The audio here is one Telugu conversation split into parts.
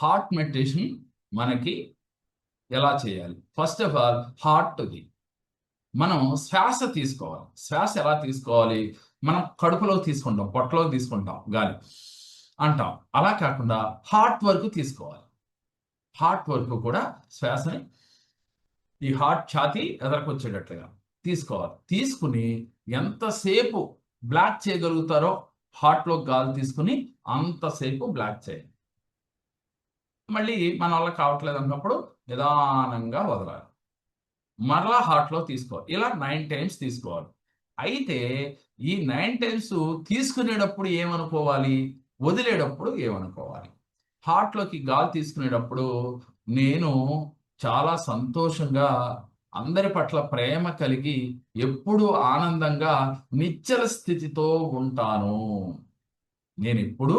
హార్ట్ మెడిటేషన్ మనకి ఎలా చేయాలి? ఫస్ట్ ఆఫ్ ఆల్ హార్ట్‌ది మనం శ్వాస తీసుకోవాలి. శ్వాస ఎలా తీసుకోవాలి? మనం కడుపులో తీసుకుంటాం, పొట్టలోకి తీసుకుంటాం గాలి అంటాం. అలా కాకుండా హార్ట్ వరకు తీసుకోవాలి. హార్ట్ వరకు కూడా శ్వాసని ఈ హార్ట్ ఛాతీ ఎదరకొచ్చేటట్లుగా తీసుకోవాలి. తీసుకుని ఎంతసేపు బ్లాక్ చేయగలుగుతారో హార్ట్‌లో గాలి తీసుకుని అంతసేపు బ్లాక్ చేయాలి. మళ్ళీ మన వల్ల కావట్లేదు అన్నప్పుడు నిదానంగా వదలాలి. మరలా హార్ట్‌లో తీసుకోవాలి. ఇలా 9 టైమ్స్ తీసుకోవాలి. అయితే ఈ 9 టైమ్స్ తీసుకునేటప్పుడు ఏమనుకోవాలి? వదిలేటప్పుడు ఏమనుకోవాలి? హార్ట్‌లోకి గాలి తీసుకునేటప్పుడు నేను చాలా సంతోషంగా, అందరి పట్ల ప్రేమ కలిగి, ఎప్పుడూ ఆనందంగా, నిశ్చల స్థితితో ఉంటాను. నేనెప్పుడూ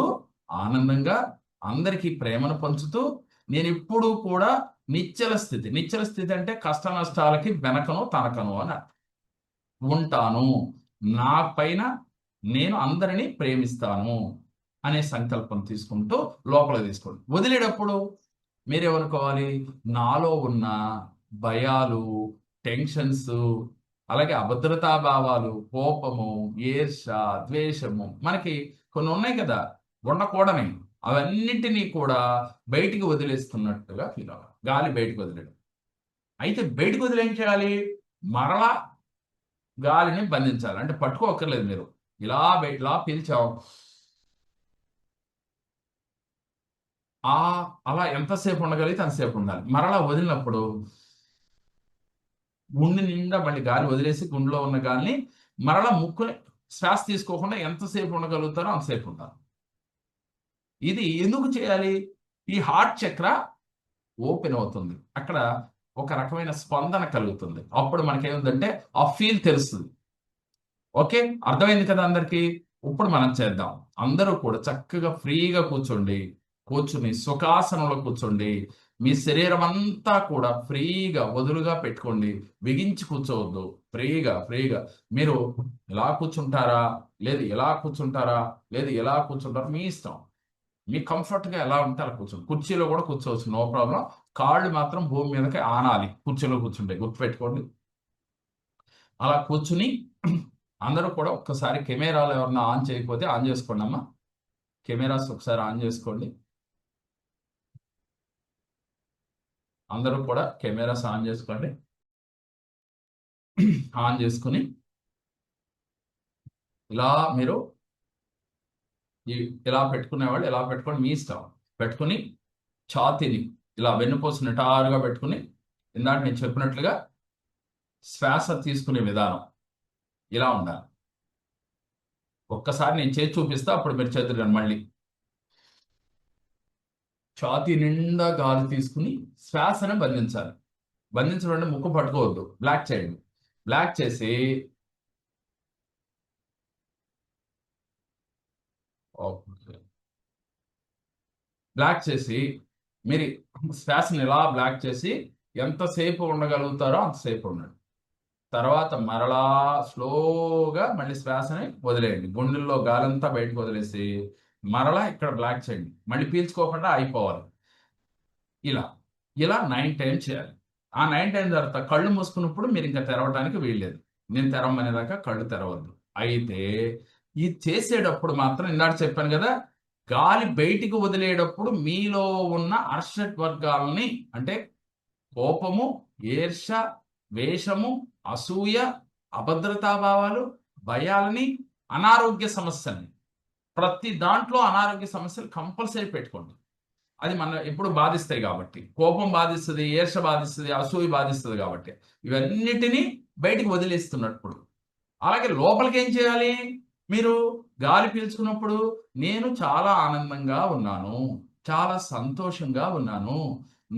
ఆనందంగా, అందరికీ ప్రేమను పంచుతూ, నేనెప్పుడూ కూడా నిశ్చల స్థితి. నిశ్చల స్థితి అంటే కష్ట నష్టాలకి వెనకనో, తనకనో అని అర్థం. ఉంటాను. నా పైన నేను అందరిని ప్రేమిస్తాను అనే సంకల్పం తీసుకుంటూ లోపలికి తీసుకోండి. వదిలేటప్పుడు మీరేమనుకోవాలి? నాలో ఉన్న భయాలు, టెన్షన్స్, అలాగే అభద్రతా భావాలు, కోపము, ఈర్ష్య, ద్వేషము మనకి కొన్ని ఉన్నాయి కదా! ఉండకూడనివి. అవన్నిటిని కూడా బయటికి వదిలేస్తున్నట్టుగా ఫీల్ అవ్వాలి. గాలి బయటికి వదిలేయడం. అయితే బయటికి వదిలి ఏం చేయాలి? మరలా గాలిని బంధించాలి. అంటే పట్టుకోక్కర్లేదు మీరు. ఇలా పీల్చాం. అలా ఎంతసేపు ఉండగలిగితే అంతసేపు ఉండాలి. మరలా వదిలినప్పుడు గుండె నిండా మళ్ళీ గాలి వదిలేసి గుండెలో ఉన్న గాలిని మరలా ముక్కుని శ్వాస తీసుకోకుండా ఎంతసేపు ఉండగలుగుతారో అంతసేపు ఉండాలి. ఇది ఎందుకు చేయాలి? ఈ హార్ట్ చక్ర ఓపెన్ అవుతుంది. అక్కడ ఒక రకమైన స్పందన కలుగుతుంది. అప్పుడు మనకేముందంటే ఆ ఫీల్ తెలుస్తుంది. ఓకే. అర్థమైంది కదా అందరికి? ఇప్పుడు మనం చేద్దాం. అందరూ కూడా చక్కగా ఫ్రీగా కూర్చోండి. కూర్చుని సుఖాసనంలో కూర్చోండి. మీ శరీరం అంతా కూడా ఫ్రీగా వదులుగా పెట్టుకోండి. బిగించి కూర్చోవద్దు. ఫ్రీగా. మీరు ఇలా కూర్చుంటారా? లేదు ఇలా కూర్చుంటారా? లేదు ఇలా కూర్చుంటారా? మీ ఇష్టం. మీకు కంఫర్ట్‌గా ఎలా ఉంటే అలా కూర్చోండి. కుర్చీలో కూడా కూర్చోవచ్చు. No problem. కాళ్ళు మాత్రం భూమి మీదకి ఆనాలి. కుర్చీలో కూర్చుంటే గుర్తుపెట్టుకోండి. అలా కూర్చుని అందరూ కూడా ఒక్కసారి కెమెరాలు ఎవరన్నా ఆన్ చేయకపోతే ఆన్ చేసుకోండమ్మా. కెమెరాస్ ఒకసారి ఆన్ చేసుకోండి. అందరూ కూడా కెమెరాస్ ఆన్ చేసుకోండి. ఆన్ చేసుకొని ఇలా మీరు ఇలా పెట్టుకునేవాళ్ళు ఇలా పెట్టుకోండి మీ ఇష్టం. పెట్టుకొని ఛాతీని ఇలా వెన్నుపూస నిటారుగా పెట్టుకొని ఇందాక నేను చెప్పినట్లుగా శ్వాస తీసుకునే విధానం ఇలా ఉండాలి. ఒక్కసారి నేను చేసి చూపిస్తా అప్పుడు మీరు చేద్దురుగాని మళ్ళీ. ఛాతీ నిండా గాలి తీసుకుని శ్వాసను బంధించాలి. బంధించడం అంటే ముక్కు పట్టుకోవద్దు. బ్లాక్ చేయండి. బ్లాక్ చేసి ఓకే. బ్లాక్ చేసి మీరు శ్వాసని ఇలా బ్లాక్ చేసి ఎంతసేపు ఉండగలుగుతారో అంతసేపు ఉండండి. తర్వాత మరలా స్లోగా మళ్ళీ శ్వాసని వదిలేయండి. గుండెల్లో గాలంతా బయటకు వదిలేసి మరలా ఇక్కడ బ్లాక్ చేయండి. మళ్ళీ పీల్చుకోకుండా అయిపోవాలి. ఇలా. ఇలా 9 టైమ్స్ చేయాలి. ఆ 9 టైమ్స్ తర్వాత కళ్ళు మూసుకున్నప్పుడు మీరింక తెరవడానికి వీల్లేదు. నేను తెరవమనేదాకా కళ్ళు తెరవద్దు. అయితే ఇది చేసేటప్పుడు మాత్రం ఇందాక చెప్పాను గదా! గాలి బయటికి వదిలేటప్పుడు మీలో ఉన్న అర్షడ్ వర్గాల్ని అంటే కోపము, ఈర్ష్య, ద్వేషము, అసూయ, అభద్రతా భావాలు, భయాలని, అనారోగ్య సమస్యల్ని ప్రతి దాంట్లో అనారోగ్య సమస్యలు కంపల్సరీ పెట్టుకోండి. అది మన ఎప్పుడు బాధిస్తాయి కాబట్టి. కోపం బాధిస్తది, ఈర్ష్య బాధిస్తది, అసూయ బాధిస్తది కాబట్టి. ఇవన్నిటిని బయటికి వదిలేస్తున్నప్పుడు. అలాగే లోపలికేం చేయాలి? మీరు గాలి పీల్చుకున్నప్పుడు నేను చాలా ఆనందంగా ఉన్నాను. చాలా సంతోషంగా ఉన్నాను.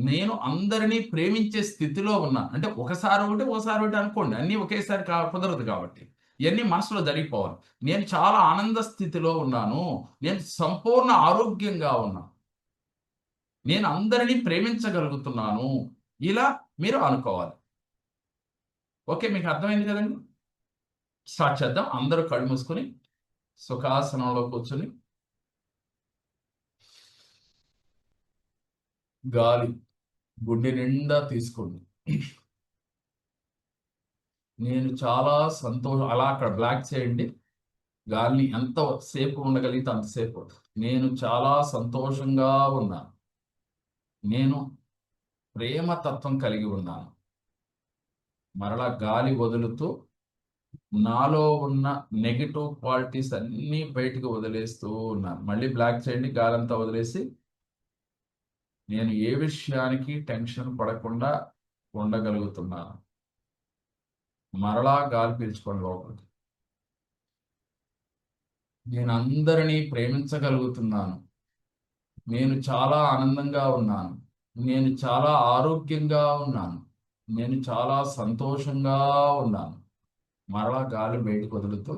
నేను అందరిని ప్రేమించే స్థితిలో ఉన్నాను. అంటే ఒకసారి ఒకటి అనుకోండి. అన్నీ ఒకేసారి కుదరదు కాబట్టి. ఇయన్నీ మనసులో జరిగిపోవాలి. నేను చాలా ఆనంద స్థితిలో ఉన్నాను. నేను సంపూర్ణ ఆరోగ్యంగా ఉన్నాను. నేను అందరిని ప్రేమించగలుగుతున్నాను. ఇలా మీరు అనుకోవాలి. ఓకే. మీకు అర్థమైంది కదండీ! స్టార్ట్ చేద్దాం. అందరూ కళ్ళు మూసుకొని సుఖాసనంలో కూర్చొని గాలి గుండె నిండా తీసుకోండి. నేను చాలా సంతోషం, అలా అక్కడ బ్లాక్ చేయండి. గాలిని ఎంత సేపు ఉండగలిగితే అంతసేపు. నేను చాలా సంతోషంగా ఉన్నాను. నేను ప్రేమ తత్వం కలిగి ఉన్నాను. మరలా గాలి వదులుతూ నాలో ఉన్న నెగిటివ్ క్వాలిటీస్ అన్నీ బయటకు వదిలేస్తూ ఉన్నాను. మళ్ళీ బ్లాక్ చేయండి, గాలంతా వదిలేసి. నేను ఏ విషయానికి టెన్షన్ పడకుండా ఉండగలుగుతున్నాను. మరలా గాలి పీల్చుకోండి లోపలికి. నేను అందరినీ ప్రేమించగలుగుతున్నాను. నేను చాలా ఆనందంగా ఉన్నాను. నేను చాలా ఆరోగ్యంగా ఉన్నాను. నేను చాలా సంతోషంగా ఉన్నాను. మరలా గాలి బయటకు వదులుతూ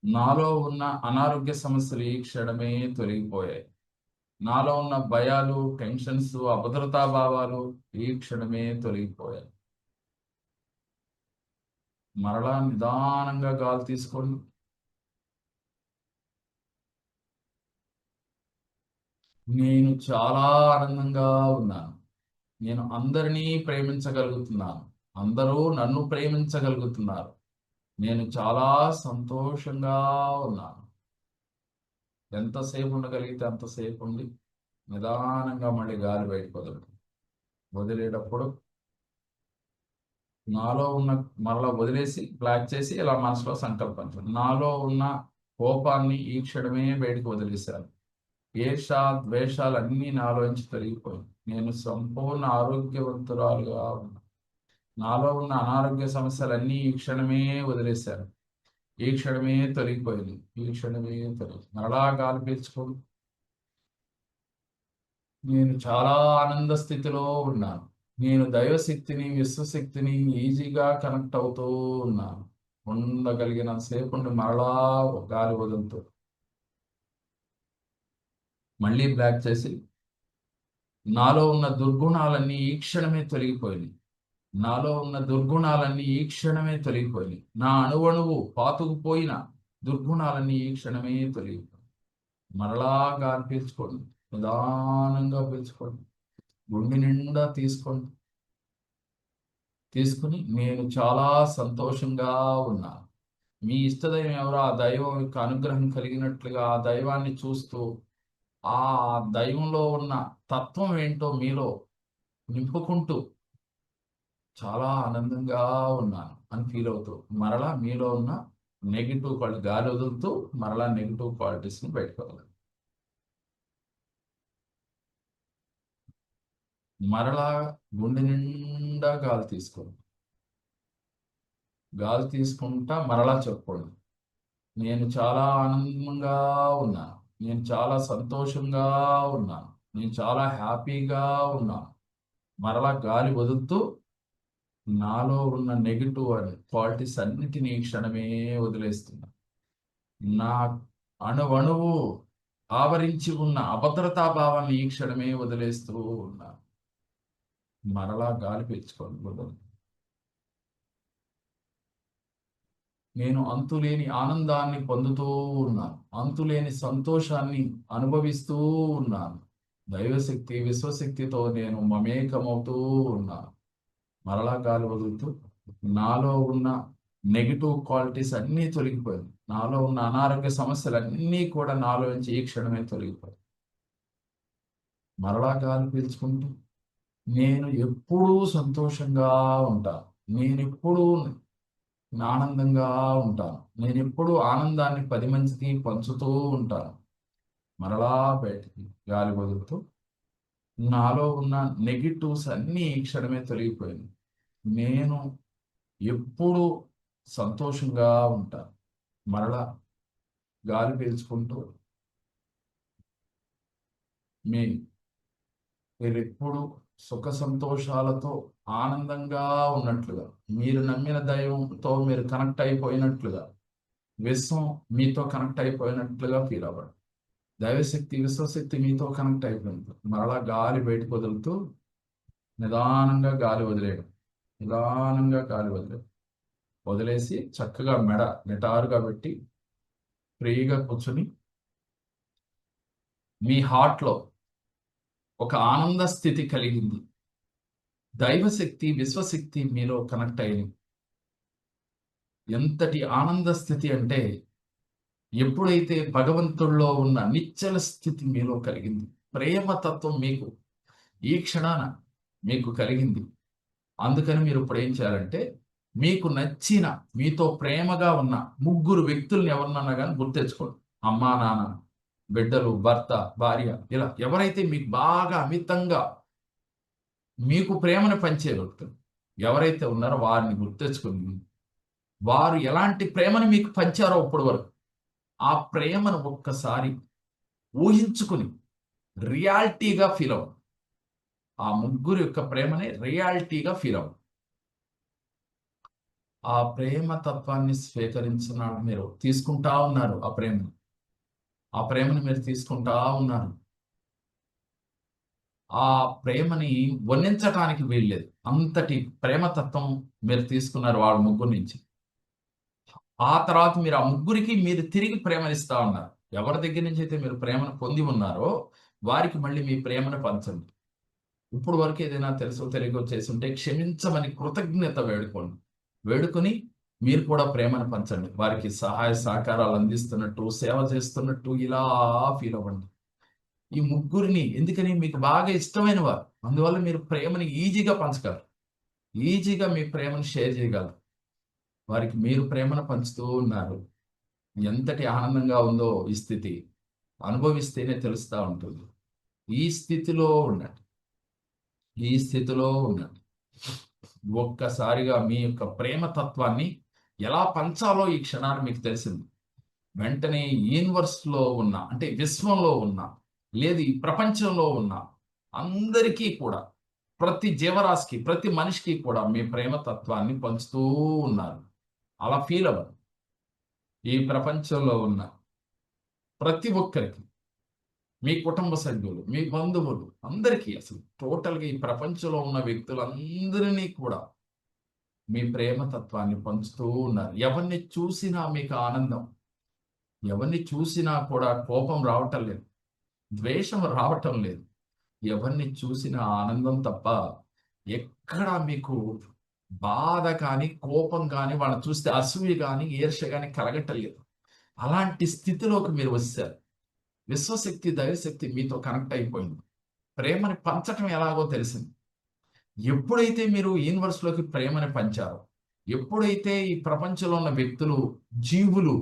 నాలో ఉన్న అనారోగ్య సమస్యలు ఈ క్షణమే తొలగిపోయాయి. నాలో ఉన్న భయాలు, టెన్షన్స్, అభద్రతా భావాలు ఈ క్షణమే తొలగిపోయాయి. మరలా నిదానంగా గాలి తీసుకోండి. నేను చాలా ఆనందంగా ఉన్నాను. నేను అందరినీ ప్రేమించగలుగుతున్నాను. అందరూ నన్ను ప్రేమించగలుగుతున్నారు. నేను చాలా సంతోషంగా ఉన్నాను. ఎంతసేపు ఉండగలిగితే అంతసేపు ఉండి నిదానంగా మళ్ళీ గాలి బయటకు వదలండి. వదిలేటప్పుడు నాలో ఉన్న, మరలా వదిలేసి బ్లాక్ చేసి ఇలా మనసులో సంకల్పించండి. నాలో ఉన్న కోపాన్ని ఈ క్షణమే బయటకు వదిలేశాను. ఈర్ష, ద్వేషాలు అన్నీ నాలోంచి తొలగిపోయాయి. నేను సంపూర్ణ ఆరోగ్యవంతురాలుగా ఉన్నాను. నాలో ఉన్న అనారోగ్య సమస్యలన్నీ ఈ క్షణమే వదిలేశాను. ఈ క్షణమే తొలగిపోయింది. ఈ క్షణమే తొలగి మరలా గాలి పీల్చుకోండి. నేను చాలా ఆనంద స్థితిలో ఉన్నాను. నేను దైవశక్తిని, విశ్వశక్తిని ఈజీగా కనెక్ట్ అవుతూ ఉన్నాను. ఉండగలిగినంత సేపు ఉండి మరలా గాలి వదులుతూ మళ్ళీ బ్లాక్ చేసి నాలో ఉన్న దుర్గుణాలన్నీ ఈ క్షణమే తొలగిపోయినాయి. నాలో ఉన్న దుర్గుణాలన్నీ ఈ క్షణమే తొలగిపోయినాయి. నా అణువణువు పాతుకుపోయిన దుర్గుణాలన్నీ ఈ క్షణమే తొలగిపోయి మరలా గాలి పీల్చుకోండి. నిదానంగా పీల్చుకోండి. గుండె నిండా తీసుకోండి. తీసుకుని నేను చాలా సంతోషంగా ఉన్నాను. మీ ఇష్టదైవం ఎవరో ఆ దైవం యొక్క అనుగ్రహం కలిగినట్లుగా ఆ దైవాన్ని చూస్తూ ఆ దైవంలో ఉన్న తత్వం ఏంటో మీలో నింపుకుంటూ చాలా ఆనందంగా ఉన్నాను అని ఫీల్ అవుతూ మరలా మీలో ఉన్న నెగిటివ్ క్వాలిటీ గాలి వదులుతూ మరలా నెగిటివ్ క్వాలిటీస్ని బయటకు వదలండి. మరలా గుండె నిండా గాలి తీసుకోండి. గాలి తీసుకుంటా మరలా చెప్పుకోండి. నేను చాలా ఆనందంగా ఉన్నాను. నేను చాలా సంతోషంగా ఉన్నాను. నేను చాలా హ్యాపీగా ఉన్నాను. మరలా గాలి వదులుతూ నాలో ఉన్న నెగిటివ్ క్వాలిటీస్ అన్నిటినీ ఈ క్షణమే వదిలేస్తున్నా. నా అణువణువు ఆవరించి ఉన్న అభద్రతా భావాన్ని ఈ క్షణమే వదిలేస్తూ ఉన్నా. మరలా గాలి పీల్చుకోండి. వదలండి. నేను అంతులేని ఆనందాన్ని పొందుతూ ఉన్నాను. అంతులేని సంతోషాన్ని అనుభవిస్తూ ఉన్నాను. దైవశక్తి, విశ్వశక్తితో నేను మమేకమవుతూ ఉన్నాను. మరలా గాలి వదులుతూ నాలో ఉన్న నెగిటివ్ క్వాలిటీస్ అన్నీ తొలగిపోయాయి. నాలో ఉన్న అనారోగ్య సమస్యలన్నీ కూడా నాలో నుంచి ఈ క్షణమే తొలగిపోయాయి. మరలా గాలి పీల్చుకుంటూ నేను ఎప్పుడూ సంతోషంగా ఉంటాను. నేనెప్పుడూ ఆనందంగా ఉంటాను. నేనెప్పుడూ ఆనందాన్ని 10 మందికి పంచుతూ ఉంటాను. మరలా బయటికి గాలి వదులుతూ నాలో ఉన్న నెగిటివ్స్ అన్నీ ఈ క్షణమే తొలగిపోయాయి. నేను ఎప్పుడూ సంతోషంగా ఉంటాను. మరలా గాలి పీల్చుకుంటూ మీ మీరెప్పుడు సుఖ సంతోషాలతో ఆనందంగా ఉన్నట్లుగా, మీరు నమ్మిన దైవంతో మీరు కనెక్ట్ అయిపోయినట్లుగా, విశ్వం మీతో కనెక్ట్ అయిపోయినట్లుగా ఫీల్ అవ్వండి. దైవశక్తి, విశ్వశక్తి మీతో కనెక్ట్ అయిపోయింది. మరలా గాలి బయటకు వదులుతూ నిదానంగా గాలి వదిలేయడం. నిదానంగా గాలి వదిలేయడం. వదిలేసి చక్కగా మెడ నిటారుగా పెట్టి ఫ్రీగా కూర్చొని మీ హార్ట్‌లో ఒక ఆనంద స్థితి కలిగింది. దైవశక్తి, విశ్వశక్తి మీలో కనెక్ట్ అయింది. ఎంతటి ఆనంద స్థితి అంటే, ఎప్పుడైతే భగవంతుడిలో ఉన్న నిశ్చల స్థితి మీలో కలిగింది, ప్రేమతత్వం మీకు ఈ క్షణాన మీకు కలిగింది. అందుకని మీరు ఇప్పుడు ఏం చేయాలంటే, మీకు నచ్చిన, మీతో ప్రేమగా ఉన్న ముగ్గురు వ్యక్తుల్ని ఎవరినన్నా కానీ గుర్తెచ్చుకోండి. అమ్మా, నాన్న, బిడ్డలు, భర్త, భార్య, ఇలా ఎవరైతే మీకు బాగా అమితంగా మీకు ప్రేమను పంచే వ్యక్తులు ఎవరైతే ఉన్నారో వారిని గుర్తెచ్చుకుని, వారు ఎలాంటి ప్రేమను మీకు పంచారో ఇప్పటి వరకు, ఆ ప్రేమను ఒక్కసారి ఊహించుకుని రియాలిటీగా ఫీల్ అవ్వండి. ఆ ముగ్గురు యొక్క ప్రేమని రియాలిటీగా ఫీల్ అవ్వండి. ఆ ప్రేమ తత్వాన్ని స్వీకరించిన మీరు తీసుకుంటా ఉన్నారు. ఆ ప్రేమని మీరు తీసుకుంటా ఉన్నారు. ఆ ప్రేమని వర్ణించటానికి వీల్లేదు. అంతటి ప్రేమతత్వం మీరు తీసుకున్నారు వాళ్ళ ముగ్గురు నుంచి. ఆ తర్వాత మీరు ఆ ముగ్గురికి మీరు తిరిగి ప్రేమనిస్తా ఉన్నారు. ఎవరి దగ్గర నుంచి అయితే మీరు ప్రేమను పొంది ఉన్నారో వారికి మళ్ళీ మీ ప్రేమను పంచండి. ఇప్పుడు వరకు ఏదైనా తెలుసో తెలియకో చేసుంటే క్షమించమని కృతజ్ఞత వేడుకోండి. వేడుకొని మీరు కూడా ప్రేమను పంచండి. వారికి సహాయ సహకారాలు అందిస్తున్నట్టు, సేవ చేస్తున్నట్టు ఇలా ఫీల్ అవ్వండి. ఈ ముగ్గురిని ఎందుకని మీకు బాగా ఇష్టమైన వారు, అందువల్ల మీరు ప్రేమని ఈజీగా పంచగలరు. ఈజీగా మీ ప్రేమను షేర్ చేయగలరు. వారికి మీరు ప్రేమను పంచుతూ ఉన్నారు. ఎంతటి ఆనందంగా ఉందో ఈ స్థితి అనుభవిస్తేనే తెలుస్తూ ఉంటుంది. ఈ స్థితిలో ఉండండి. ఈ స్థితిలో ఉండండి. ఒక్కసారిగా మీ యొక్క ప్రేమ తత్వాన్ని ఎలా పంచాలో ఈ క్షణాన్ని మీకు తెలిసింది. వెంటనే యూనివర్స్లో ఉన్న, అంటే విశ్వంలో ఉన్న, లేదు ఈ ప్రపంచంలో ఉన్న అందరికీ కూడా, ప్రతి జీవరాశికి, ప్రతి మనిషికి కూడా మీ ప్రేమ తత్వాన్ని పంచుతూ ఉన్నారు. అలా ఫీల్ అవ్వండి. ఈ ప్రపంచంలో ఉన్న ప్రతి ఒక్కరికి, మీ కుటుంబ సభ్యులు, మీ బంధువులు అందరికీ, అసలు టోటల్గా ఈ ప్రపంచంలో ఉన్న వ్యక్తులందరినీ కూడా మీ ప్రేమ తత్వాన్ని పంచుతూ ఉన్నారు. ఎవరిని చూసినా మీకు ఆనందం, ఎవరిని చూసినా కూడా కోపం రావటం లేదు, ద్వేషం రావటం లేదు. ఎవరిని చూసినా ఆనందం తప్ప ఎక్కడా మీకు బాధ కానీ, కోపం కానీ, వాళ్ళని చూస్తే అసూయ కానీ, ఈర్ష్య కానీ కలగటం లేదు. అలాంటి స్థితిలోకి మీరు వచ్చారు. విశ్వశక్తి, దైవశక్తి మీతో కనెక్ట్ అయిపోయింది. ప్రేమని పంచటం ఎలాగో తెలిసింది. ఎప్పుడైతే మీరు యూనివర్స్‌లోకి ప్రేమని పంచారో, ఎప్పుడైతే ఈ ప్రపంచంలో ఉన్న వ్యక్తులు, జీవులు,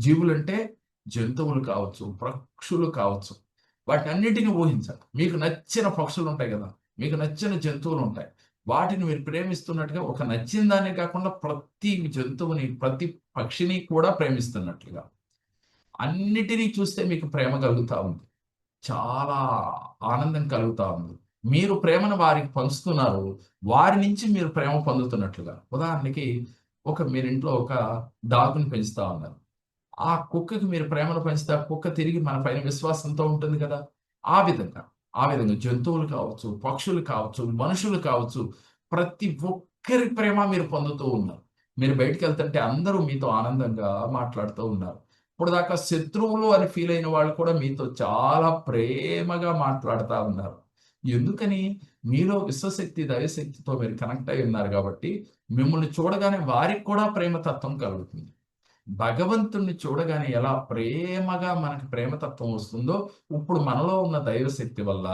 జీవులంటే జంతువులు కావచ్చు, పక్షులు కావచ్చు, వాటన్నిటిని ఊహించండి. మీకు నచ్చిన పక్షులుంటాయి గదా! మీకు నచ్చిన జంతువులుంటాయి. వాటిని మీరు ప్రేమిస్తున్నట్టుగా, ఒక నచ్చిన దాన్నే కాకుండా ప్రతి జంతువుని, ప్రతి పక్షిని కూడా ప్రేమిస్తున్నట్లుగా అన్నిటిని చూస్తే మీకు ప్రేమ కలుగుతా ఉంది. చాలా ఆనందం కలుగుతా ఉంది. మీరు ప్రేమను వారికి పంచుతున్నారు. వారి నుంచి మీరు ప్రేమ పొందుతున్నట్లుగా. ఉదాహరణకి మీరింట్లో ఒక డాగ్‌ని పెంచుతా ఉన్నారు. ఆ కుక్కకి మీరు ప్రేమను పంచితే ఆ కుక్క తిరిగి మన పైన విశ్వాసంతో ఉంటుంది కదా! ఆ విధంగా, ఆ విధంగా జంతువులు కావచ్చు, పక్షులు కావచ్చు, మనుషులు కావచ్చు, ప్రతి ఒక్కరి ప్రేమ మీరు పొందుతూ ఉన్నారు. మీరు బయటికెళ్తుంటే అందరూ మీతో ఆనందంగా మాట్లాడుతూ ఉన్నారు. ఇప్పటిదాకా శత్రువులు అని ఫీల్ అయిన వాళ్ళు కూడా మీతో చాలా ప్రేమగా మాట్లాడుతా ఉన్నారు. ఎందుకని? మీలో విశ్వశక్తి, దైవశక్తితో మీరు కనెక్ట్ అయ్యి ఉన్నారు కాబట్టి, మిమ్మల్ని చూడగానే వారికి కూడా ప్రేమ తత్వం కలుగుతుంది. భగవంతుడిని చూడగానే ఎలా ప్రేమగా మనకి ప్రేమతత్వం వస్తుందో, ఇప్పుడు మనలో ఉన్న దైవశక్తి వల్ల,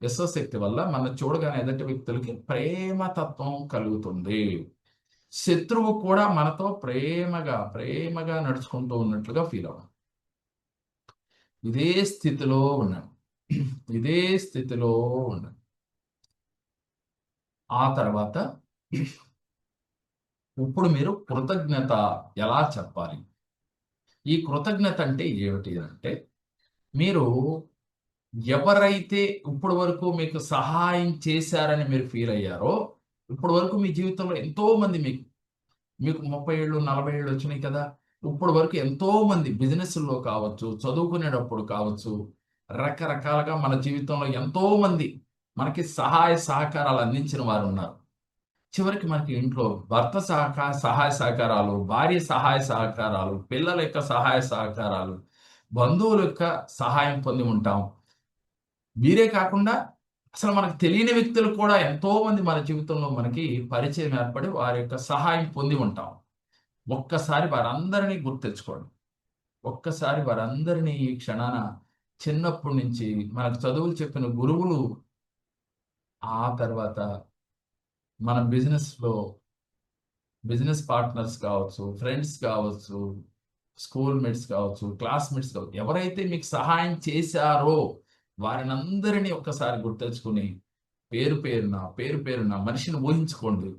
విశ్వశక్తి వల్ల మనం చూడగానే ఎదుటి వ్యక్తులకి ప్రేమతత్వం కలుగుతుంది. శత్రువు కూడా మనతో ప్రేమగా నడుచుకుంటూ ఉన్నట్లుగా ఫీల్ అవ్వాలి. ఇదే స్థితిలో ఉండండి. ఇదే స్థితిలో ఉండండి. ఆ తర్వాత ఇప్పుడు మీరు కృతజ్ఞత ఎలా చెప్పాలి? ఈ కృతజ్ఞత అంటే ఏమిటి అంటే, మీరు ఎవరైతే ఇప్పటి వరకు మీకు సహాయం చేశారని మీరు ఫీల్ అయ్యారో, ఇప్పటి వరకు మీ జీవితంలో ఎంతోమంది మీకు 30 ఏళ్ళు, 40 ఏళ్ళు వచ్చినాయి కదా! ఇప్పటి వరకు ఎంతోమంది బిజినెస్‌ల్లో కావచ్చు, చదువుకునేటప్పుడు కావచ్చు, రకరకాలుగా మన జీవితంలో ఎంతోమంది మనకి సహాయ సహకారాలు అందించిన వారున్నారు. చివరికి మనకి ఇంట్లో భర్త సహాయ సహకారాలు, భార్య సహాయ సహకారాలు, పిల్లల యొక్క సహాయ సహకారాలు, బంధువుల యొక్క సహాయం పొంది ఉంటాం. వీరే కాకుండా అసలు మనకు తెలియని వ్యక్తులు కూడా ఎంతో మంది మన జీవితంలో మనకి పరిచయం ఏర్పడి వారి యొక్క సహాయం పొంది ఉంటాం. ఒక్కసారి వారందరినీ గుర్తెచ్చుకోండి. ఒక్కసారి వారందరినీ ఈ క్షణాన చిన్నప్పటి నుంచి మనకు చదువులు చెప్పిన గురువులు, ఆ తర్వాత మన బిజినెస్ పార్ట్నర్స్ కావచ్చు, ఫ్రెండ్స్ కావచ్చు, స్కూల్ మేట్స్ కావచ్చు, క్లాస్‌మేట్స్ కావచ్చు. ఎవరైతే మీకు సహాయం చేశారో వారినందరినీ ఒక్కసారి గుర్తెచ్చుకొని పేరు పేరున మనిషిని ఊహించుకోండి.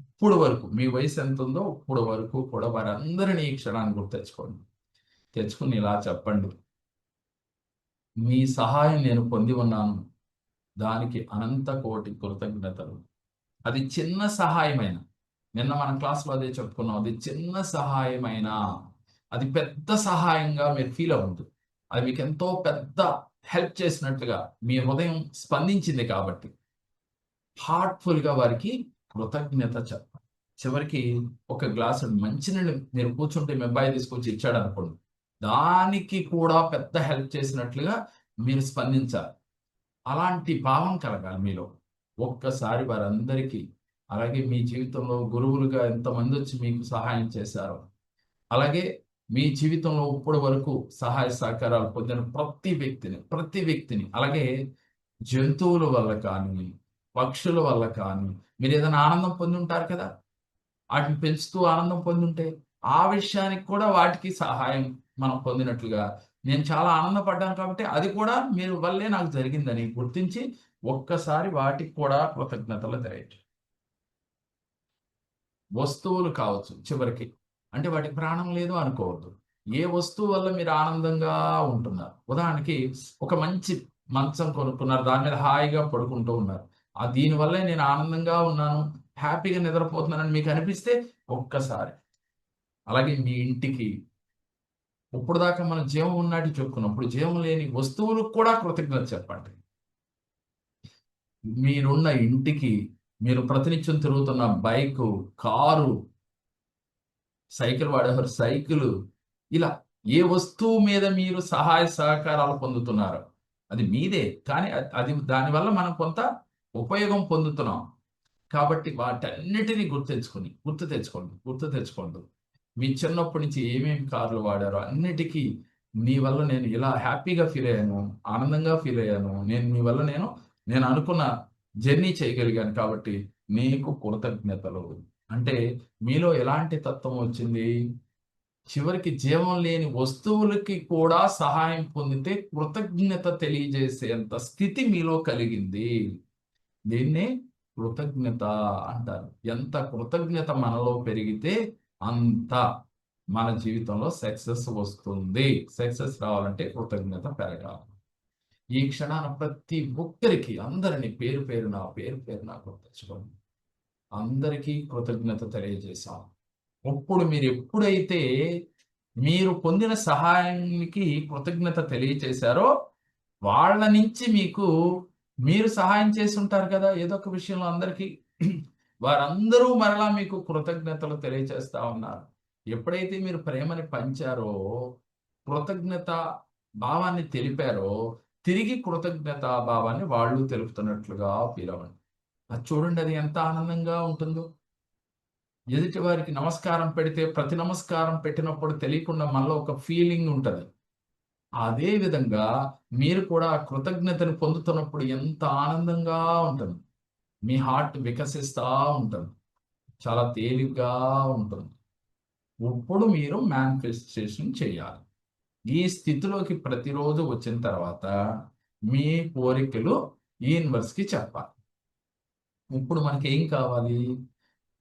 ఇప్పుడు వరకు మీ వయసు ఎంతుందో ఇప్పుడు వరకు కూడా వారందరినీ ఈ క్షణాన్ని గుర్తెచ్చుకోండి. తెచ్చుకొని ఇలా చెప్పండి. మీ సహాయం నేను పొంది ఉన్నాను. దానికి అనంత కోటి కృతజ్ఞతలు. అది చిన్న సహాయమైన, నిన్న మనం క్లాస్‌లో అదే చెప్పుకున్నాం. అది చిన్న సహాయమైనా, అది పెద్ద సహాయంగా మీరు ఫీల్ అవ్వద్దు. అది మీకెంతో పెద్ద హెల్ప్ చేసినట్లుగా మీ హృదయం స్పందించింది కాబట్టి, హార్ట్‌ఫుల్‌గా వారికి కృతజ్ఞత చెప్పండి. చివరికి ఒక గ్లాసుడు మంచినీళ్ళు మీరు కూర్చుంటే మీ అబ్బాయి తీసుకొచ్చి ఇచ్చాడనుకోండి. దానికి కూడా పెద్ద హెల్ప్ చేసినట్లుగా మీరు స్పందించాలి. అలాంటి భావం కలగాలి మీలో. ఒక్కసారి వారందరికీ, అలాగే మీ జీవితంలో గురువులుగా ఎంతమందొచ్చి మీకు సహాయం చేశారో, అలాగే మీ జీవితంలో ఇప్పటి వరకు సహాయ సహకారాలు పొందిన ప్రతి వ్యక్తిని అలాగే జంతువుల వల్ల కానీ, పక్షుల వల్ల కానీ మీరేదైనా ఆనందం పొంది ఉంటారు కదా! ఆటిని పెంచుతూ ఆనందం పొందుంటే, ఆ విషయానికి కూడా వాటికి సహాయం మనం పొందినట్లుగా, నేను చాలా ఆనందపడ్డాను కాబట్టి, అది కూడా మీరు వల్లే నాకు జరిగిందని గుర్తించి, ఒక్కసారి వాటికి కూడా కృతజ్ఞతలు తెలియజేయండి. వస్తువులు కావచ్చు చివరికి. అంటే వాటికి ప్రాణం లేదు అనుకోవద్దు. ఏ వస్తువు వల్ల మీరు ఆనందంగా ఉంటున్నారు. ఉదాహరణకి ఒక మంచి మంచం కొనుక్కున్నారు. దాని మీద హాయిగా పడుకుంటూ ఉన్నారు. దీనివల్లే నేను ఆనందంగా ఉన్నాను, హ్యాపీగా నిద్రపోతున్నానని మీకు అనిపిస్తే ఒక్కసారి. అలాగే మీ ఇంటికి ఇప్పటిదాకా మనం జీవం ఉన్నట్టు చెప్పుకున్నాం. ఇప్పుడు జీవం లేని వస్తువులకు కూడా కృతజ్ఞత చెప్పండి. మీరున్న ఇంటికి, మీరు ప్రతినిత్యం తిరుగుతున్న బైకు, కారు, సైకిల్ వాడేవారు సైకిలు, ఇలా ఏ వస్తువు మీద మీరు సహాయ సహకారాలు పొందుతున్నారో, అది మీదే. కానీ అది దానివల్ల మనం కొంత ఉపయోగం పొందుతున్నాం. కాబట్టి వాటన్నిటిని గుర్తు తెచ్చుకోండి. మీ చిన్నప్పటి నుంచి ఏమేమి కార్లు వాడారో అన్నిటికి నీ వల్ల నేను ఇలా హ్యాపీగా ఫీల్ అయ్యాను, ఆనందంగా ఫీల్ అయ్యాను. నీ వల్ల నేను అనుకున్న జర్నీ చేయగలిగాను కాబట్టి నీకు కృతజ్ఞతలు. అంటే మీలో ఎలాంటి తత్వం వచ్చింది? చివరికి జీవం లేని వస్తువులకి కూడా సహాయం పొందితే కృతజ్ఞత తెలియజేసేంత స్థితి మీలో కలిగింది. దీన్నే కృతజ్ఞత అంటారు. ఎంత కృతజ్ఞత మనలో పెరిగితే అంత మన జీవితంలో సక్సెస్ వస్తుంది. సక్సెస్ రావాలంటే కృతజ్ఞత పెరగాలి. ఈ క్షణాన ప్రతి ఒక్కరికి అందరిని పేరు పేరున గుర్తుంచుకోండి. అందరికీ కృతజ్ఞత తెలియజేశాం. ఇప్పుడు మీరెప్పుడైతే మీరు పొందిన సహాయానికి కృతజ్ఞత తెలియచేశారో, వాళ్ళ నుంచి మీరు సహాయం చేసుంటారు కదా! ఏదో ఒక విషయంలో అందరికి. వారందరూ మరలా మీకు కృతజ్ఞతలు తెలియచేస్తా ఉన్నారు. ఎప్పుడైతే మీరు ప్రేమని పంచారో, కృతజ్ఞత భావాన్ని తెలిపారో, తిరిగి కృతజ్ఞతా భావాన్ని వాళ్ళు తెలుపుతున్నట్లుగా ఫీల్ అవ్వండి. అది చూడండి, అది ఎంత ఆనందంగా ఉంటుందో. ఎదుటి వారికి నమస్కారం పెడితే ప్రతి నమస్కారం పెట్టినప్పుడు తెలియకుండా మనలో ఒక ఫీలింగ్ ఉంటది. అదే విధంగా మీరు కూడా కృతజ్ఞతను పొందుతున్నప్పుడు ఎంత ఆనందంగా ఉంటుంది. మీ హార్ట్ వికసిస్తా ఉంటుంది. చాలా తేలిగ్గా ఉంటుంది. ఇప్పుడు మీరు మేనిఫెస్టేషన్ చేయాలి. ఈ స్థితిలోకి ప్రతిరోజు వచ్చిన తర్వాత మీ కోరికలు యూనివర్స్‌కి చెప్పాలి. ఇప్పుడు మనకేం కావాలి?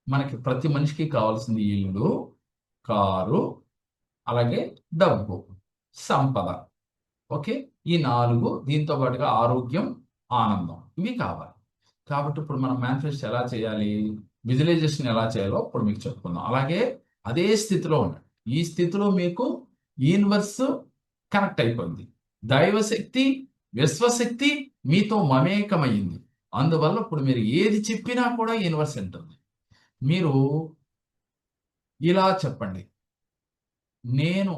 మనకి ప్రతి మనిషికి కావాల్సింది ఇల్లు, కారు, అలాగే డబ్బు, సంపద. ఓకే. ఈ 4 దీంతో పాటుగా ఆరోగ్యం, ఆనందం ఇవి కావాలి. కాబట్టి ఇప్పుడు మనం మేనిఫెస్ట్ ఎలా చేయాలి? విజువలైజేషన్ ఎలా చేయాలో ఇప్పుడు మీకు చెప్పుకుందాం. అలాగే అదే స్థితిలో ఉండండి. ఈ స్థితిలో మీకు యూనివర్స్ కనెక్ట్ అయిపోయింది. దైవశక్తి, విశ్వశక్తి మీతో మమేకమయింది. అందువల్ల ఇప్పుడు మీరు ఏది చెప్పినా కూడా యూనివర్స్ వింటుంది. మీరు ఇలా చెప్పండి. నేను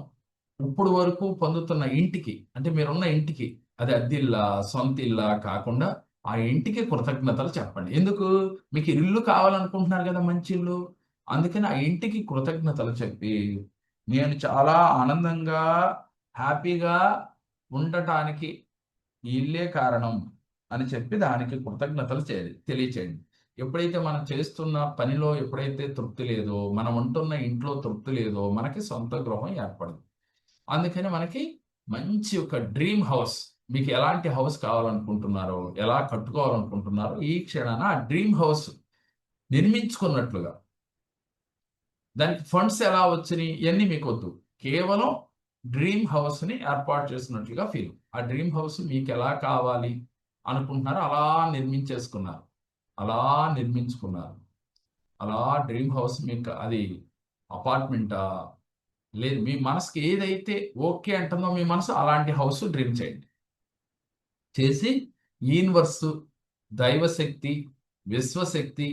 ఇప్పుడు వరకు పొందుతున్న ఇంటికి, అంటే మీరున్న ఇంటికి, అది అద్దిల్లా, సొంత ఇల్లా కాకుండా ఆ ఇంటికి కృతజ్ఞతలు చెప్పండి. ఎందుకు? మీకు ఇల్లు కావాలనుకుంటున్నారు కదా! మంచి ఇల్లు. అందుకని ఆ ఇంటికి కృతజ్ఞతలు చెప్పి, నేను చాలా ఆనందంగా, హ్యాపీగా ఉండటానికి ఈ ఇల్లే కారణం అని చెప్పి దానికి కృతజ్ఞతలు తెలియచేయండి. ఎప్పుడైతే మనం చేస్తున్న పనిలో ఎప్పుడైతే తృప్తి లేదో, మనం ఉంటున్న ఇంట్లో తృప్తి లేదో, మనకి సొంత గృహం ఏర్పడదు. అందుకని మనకి మంచి ఒక డ్రీమ్ హౌస్, మీకు ఎలాంటి హౌస్ కావాలనుకుంటున్నారో, ఎలా కట్టుకోవాలనుకుంటున్నారో ఈ క్షణాన ఆ డ్రీమ్ హౌస్ నిర్మించుకున్నట్లుగా, దానికి ఫండ్స్ ఎలా వచ్చినియి ఇయన్నీ మీకొద్దు. కేవలం డ్రీమ్ హౌస్‌ని ఏర్పాటు చేసినట్లుగా ఫీల్. ఆ డ్రీమ్ హౌస్ మీకెలా కావాలి అనుకుంటున్నారో అలా నిర్మించేసుకున్నారు. అలా నిర్మించుకున్నారు. అలా డ్రీమ్ హౌస్ మీకు అది అపార్ట్‌మెంటా? లేదు, మీ మనసుకి ఏదైతే ఓకే అంటుందో మీ మనసు అలాంటి హౌస్ డ్రీమ్ చేయండి. చేసి యూనివర్సు, దైవశక్తి, విశ్వశక్తి,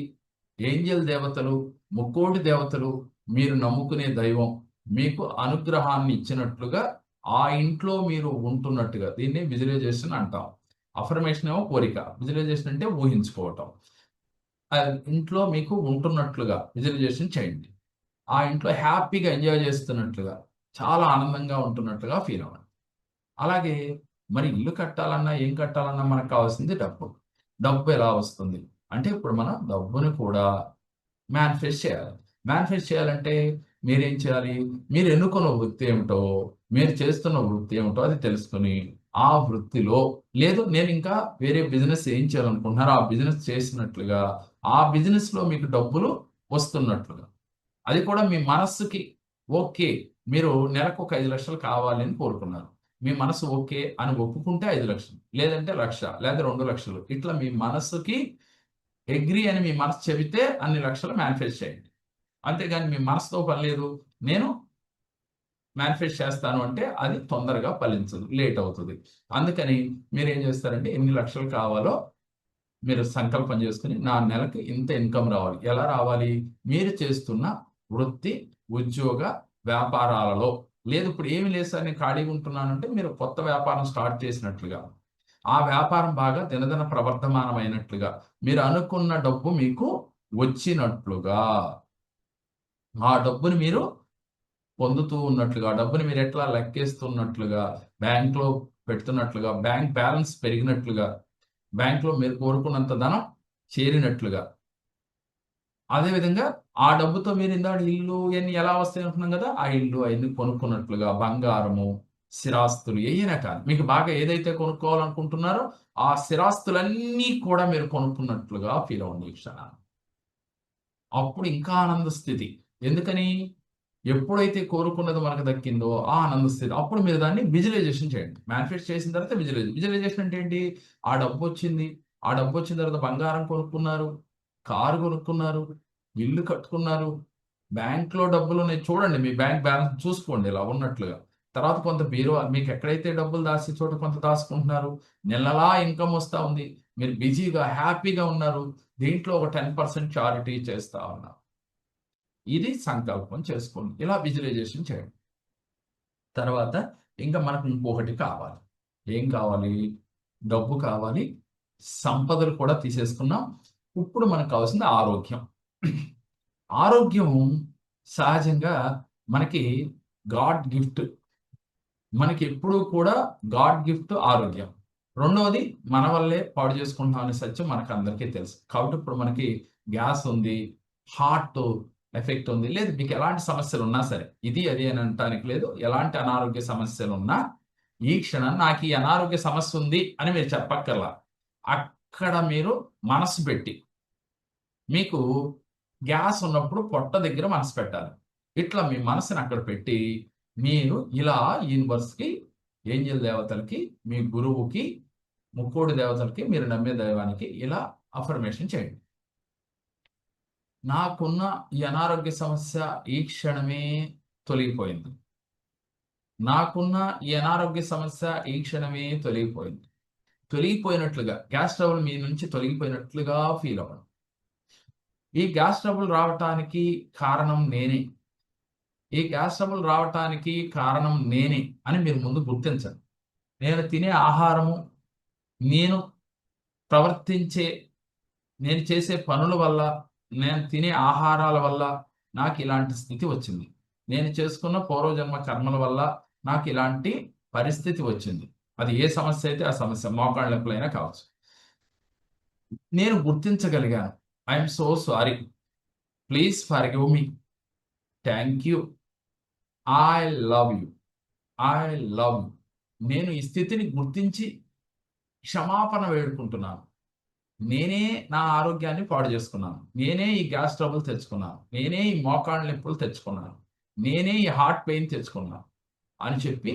ఏంజెల్ దేవతలు, ముక్కోటి దేవతలు, మీరు నమ్ముకునే దైవం మీకు అనుగ్రహాన్ని ఇచ్చినట్లుగా ఆ ఇంట్లో మీరు ఉంటున్నట్టుగా దీన్ని విజువలైజేషన్ అంటాం. అఫర్మేషన్ ఏమో కోరిక. విజువలైజేషన్ అంటే ఊహించుకోవటం. ఆ ఇంట్లో మీకు ఉంటున్నట్లుగా విజువలైజేషన్ చేయండి. ఆ ఇంట్లో హ్యాపీగా ఎంజాయ్ చేస్తున్నట్లుగా, చాలా ఆనందంగా ఉంటున్నట్లుగా ఫీల్ అవ్వండి. అలాగే మరి ఇల్లు కట్టాలన్నా, ఏం కట్టాలన్నా మనకు కావాల్సింది డబ్బు. డబ్బు ఎలా వస్తుంది? అంటే ఇప్పుడు మనం డబ్బుని కూడా మేనిఫెస్ట్ చేయాలి. మేనిఫెస్ట్ చేయాలంటే మీరేం చేయాలి? మీరు ఎన్నుకున్న వృత్తి ఏమిటో, మీరు చేస్తున్న వృత్తి ఏమిటో అది తెలుసుకొని, ఆ వృత్తిలో లేదు నేనింకా వేరే బిజినెస్ ఏం చేయాలనుకుంటున్నారో ఆ బిజినెస్ చేసినట్లుగా, ఆ బిజినెస్‌లో మీకు డబ్బులు వస్తున్నట్లుగా. అది కూడా మీ మనస్సుకి ఓకే. మీరు నెలకొక 5,00,000 కావాలి అని కోరుకున్నారు. మీ మనసు ఓకే అని ఒప్పుకుంటే 5,00,000 లేదంటే 1,00,000 లేదా 2,00,000 ఇట్లా మీ మనస్సుకి అగ్రీ అని మీ మనసు చెబితే అన్ని లక్షలు మేనిఫెస్ట్ చేయండి. అంతేగాని మీ మనసుతో పని లేదు. నేను మేనిఫెస్ట్ చేస్తాను అంటే అది తొందరగా ఫలించదు. లేట్ అవుతది. అందుకని మీరేం చేస్తారంటే ఎన్ని లక్షలు కావాలో మీరు సంకల్పం చేసుకొని, నా నెలకి ఇంత ఇన్‌కమ్ రావాలి. ఎలా రావాలి? మీరు చేస్తున్న వృత్తి, ఉద్యోగ, వ్యాపారాలలో లేదు ఇప్పుడు ఏమి లేదు సార్ నేను ఖాళీగా ఉంటున్నానంటే మీరు కొత్త వ్యాపారం స్టార్ట్ చేసినట్లుగా. ఆ వ్యాపారం బాగా దినదిన ప్రవర్ధమానమైనట్లుగా, మీరు అనుకున్న డబ్బు మీకు వచ్చినట్లుగా, ఆ డబ్బుని మీరు పొందుతూ ఉన్నట్లుగా, డబ్బుని మీరెట్లా లెక్కేస్తున్నట్లుగా, బ్యాంక్‌లో పెడుతున్నట్లుగా, బ్యాంక్ బ్యాలెన్స్ పెరిగినట్లుగా, బ్యాంక్‌లో మీరు కోరుకున్నంత ధనం చేరినట్లుగా. అదే విధంగా ఆ డబ్బుతో మీరు ఇందాక ఇల్లు ఇయన్నీ ఎలా వస్తాయి అనుకున్నాం గదా! ఆ ఇల్లు అయన్నీ కొనుక్కున్నట్లుగా, బంగారము, స్థిరాస్తులు ఏయైనా కానీ, మీకు బాగా ఏదైతే కొనుక్కోవాలనుకుంటున్నారో, ఆ స్థిరాస్తులన్నీ కూడా మీరు కొనుక్కున్నట్లుగా ఫీల్ అవ్వండి ఈ క్షణాన. అప్పుడు ఇంకా ఆనంద స్థితి. ఎందుకని? ఎప్పుడైతే కోరుకున్నది మనకు దక్కిందో ఆ ఆనంద స్థితి. అప్పుడు మీరు దాన్ని విజువలైజేషన్ చేయండి. మేనిఫెస్ట్ చేసిన తర్వాత విజువలైజేషన్ అంటే ఏంటి? ఆ డబ్బొచ్చింది. ఆ డబ్బొచ్చిన తర్వాత బంగారం కొనుక్కున్నారు, కారు కొనుక్కున్నారు, ఇల్లు కట్టుకున్నారు, బ్యాంక్‌లో డబ్బులున్నాయి. చూడండి మీ బ్యాంక్ బ్యాలెన్స్ చూసుకోండి ఇలా ఉన్నట్లుగా. తర్వాత కొంత బీరువా మీకెక్కడైతే డబ్బులు దాసే చోట కొంత దాసుకుంటున్నారు. నెలలా ఇన్‌కమ్ వస్తా ఉంది. మీరు బిజీగా, హ్యాపీగా ఉన్నారు. దీంట్లో ఒక 10% చారిటీ చేస్తా ఉన్నా. ఇది సంకల్పం చేసుకోండి. ఇలా విజువలైజేషన్ చేయండి. తర్వాత ఇంకా మనకు ఇంకొకటి కావాలి. ఏం కావాలి? డబ్బు కావాలి. సంపదలు కూడా తీసేసుకున్నాం. ఇప్పుడు మనకు కావాల్సింది ఆరోగ్యం. ఆరోగ్యం సహజంగా మనకి గాడ్ గిఫ్ట్. మనకెప్పుడూ కూడా గాడ్ గిఫ్ట్ ఆరోగ్యం. రెండోది మన వల్లే పాడు చేసుకుంటున్నాం అనే సత్యం మనకందరికీ తెలుసు. కాబట్టి ఇప్పుడు మనకి గ్యాస్ ఉంది, హార్ట్ ఎఫెక్ట్ ఉంది. లేదు మీకు ఎలాంటి సమస్యలున్నా సరే, ఇది అది అని అనటానికి లేదు. ఎలాంటి అనారోగ్య సమస్యలున్నా ఈ క్షణం నాకు ఈ అనారోగ్య సమస్య ఉంది అని మీరు చెప్పక్కర్లా. అక్కడ మీరు మనసు పెట్టి మీకు గ్యాస్ ఉన్నప్పుడు పొట్ట దగ్గర మనసు పెట్టాలి. ఇట్లా మీ మనసుని అక్కడ పెట్టి, మీరు ఇలా యూనివర్స్‌కి, ఏంజెల్ దేవతలకి, మీ గురువుకి, ముక్కోడి దేవతలకి, మీరు నమ్మే దైవానికి ఇలా అఫర్మేషన్ చేయండి. నాకున్న ఈ అనారోగ్య సమస్య ఈ క్షణమే తొలగిపోయింది. నాకున్న ఈ అనారోగ్య సమస్య ఈ క్షణమే తొలగిపోయింది. తొలగిపోయినట్లుగా గ్యాస్ ట్రబుల్ మీ నుంచి తొలగిపోయినట్లుగా ఫీల్ అవ్వండి. ఈ గ్యాస్ ట్రబుల్ రావటానికి కారణం నేనే. ఈ గ్యాస్ ట్రబుల్ రావటానికి కారణం నేనే అని మీరు ముందు గుర్తించండి. నేను తినే ఆహారము, నేను ప్రవర్తించే నేను చేసే పనుల వల్ల, నేను తినే ఆహారాల వల్ల నాకు ఇలాంటి స్థితి వచ్చింది. నేను చేసుకున్న పూర్వజన్మ కర్మల వల్ల నాకు ఇలాంటి పరిస్థితి వచ్చింది. అది ఏ సమస్య అయితే ఆ సమస్య, మోకాళ్ళ నొప్పులైనా కావచ్చు. నేను గుర్తించగలిగాను. I'm so sorry, please forgive me, thank you, I love you, I love you. నేను ఈ స్థితిని గుర్తించి క్షమాపణ వేడుకుంటున్నాను. నేనే నా ఆరోగ్యాన్ని పాడు చేసుకున్నాను. నేనే ఈ గ్యాస్ ట్రబుల్ తెచ్చుకున్నాను. నేనే ఈ మోకాళ్ళ నొప్పులు తెచ్చుకున్నాను. నేనే ఈ హార్ట్ పెయిన్ తెచ్చుకున్నాను అని చెప్పి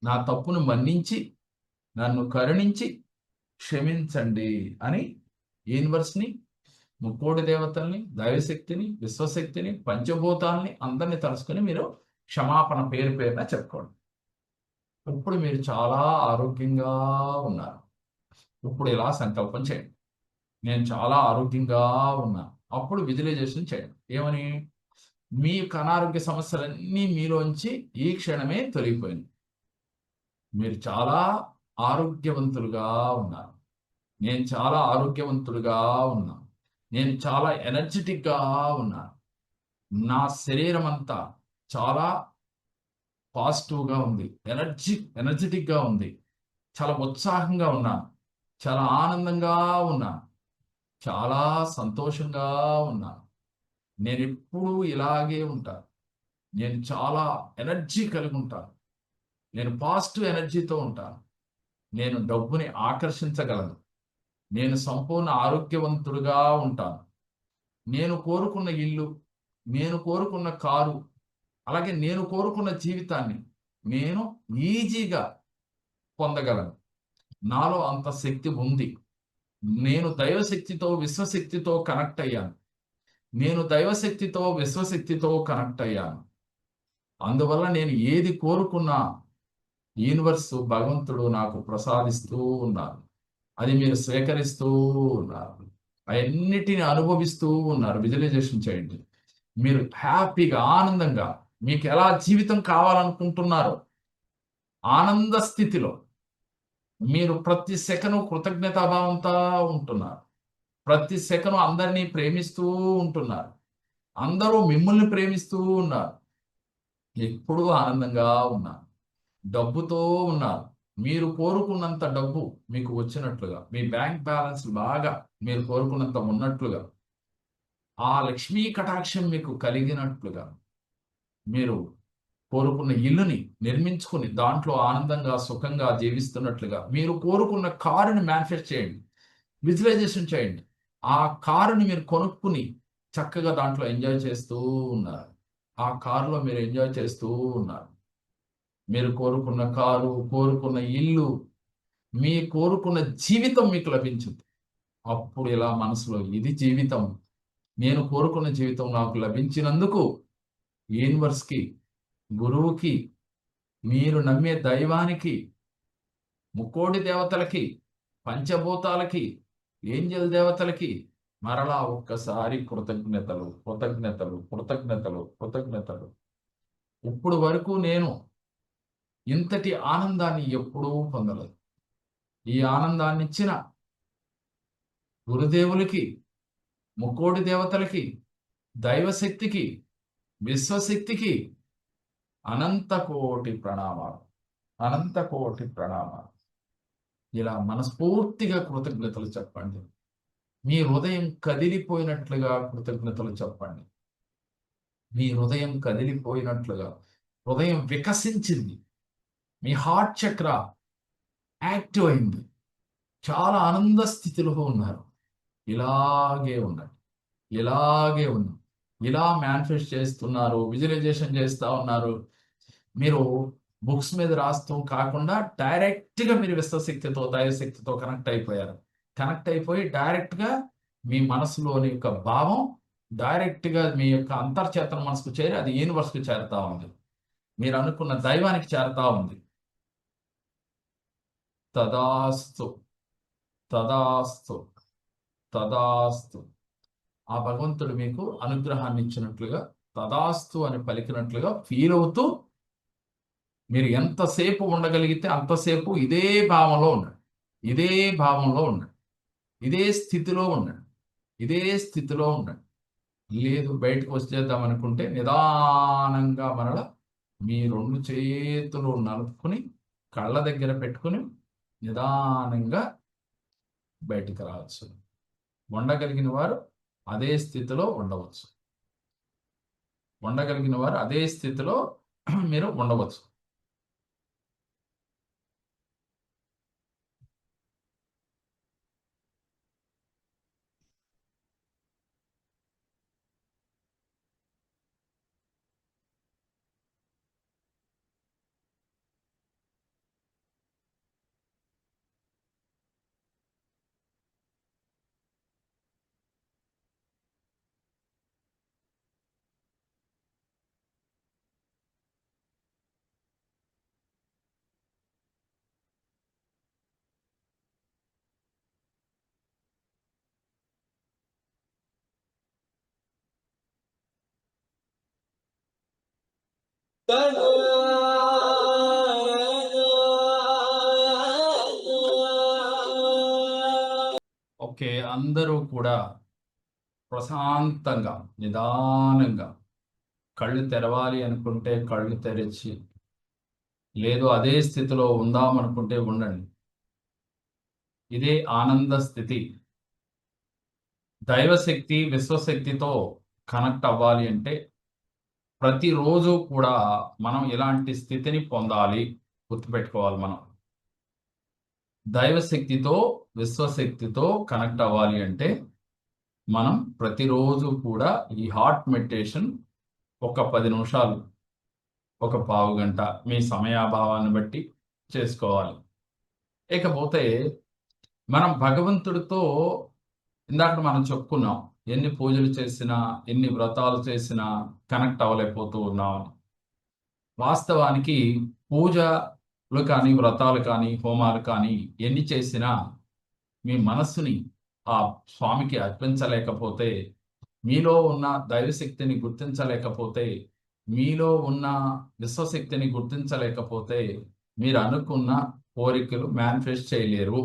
నా తప్పును మన్నించి నన్ను కరుణించి క్షమించండి అని యూనివర్స్ని, ముక్కోటి దేవతల్ని, దైవశక్తిని, విశ్వశక్తిని, పంచభూతాల్ని అందరినీ తలుసుకొని మీరు క్షమాపణ పేరు పేరున చెప్పుకోండి. ఇప్పుడు మీరు చాలా ఆరోగ్యంగా ఉన్నారు. ఇప్పుడు ఇలా సంకల్పం చేయండి, నేను చాలా ఆరోగ్యంగా ఉన్నాను. అప్పుడు విజువలైజేషన్ చేయండి. ఏమని? మీ యొక్క అనారోగ్య సమస్యలన్నీ మీలోంచి ఈ క్షణమే తొలగిపోయింది. మీరు చాలా ఆరోగ్యవంతులుగా ఉన్నారు. నేను చాలా ఆరోగ్యవంతులుగా ఉన్నాను. నేను చాలా ఎనర్జెటిక్గా ఉన్నాను. నా శరీరం అంతా చాలా పాజిటివ్గా ఉంది, ఎనర్జెటిక్గా ఉంది. చాలా ఉత్సాహంగా ఉన్నాను. చాలా ఆనందంగా ఉన్నాను. చాలా సంతోషంగా ఉన్నాను. నేను ఎప్పుడూ ఇలాగే ఉంటాను. నేను చాలా ఎనర్జీ కలిగి ఉంటాను. నేను పాజిటివ్ ఎనర్జీతో ఉంటాను. నేను డబ్బుని ఆకర్షించగలను. నేను సంపూర్ణ ఆరోగ్యవంతుడుగా ఉంటాను. నేను కోరుకున్న ఇల్లు, నేను కోరుకున్న కారు, అలాగే నేను కోరుకున్న జీవితాన్ని నేను ఈజీగా పొందగలను. నాలో అంత శక్తి ఉంది. నేను దైవశక్తితో, విశ్వశక్తితో కనెక్ట్ అయ్యాను. నేను దైవశక్తితో, విశ్వశక్తితో కనెక్ట్ అయ్యాను. అందువల్ల నేను ఏది కోరుకున్నా యూనివర్స్, భగవంతుడు నాకు ప్రసాదిస్తూ ఉన్నారు. అది మీరు స్వీకరిస్తూ ఉన్నారు. అవన్నిటిని అనుభవిస్తూ ఉన్నారు. విజువలైజేషన్ చేయండి. మీరు హ్యాపీగా, ఆనందంగా, మీకు ఎలా జీవితం కావాలనుకుంటున్నారో ఆనంద స్థితిలో మీరు ప్రతి సెకను కృతజ్ఞతాభావంతో ఉంటున్నారు. ప్రతి సెకను అందరినీ ప్రేమిస్తూ ఉంటున్నారు. అందరూ మిమ్మల్ని ప్రేమిస్తూ ఉన్నారు. ఎప్పుడూ ఆనందంగా ఉన్నారు. డబ్బుతో ఉన్నారు. మీరు కోరుకున్నంత డబ్బు మీకు వచ్చినట్లుగా, మీ బ్యాంక్ బ్యాలెన్స్ బాగా మీరు కోరుకున్నంత ఉన్నట్లుగా, ఆ లక్ష్మీ కటాక్షం మీకు కలిగినట్లుగా, మీరు కోరుకున్న ఇల్లుని నిర్మించుకుని దాంట్లో ఆనందంగా, సుఖంగా జీవిస్తున్నట్లుగా, మీరు కోరుకున్న కారుని మేనిఫెస్ట్ చేయండి. విజువలైజేషన్ చేయండి. ఆ కారుని మీరు కొనుక్కుని చక్కగా దాంట్లో ఎంజాయ్ చేస్తూ ఉన్నారు. ఆ కారులో మీరు ఎంజాయ్ చేస్తూ ఉన్నారు. మీరు కోరుకున్న కారు, కోరుకున్న ఇల్లు, మీ కోరుకున్న జీవితం మీకు లభించింది. అప్పుడు ఇలా మనసులో, ఇది జీవితం, నేను కోరుకున్న జీవితం నాకు లభించినందుకు యూనివర్స్కి, గురువుకి, మీరు నమ్మే దైవానికి, ముక్కోటి దేవతలకి, పంచభూతాలకి, ఏంజల్ దేవతలకి మరలా ఒక్కసారి కృతజ్ఞతలు, కృతజ్ఞతలు, కృతజ్ఞతలు, కృతజ్ఞతలు. ఇప్పుడు వరకు నేను ఇంతటి ఆనందాన్ని ఎప్పుడూ పొందలేదు. ఈ ఆనందాన్ని ఇచ్చిన గురుదేవులకి, ముక్కోటి దేవతలకి, దైవశక్తికి, విశ్వశక్తికి అనంత కోటి ప్రణామాలు, అనంత కోటి ప్రణామాలు. ఇలా మనస్ఫూర్తిగా కృతజ్ఞతలు చెప్పండి. మీ హృదయం కదిలిపోయినట్లుగా కృతజ్ఞతలు చెప్పండి. మీ హృదయం కదిలిపోయినట్లుగా, హృదయం వికసించింది. మీ హార్ట్ చక్ర యాక్టివ్ అయింది. చాలా ఆనంద స్థితిలో ఉన్నారు. ఇలాగే ఉండండి. ఇలాగే ఉన్నాం. ఇలా మేనిఫెస్ట్ చేస్తున్నారు, విజువలైజేషన్ చేస్తూ ఉన్నారు. మీరు బుక్స్ మీద రాస్తూ కాకుండా డైరెక్ట్గా మీరు విశ్వశక్తితో, దైవశక్తితో కనెక్ట్ అయిపోయారు. కనెక్ట్ అయిపోయి డైరెక్ట్గా మీ మనసులోని యొక్క భావం డైరెక్ట్గా మీ యొక్క అంతర్చేతన మనసుకు చేరి అది యూనివర్స్కి చేరుతా ఉంది. మీరు అనుకున్న దైవానికి చేరుతా ఉంది. తదాస్తు, తదాస్తు, తదాస్తు. ఆ భగవంతుడు మీకు అనుగ్రహాన్ని ఇచ్చినట్లుగా, తదాస్తు అని పలికినట్లుగా ఫీల్ అవుతూ మీరు ఎంతసేపు ఉండగలిగితే అంతసేపు ఇదే భావంలో ఉండండి. ఇదే భావంలో ఉండండి. ఇదే స్థితిలో ఉండండి. ఇదే స్థితిలో ఉండండి. లేదు బయటకు వచ్చేద్దాం అనుకుంటే నిదానంగా మరల మీ 2 చేతులు నలుపుకొని కళ్ళ దగ్గర పెట్టుకొని నిదానంగా బయటికి రావచ్చు. ఉండగలిగిన వారు అదే స్థితిలో ఉండవచ్చు. ఉండగలిగిన వారు అదే స్థితిలో మీరు ఉండవచ్చు. ఓకే. అందరూ కూడా ప్రశాంతంగా, నిదానంగా కళ్ళు తెరవాలి అనుకుంటే కళ్ళు తెరిచి, లేదు అదే స్థితిలో ఉందామనుకుంటే ఉండండి. ఇదే ఆనంద స్థితి. దైవశక్తి, విశ్వశక్తితో కనెక్ట్ అవ్వాలి అంటే ప్రతిరోజు కూడా మనం ఇలాంటి స్థితిని పొందాలి. గుర్తుపెట్టుకోవాలి మనం. దైవశక్తితో, విశ్వశక్తితో కనెక్ట్ అవ్వాలి అంటే మనం ప్రతిరోజు కూడా ఈ హార్ట్ మెడిటేషన్ ఒక 10 నిమిషాలు, ఒక పావుగంట మీ సమయాభావాన్ని బట్టి చేసుకోవాలి. ఇకపోతే మనం భగవంతుడితో ఇందాక మనం చెప్పుకున్నాం. ఎన్ని పూజలు చేసినా, ఎన్ని వ్రతాలు చేసినా కనెక్ట్ అవ్వలేకపోతూ ఉన్నాం. వాస్తవానికి పూజలు కానీ, వ్రతాలు కానీ, హోమాలు కానీ ఎన్ని చేసినా మీ మనస్సుని ఆ స్వామికి అర్పించలేకపోతే, మీలో ఉన్న దైవశక్తిని గుర్తించలేకపోతే, మీలో ఉన్న విశ్వశక్తిని గుర్తించలేకపోతే, మీరు అనుకున్న కోరికలు మేనిఫెస్ట్ చేయలేరు.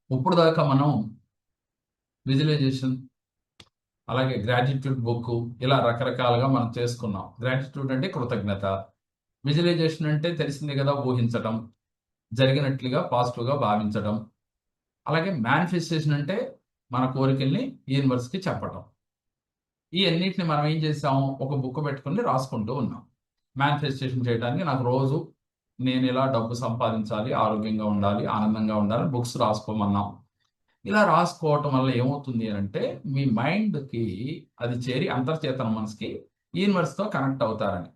ఇప్పుడు దాకా మనం విజువలైజేషన్, అలాగే గ్రాటిట్యూడ్ బుక్ ఇలా రకరకాలుగా మనం చేసుకున్నాం. గ్రాటిట్యూడ్ అంటే కృతజ్ఞత. విజువలైజేషన్ అంటే తెలిసిందే కదా, ఊహించటం, జరిగినట్లుగా పాజిటివ్‌గా భావించడం. అలాగే మేనిఫెస్టేషన్ అంటే మన కోరికల్ని యూనివర్స్‌కి చెప్పటం. ఈ అన్నిటిని మనం ఏం చేసాం, ఒక బుక్ పెట్టుకొని రాసుకుంటూ ఉన్నాం. మేనిఫెస్టేషన్ చేయడానికి నాకు రోజు నేను ఇలా డబ్బు సంపాదించాలి, ఆరోగ్యంగా ఉండాలి, ఆనందంగా ఉండాలి బుక్స్ రాసుకోమన్నాం. ఇలా రాసుకోవటం వల్ల ఏమవుతుంది అనంటే, మీ మైండ్‌కి అది చేరి అంతర్చేతన మనసుకి యూనివర్స్‌తో కనెక్ట్ అవుతారని.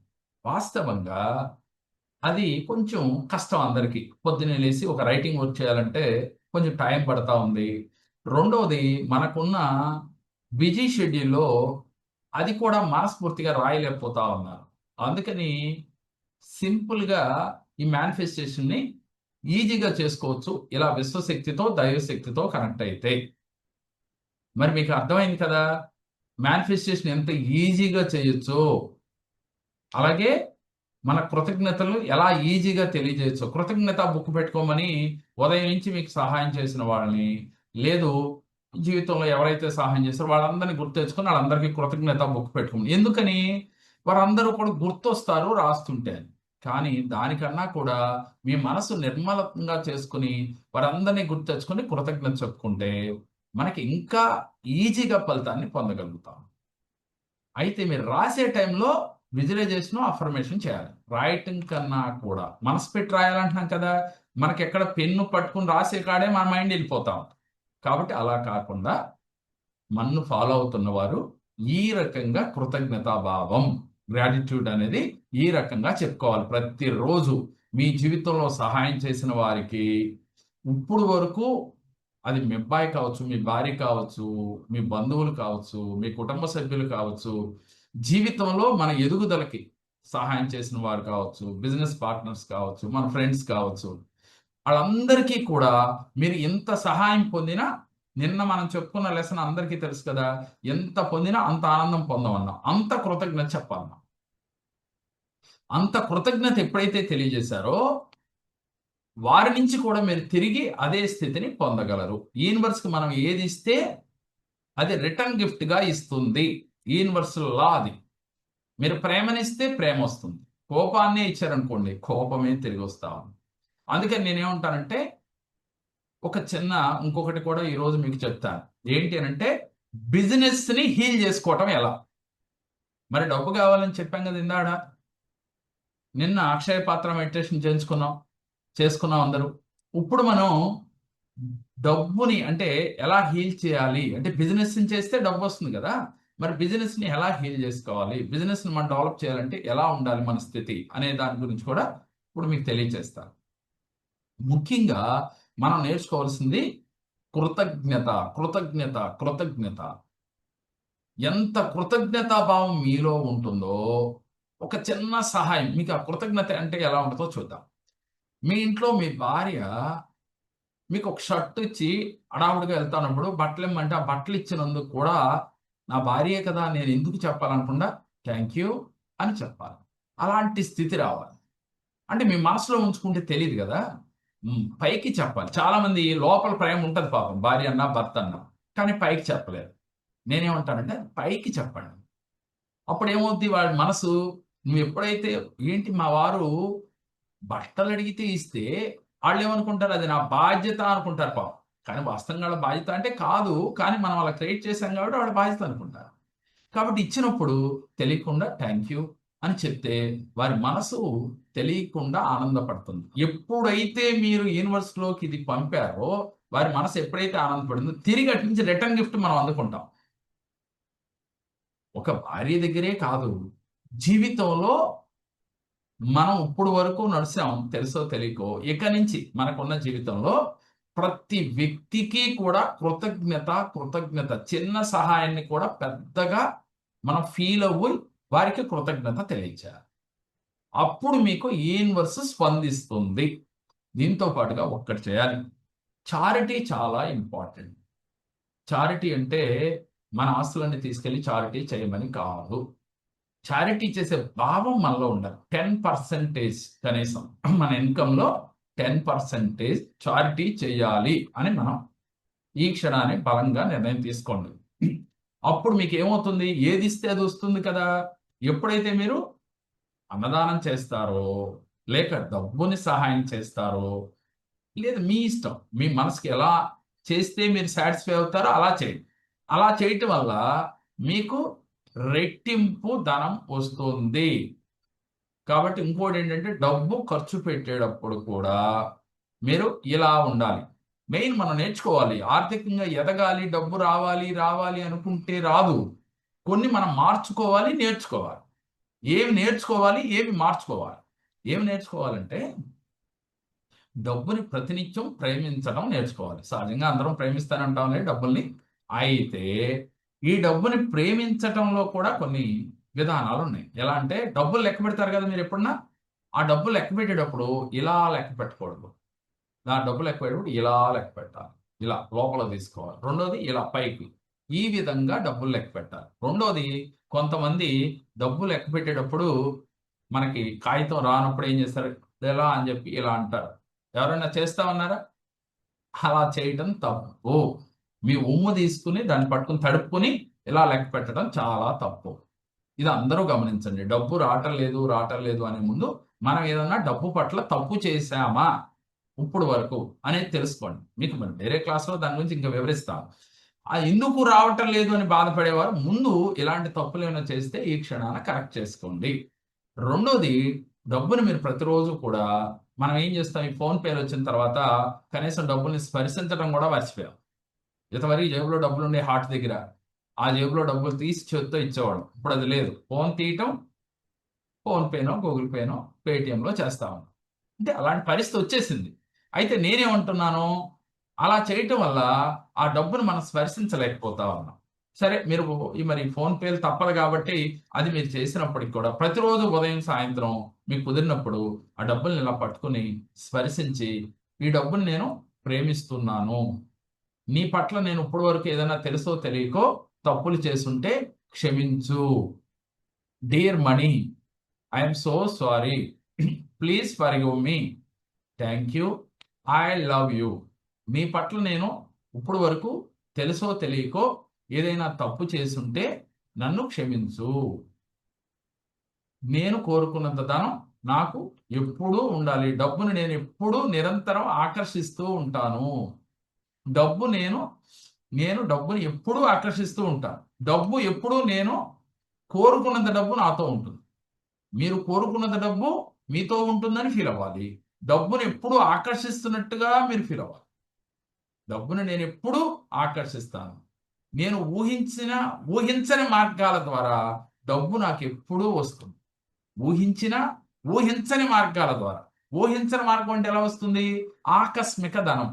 వాస్తవంగా అది కొంచెం కష్టం అందరికి. పొద్దున్నే లేసి ఒక రైటింగ్ వర్క్ చేయాలంటే కొంచెం టైం పడతా ఉంది. రెండోది మనకున్న బిజీ షెడ్యూల్‌లో అది కూడా మనస్ఫూర్తిగా రాయలేకపోతా ఉన్నారు. అందుకని సింపుల్‌గా ఈ మేనిఫెస్టేషన్‌ని ఈజీగా చేసుకోవచ్చు. ఇలా విశ్వశక్తితో, దైవశక్తితో కనెక్ట్ అయితే. మరి మీకు అర్థమైంది కదా! మేనిఫెస్టేషన్ ఎంత ఈజీగా చేయొచ్చో, అలాగే మన కృతజ్ఞతలు ఎలా ఈజీగా తెలియజేయొచ్చో. కృతజ్ఞత బుక్ పెట్టుకోమని ఉదయం నుంచి మీకు సహాయం చేసిన వాళ్ళని, లేదు జీవితంలో ఎవరైతే సహాయం చేశారో వాళ్ళందరిని గుర్తు తెచ్చుకొని వాళ్ళందరికీ కృతజ్ఞత బుక్ పెట్టుకోమని. ఎందుకని? వారందరూ కూడా గుర్తొస్తారు రాస్తుంటే. కానీ దానికన్నా కూడా మీ మనసు నిర్మలంగా చేసుకొని వారందరిని గుర్తు తెచ్చుకొని కృతజ్ఞత చెప్పుకుంటే మనకి ఇంకా ఈజీగా ఫలితాన్ని పొందగలుగుతాం. అయితే మీరు రాసే టైంలో విజువలైజేషన్, అఫర్మేషన్ చేయాలి. రాయటం కన్నా కూడా మనసు పెట్టి రాయాలంటున్నాం కదా! మనకెక్కడ పెన్ను పట్టుకొని రాసే కాడే మన మైండ్ ఎళ్ళిపోతా ఉంటది. కాబట్టి అలా కాకుండా నన్ను ఫాలో అవుతున్న వారు ఈ రకంగా కృతజ్ఞతా భావం, గ్రాటిట్యూడ్ అనేది ఈ రకంగా చెప్పుకోవాలి. ప్రతిరోజు మీ జీవితంలో సహాయం చేసిన వారికి ఇప్పుడు వరకు అది మీ అబ్బాయి కావచ్చు, మీ భార్య కావచ్చు, మీ బంధువులు కావచ్చు, మీ కుటుంబ సభ్యులు కావచ్చు, జీవితంలో మన ఎదుగుదలకి సహాయం చేసిన వారు కావచ్చు, బిజినెస్ పార్ట్నర్స్ కావచ్చు, మన ఫ్రెండ్స్ కావచ్చు. ఆళ్ళందరికీ కూడా మీరు ఎంత సహాయం పొందినా నిన్న మనం చెప్పుకున్న లెసన్ అందరికీ తెలుసు కదా! ఎంత పొందినా అంత ఆనందం పొందమన్నాం. అంత కృతజ్ఞత చెప్పాలన్నాం. అంత కృతజ్ఞత ఎప్పుడైతే తెలియజేశారో వారి నుంచి కూడా మీరు తిరిగి అదే స్థితిని పొందగలరు. యూనివర్స్కి మనం ఏది ఇస్తే అది రిటర్న్ గిఫ్ట్గా ఇస్తుంది. యూనివర్సల్ లా అది. మీరు ప్రేమనిస్తే ప్రేమ వస్తుంది. కోపాన్నే ఇచ్చారనుకోండి, కోపమే తిరిగి వస్తా ఉంది. అందుకని నేనేమంటానంటే, ఒక చిన్న ఇంకొకటి కూడా ఈరోజు మీకు చెప్తాను. ఏంటి అనంటే, బిజినెస్ని హీల్ చేసుకోవటం ఎలా? మరి డబ్బు కావాలని చెప్పాం కదా ఇందాడ. నిన్న అక్షయ పాత్ర మెడిటేషన్ చేసుకున్నాం అందరూ. ఇప్పుడు మనం డబ్బుని అంటే ఎలా హీల్ చేయాలి అంటే, బిజినెస్ చేస్తే డబ్బు వస్తుంది కదా. మరి బిజినెస్ని ఎలా హీల్ చేసుకోవాలి, బిజినెస్ని మనం డెవలప్ చేయాలంటే ఎలా ఉండాలి మన స్థితి అనే దాని గురించి కూడా ఇప్పుడు మీకు తెలియజేస్తాను. ముఖ్యంగా మనం నేర్చుకోవాల్సింది కృతజ్ఞత. కృతజ్ఞత కృతజ్ఞత ఎంత కృతజ్ఞతాభావం మీలో ఉంటుందో, ఒక చిన్న సహాయం మీకు ఆ కృతజ్ఞత అంటే ఎలా ఉంటుందో చూద్దాం. మీ ఇంట్లో మీ భార్య మీకు ఒక షర్ట్ ఇచ్చి హడావుడిగా వెళ్తానప్పుడు బట్టలు ఇమ్మంటే, ఆ బట్టలు ఇచ్చినందుకు కూడా నా భార్యే కదా నేను ఎందుకు చెప్పాలనకుండా థ్యాంక్ యూ అని చెప్పాలి. అలాంటి స్థితి రావాలి. అంటే మీ మనసులో ఉంచుకుంటే తెలియదు కదా. పైకి చెప్పాలి. చాలామంది లోపల ప్రేమ ఉంటుంది పాపం, భార్య అన్నా భర్త అన్నా, కానీ పైకి చెప్పలేరు. నేనేమంటానంటే పైకి చెప్పండి. అప్పుడు ఏమవుద్ది, వాడి మనసు నువ్వు ఎప్పుడైతే ఏంటి మా వారు బట్టలు అడిగితే ఇస్తే వాళ్ళు ఏమనుకుంటారు, అది నా బాధ్యత అనుకుంటారు పాపం. కానీ వాస్తవంగా వాళ్ళ బాధ్యత అంటే కాదు. కానీ మనం అలా క్రియేట్ చేశాం కాబట్టి వాళ్ళ బాధ్యత అనుకుంటారు. కాబట్టి ఇచ్చినప్పుడు తెలియకుండా థ్యాంక్ యూ అని చెప్తే వారి మనసు తెలియకుండా ఆనందపడుతుంది. ఎప్పుడైతే మీరు యూనివర్స్‌లోకి ఇది పంపారో వారి మనసు ఎప్పుడైతే ఆనందపడిందో తిరిగి అటు నుంచి రిటర్న్ గిఫ్ట్ మనం అందుకుంటాం. ఒక భార్య దగ్గరే కాదు, జీవితంలో మనం ఇప్పుడు వరకు నడిసాం తెలుసో తెలియకో. ఇక నుంచి మనకున్న జీవితంలో ప్రతి వ్యక్తికి కూడా కృతజ్ఞత చిన్న సహాయాన్ని కూడా పెద్దగా మనం ఫీల్ అవ్వి వారికి కృతజ్ఞత తెలియజేయాలి. అప్పుడు మీకు యూనివర్స్ స్పందిస్తుంది. దీంతో పాటుగా ఒక్కటి చేయాలి. చారిటీ చాలా ఇంపార్టెంట్. చారిటీ అంటే మన ఆస్తులన్నీ తీసుకెళ్ళి చారిటీ చేయమని కాదు. చారిటీ చేసే భావం మనలో ఉండాలి. 10% కనీసం మన ఇన్‌కమ్‌లో 10% చారిటీ చేయాలి అని మనం ఈ క్షణాన్ని బలంగా నిర్ణయం తీసుకోండి. అప్పుడు మీకేమవుతుంది, ఏదిస్తే అది వస్తుంది కదా. ఎప్పుడైతే మీరు అన్నదానం చేస్తారో, లేక డబ్బుని సహాయం చేస్తారో, లేదా మీ ఇష్టం. మీ మనసుకి ఎలా చేస్తే మీరు సాటిస్ఫై అవుతారో అలా చేయండి. అలా చేయటం వల్ల మీకు రెట్టింపు ధనం వస్తుంది. కాబట్టి ఇంకోటేంటంటే డబ్బు ఖర్చు పెట్టేటప్పుడు కూడా మీరు ఇలా ఉండాలి. మెయిన్ మనం నేర్చుకోవాలి. ఆర్థికంగా ఎదగాలి, డబ్బు రావాలి అనుకుంటే రాదు. కొన్ని మనం మార్చుకోవాలి, నేర్చుకోవాలి. ఏమి నేర్చుకోవాలి, ఏమి మార్చుకోవాలి. ఏమి నేర్చుకోవాలంటే డబ్బుని ప్రతినిత్యం ప్రేమించడం నేర్చుకోవాలి. సహజంగా అందరం ప్రేమిస్తూనే ఉంటాంలే డబ్బుల్ని. అయితే ఈ డబ్బుని ప్రేమించటంలో కూడా కొన్ని విధానాలున్నాయి. ఎలా అంటే డబ్బులు లెక్క పెడతారు కదా మీరెప్పుడన్నా? ఆ డబ్బులు లెక్క పెట్టేటప్పుడు ఇలా లెక్క పెట్టకూడదు. ఆ డబ్బులు లెక్క పెట్టేటప్పుడు ఇలా లెక్క పెట్టాలి. ఇలా లోపలకి తీసుకోవాలి. రెండోది ఇలా పైకి. ఈ విధంగా డబ్బులు లెక్క పెట్టాలి. రెండోది కొంతమంది డబ్బులు లెక్క పెట్టేటప్పుడు మనకి కాగితం రానప్పుడు ఏం చేస్తారు? ఇలా అని చెప్పి ఇలా అంటారు. ఎవరైనా చేస్తామన్నారా? అలా చేయటం తప్పు. మీ ఉమ్ము తీసుకొని దాన్ని పట్టుకొని తడుపుకొని ఇలా లెక్క పెట్టడం చాలా తప్పు. ఇది అందరూ గమనించండి. డబ్బు రావటం లేదు అనే ముందు మనం ఏదన్నా డబ్బు పట్ల తప్పు చేశామా ఇప్పుడు వరకు అనేది తెలుసుకోండి. మీకు మరి వేరే క్లాస్‌లో దాని గురించి ఇంకా వివరిస్తాను. ఎందుకు రావటం లేదు అని బాధపడేవారు ముందు ఇలాంటి తప్పులేమైనా చేస్తే ఈ క్షణాన కరెక్ట్ చేసుకోండి. రెండోది డబ్బుని మీరు ప్రతిరోజు కూడా మనం ఏం చేస్తాం, ఈ ఫోన్ పేలు వచ్చిన తర్వాత కనీసం డబ్బుల్ని స్పర్శించడం కూడా మర్చిపోయాం. ఇంతవరకు జేబులో డబ్బులుండే హార్ట్ దగ్గర. ఆ జేబులో డబ్బులు తీసి చేత్తో ఇచ్చేవాళ్ళం. ఇప్పుడు అది లేదు. ఫోన్ తీయటం, ఫోన్ పేనో, గూగుల్ పేనో, పేటీఎంలో చేస్తా ఉన్నాం. అంటే అలాంటి పరిస్థితి వచ్చేసింది. అయితే నేనేమంటున్నాను, అలా చేయటం వల్ల ఆ డబ్బును మనం స్పర్శించలేకపోతా ఉన్నాం. సరే మీరు మరి ఫోన్ పేలు తప్పదు కాబట్టి అది మీరు చేసినప్పటికి కూడా ప్రతిరోజు ఉదయం, సాయంత్రం మీకు కుదిరినప్పుడు ఆ డబ్బుల్ని ఇలా పట్టుకొని స్పర్శించి, ఈ డబ్బుని నేను ప్రేమిస్తున్నాను. నీ పట్ల నేను ఇప్పటి వరకు ఏదైనా తెలుసో తెలియకో తప్పులు చేసుంటే క్షమించు. Dear money, I am so sorry. Please forgive me. Thank you, I love you. మీ పట్ల నేను ఇప్పుడు వరకు తెలుసో తెలియకో ఏదైనా తప్పు చేసుంటే నన్ను క్షమించు. నేను కోరుకున్నంత ధనం నాకు ఎప్పుడూ ఉండాలి. డబ్బును నేను ఎప్పుడూ నిరంతరం ఆకర్షిస్తూ ఉంటాను. డబ్బు నేను నేను డబ్బుని ఎప్పుడూ ఆకర్షిస్తూ ఉంటాను. డబ్బు ఎప్పుడూ నేను కోరుకున్నంత డబ్బు నాతో ఉంటుంది. మీరు కోరుకున్నంత డబ్బు మీతో ఉంటుందని ఫీల్ అవ్వాలి. డబ్బుని ఎప్పుడూ ఆకర్షిస్తున్నట్టుగా మీరు ఫీల్ అవ్వాలి. డబ్బుని నేను ఎప్పుడూ ఆకర్షిస్తాను. నేను ఊహించని మార్గాల ద్వారా డబ్బు నాకు ఎప్పుడూ వస్తుంది. ఊహించని మార్గాల ద్వారా. ఊహించని మార్గం అంటే ఎలా వస్తుంది? ఆకస్మిక ధనం.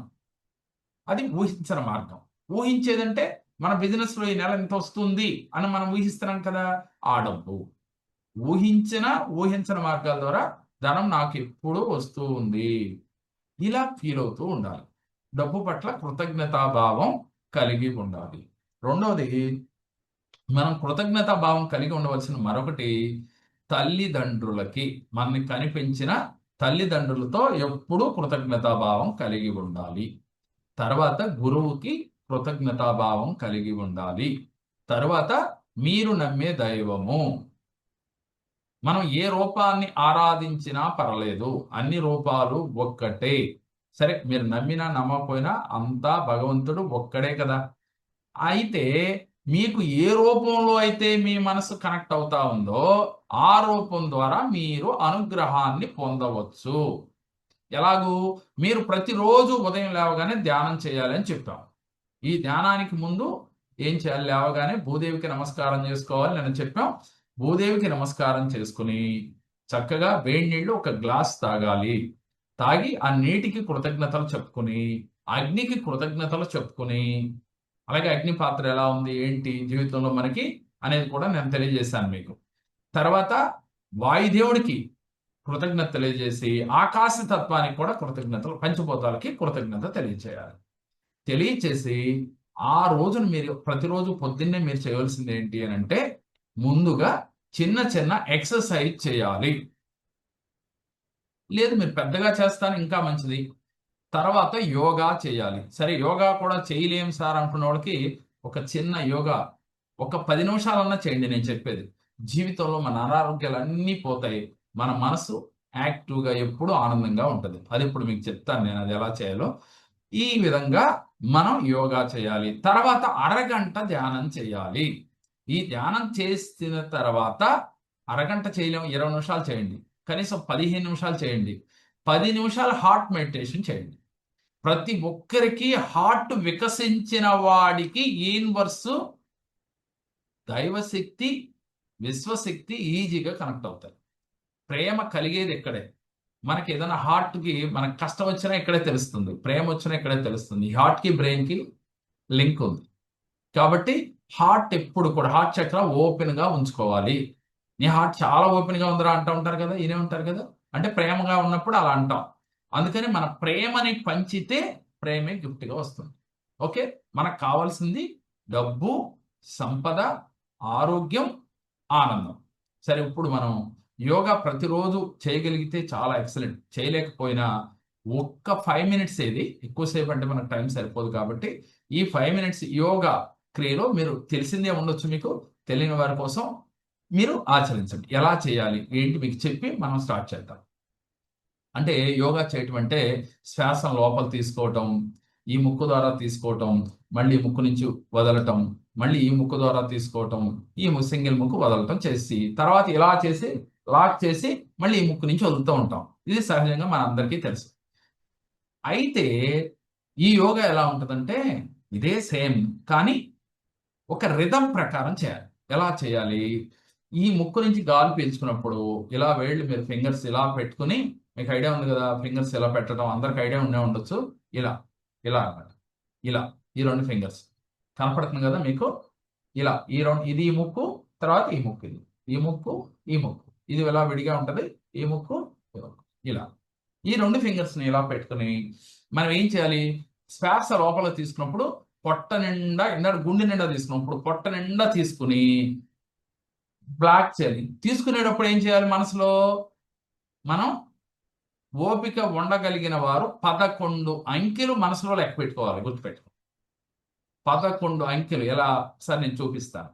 అది ఊహించని మార్గం. ఊహించేదంటే మన బిజినెస్‌లో ఈ నెల ఇంత వస్తుంది అని మనం ఊహిస్తున్నాం కదా! ఆ డబ్బు. ఊహించని మార్గాల ద్వారా ధనం నాకెప్పుడూ వస్తూ ఉంది. ఇలా ఫీల్ అవుతూ ఉండాలి. డబ్బు పట్ల కృతజ్ఞతాభావం కలిగి ఉండాలి. రెండోది, మనం కృతజ్ఞతాభావం కలిగి ఉండవలసిన మరొకటి, తల్లిదండ్రులకి, మనల్ని కనిపెంచిన తల్లిదండ్రులతో ఎప్పుడూ కృతజ్ఞతాభావం కలిగి ఉండాలి. తర్వాత గురువుకి కృతజ్ఞతాభావం కలిగి ఉండాలి. తరువాత మీరు నమ్మే దైవము. మనం ఏ రూపాన్ని ఆరాధించినా పర్లేదు. అన్ని రూపాలు ఒక్కటే. సరే, మీరు నమ్మినా నమ్మకపోయినా అంతా భగవంతుడు ఒక్కడే కదా! అయితే మీకు ఏ రూపంలో అయితే మీ మనసు కనెక్ట్ అవుతా ఉందో, ఆ రూపం ద్వారా మీరు అనుగ్రహాన్ని పొందవచ్చు. ఎలాగూ? మీరు ప్రతిరోజు ఉదయం లేవగానే ధ్యానం చేయాలి అని చెప్పాం. ఈ ధ్యానానికి ముందు ఏం చేయాలి? లేవగానే భూదేవికి నమస్కారం చేసుకోవాలి నేను చెప్పాం. భూదేవికి నమస్కారం చేసుకొని, చక్కగా వేడి నీళ్లు ఒక గ్లాస్ తాగాలి. తాగి ఆ నీటికి కృతజ్ఞతలు చెప్పుకొని, అగ్నికి కృతజ్ఞతలు చెప్పుకొని, అలాగే అగ్ని పాత్ర ఎలా ఉంది, ఏంటి జీవితంలో మనకి అనేది కూడా నేను తెలియజేశాను మీకు. తర్వాత వాయుదేవుడికి కృతజ్ఞత తెలియజేసి, ఆకాశ తత్వానికి కూడా కృతజ్ఞతలు, పంచభూతాలకి కృతజ్ఞత తెలియచేయాలి. తెలియచేసి, ఆ రోజున మీరు ప్రతిరోజు పొద్దున్నే మీరు చేయవలసింది ఏంటి అనంటే, ముందుగా చిన్న చిన్న ఎక్సర్సైజ్ చేయాలి. లేదు మీరు పెద్దగా చేస్తాను ఇంకా మంచిది. తర్వాత యోగా చేయాలి. సరే యోగా కూడా చేయలేం సార్ అనుకున్న వాళ్ళకి ఒక చిన్న యోగా ఒక 10 నిమిషాలన్నా చేయండి నేను చెప్పేది. జీవితంలో మన అనారోగ్యాలన్నీ పోతాయి. మన మనసు యాక్టివ్‌గా ఎప్పుడూ ఆనందంగా ఉంటది. అది ఇప్పుడు మీకు చెప్తాను నేను అది ఎలా చేయాలో. ఈ విధంగా మనం యోగా చేయాలి. తర్వాత అరగంట ధ్యానం చేయాలి. ఈ ధ్యానం చేసిన తర్వాత అరగంట చేయలేం 20 నిమిషాలు చేయండి. కనీసం 15 నిమిషాలు చేయండి. 10 నిమిషాలు హార్ట్ మెడిటేషన్ చేయండి. ప్రతి ఒక్కరికి హార్ట్ వికసించిన వాడికి యూనివర్సు, దైవశక్తి, విశ్వశక్తి ఈజీగా కనెక్ట్ అవుతాయి. ప్రేమ కలిగేది ఇక్కడే. మనకి ఏదైనా హార్ట్‌కి మనకు కష్టం వచ్చినా ఇక్కడే తెలుస్తుంది. ప్రేమ వచ్చినా ఇక్కడే తెలుస్తుంది. ఈ హార్ట్‌కి, బ్రెయిన్‌కి లింక్ ఉంది. కాబట్టి హార్ట్ ఎప్పుడు కూడా హార్ట్ చక్ర ఓపెన్‌గా ఉంచుకోవాలి. నీ హార్ట్ చాలా ఓపెన్‌గా ఉందిరా అంటా ఉంటారు కదా! ఇనే ఉంటారు కదా! అంటే ప్రేమగా ఉన్నప్పుడు అలా అంటాం. అందుకని మన ప్రేమని పంచితే ప్రేమే గిఫ్ట్‌గా వస్తుంది. ఓకే. మనకు కావాల్సింది డబ్బు, సంపద, ఆరోగ్యం, ఆనందం. సరే ఇప్పుడు మనం యోగా ప్రతిరోజు చేయగలిగితే చాలా ఎక్సలెంట్. చేయలేకపోయినా ఒక్క 5 మినిట్స్ ఏది ఎక్కువ సేపు అంటే మనకు టైం సరిపోదు కాబట్టి ఈ 5 మినిట్స్ యోగా క్రియలో మీరు తెలిసిందే ఉండొచ్చు మీకు. తెలియని వారి కోసం మీరు ఆచరించండి. ఎలా చేయాలి? ఏంటి మీకు చెప్పి మనం స్టార్ట్ చేద్దాం. అంటే యోగా చేయటం అంటే శ్వాసను లోపల తీసుకోవటం, ఈ ముక్కు ద్వారా తీసుకోవటం, మళ్ళీ ముక్కు నుంచి వదలటం, మళ్ళీ ఈ ముక్కు ద్వారా తీసుకోవటం, ఈ సింగిల్ ముక్కు వదలటం చేసి, తర్వాత ఇలా చేసి లాక్ చేసి మళ్ళీ ఈ ముక్కు నుంచి వదులుతూ ఉంటాం. ఇది సహజంగా మనందరికీ తెలుసు. అయితే ఈ యోగా ఎలా ఉంటదంటే ఇదే సేమ్ కానీ ఒక రిథమ్ ప్రకారం చేయాలి. ఎలా చేయాలి? ఈ ముక్కు నుంచి గాలి పీల్చుకున్నప్పుడు ఇలా వేళ్ళు మీరు ఫింగర్స్ ఇలా పెట్టుకొని మీకు ఐడియా ఉంది గదా! ఫింగర్స్ ఇలా పెట్టడం అందరికి ఐడియా ఉండే ఉండొచ్చు. ఇలా, ఇలా అన్నమాట. ఇలా ఈ 2 ఫింగర్స్. కనపడుతుంది గదా మీకు? ఇలా ఇది ఈ ముక్కు, తర్వాత ఈ ముక్కు ఇది. ఈ ముక్కు, ఈ ముక్కు. ఇది ఇలా విడిగా ఉంటది. ఈ ముక్కు, ఈ ముక్కు. ఇలా. ఈ 2 ఫింగర్స్‌ని ఇలా పెట్టుకొని మనం ఏం చేయాలి? శ్వాస లోపలికి తీసుకున్నప్పుడు పొట్ట నిండా ఇందాక గుండె నిండా తీసుకున్నప్పుడు పొట్ట నిండా తీసుకొని బ్లాక్ చేయాలి. తీసుకునేటప్పుడు ఏం చేయాలి మనసులో? మనం ఓపిక ఉండగలిగిన వారు 11 అంకెలు మనసులో లెక్క పెట్టుకోవాలి, గుర్తుపెట్టుకో. 11 అంకెలు ఎలా, సార్ నేను చూపిస్తాను.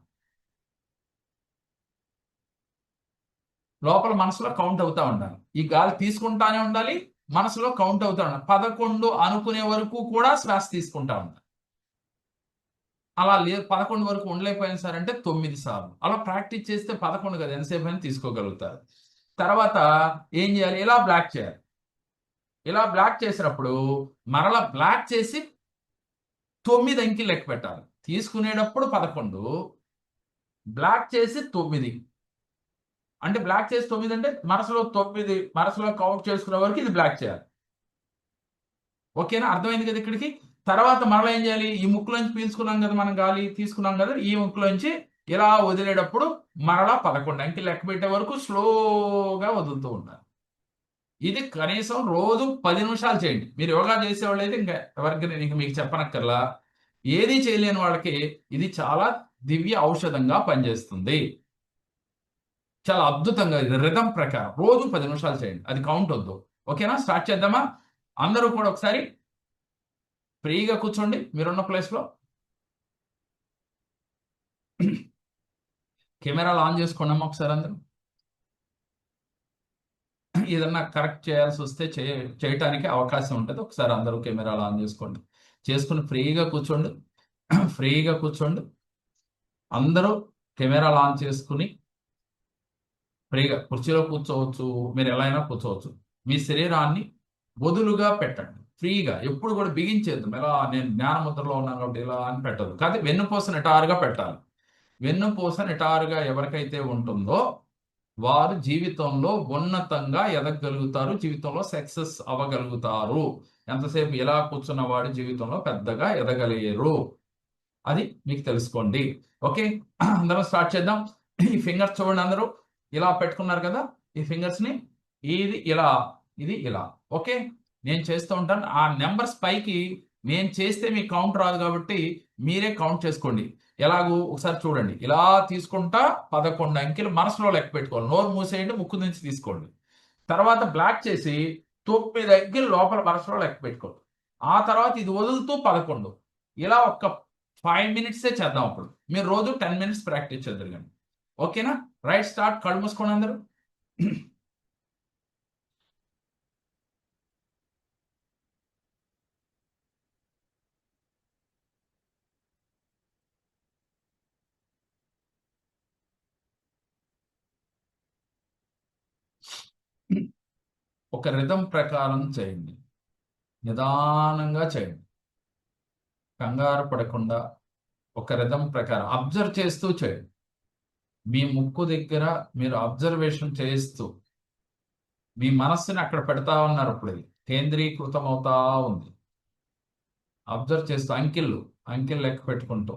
లోపల మనసులో కౌంట్ అవుతా ఉండాలి. ఈ గాలి తీసుకుంటానే ఉండాలి, మనసులో కౌంట్ అవుతా ఉండాలి. 11 అనుకునే వరకు కూడా శ్వాస తీసుకుంటా ఉండాలి. అలా లేదు 11 వరకు ఉండలేకపోయినా సార్ అంటే 9 సార్లు అలా ప్రాక్టీస్ చేస్తే 11 కదా ఎంతసేపు అయినా తీసుకోగలుగుతారు. తర్వాత ఏం చేయాలి, ఇలా బ్లాక్ చేయాలి. ఇలా బ్లాక్ చేసినప్పుడు మరలా బ్లాక్ చేసి 9 అంకెలు లెక్క పెట్టాలి. తీసుకునేటప్పుడు 11, బ్లాక్ చేసి 9. అంటే బ్లాక్ చేసి 9 అంటే మనసులో 9 మనసులో కౌంట్ చేసుకునే వరకు ఇది బ్లాక్ చేయాలి. ఓకేనా, అర్థమైంది కదా ఇక్కడికి. తర్వాత మరలా ఏం చేయాలి, ఈ ముక్కులోంచి పీల్చుకున్నాం కదా మనం, గాలి తీసుకున్నాం కదా, ఈ ముక్కులోంచి ఇలా వదిలేటప్పుడు మరలా 11 అంకెలు లెక్క పెట్టే వరకు స్లోగా వదులుతూ ఉండాలి. ఇది కనీసం రోజు 10 నిమిషాలు చేయండి. మీరు యోగా చేసేవాళ్ళు అయితే ఇంకా ఎవరికి నేను ఇంక మీకు చెప్పనక్కర్లా. ఏది చేయలేని వాళ్ళకి ఇది చాలా దివ్య ఔషధంగా పనిచేస్తుంది. చాలా అద్భుతంగా ఇది రిథం ప్రకారం రోజు 10 నిమిషాలు చేయండి. అది కౌంట్ వద్దు. ఓకేనా, స్టార్ట్ చేద్దామా? అందరూ కూడా ఒకసారి ఫ్రీగా కూర్చోండి మీరున్న ప్లేస్‌లో. కెమెరాలు ఆన్ చేసుకోండమ్మా ఒకసారి అందరూ. ఏదన్నా కరెక్ట్ చేయాల్సొస్తే చేయటానికి అవకాశం ఉంటది. ఒకసారి అందరూ కెమెరాలు ఆన్ చేసుకోండి. చేసుకొని ఫ్రీగా కూర్చోండి. ఫ్రీగా కూర్చోండి. అందరూ కెమెరాలు ఆన్ చేసుకొని ఫ్రీగా కుర్చీలో కూర్చోవచ్చు. మీరు ఎలా అయినా కూర్చోవచ్చు. మీ శరీరాన్ని వదులుగా పెట్టండి. ఫ్రీగా ఎప్పుడు కూడా బిగించేద్దాం. ఎలా నేను జ్ఞానముద్రలో ఉన్నాను కాబట్టి ఇలా అని పెట్టదు. కాకపోతే వెన్నుపూస నిటారుగా పెట్టాలి. వెన్నుపూస నిటారుగా ఎవరికైతే ఉంటుందో వారు జీవితంలో ఉన్నతంగా ఎదగగలుగుతారు. జీవితంలో సక్సెస్ అవ్వగలుగుతారు. ఎంతసేపు ఇలా కూర్చున్న వాడు జీవితంలో పెద్దగా ఎదగలేరు. అది మీకు తెలుసుకోండి. ఓకే, అందరం స్టార్ట్ చేద్దాం. ఈ ఫింగర్స్ చూడండి అందరూ. ఇలా పెట్టుకున్నారు కదా, ఈ ఫింగర్స్ ని ఇది ఇలా, ఇది ఇలా. ఓకే, నేను చేస్తూ ఉంటాను. ఆ నెంబర్స్ పైకి నేను చేస్తే మీకు కౌంట్ రాదు కాబట్టి మీరే కౌంట్ చేసుకోండి. ఎలాగూ ఒకసారి చూడండి. ఇలా తీసుకుంటా 11 అంకెలు మనసులో లెక్క పెట్టుకోవాలి. నోరు మూసేయండి, ముక్కు నుంచి తీసుకోండి. తర్వాత బ్లాక్ చేసి 9 అంకెలు లోపల మనసులో లెక్క పెట్టుకోండి. ఆ తర్వాత ఇది వదులుతూ 11. ఇలా ఒక్క 5 మినిట్సే చేద్దాం అప్పుడు. మీరు రోజు 10 మినిట్స్ ప్రాక్టీస్ చేద్దురు గాని. ఓకేనా? Right, start. కళ్ళు మూసుకోండి అందరూ. ఒక రిథమ్ ప్రకారం చేయండి. నిదానంగా చేయండి. కంగారు పడకుండా ఒక రిథమ్ ప్రకారం అబ్జర్వ్ చేస్తూ చేయండి. మీ ముక్కు దగ్గర మీరు అబ్జర్వేషన్ చేస్తూ మీ మనస్సుని అక్కడ పెడతా ఉన్నారు. ఇప్పుడు ఇది కేంద్రీకృతం అవుతా ఉంది. అబ్జర్వ్ చేస్తూ అంకెలు లెక్క పెట్టుకుంటూ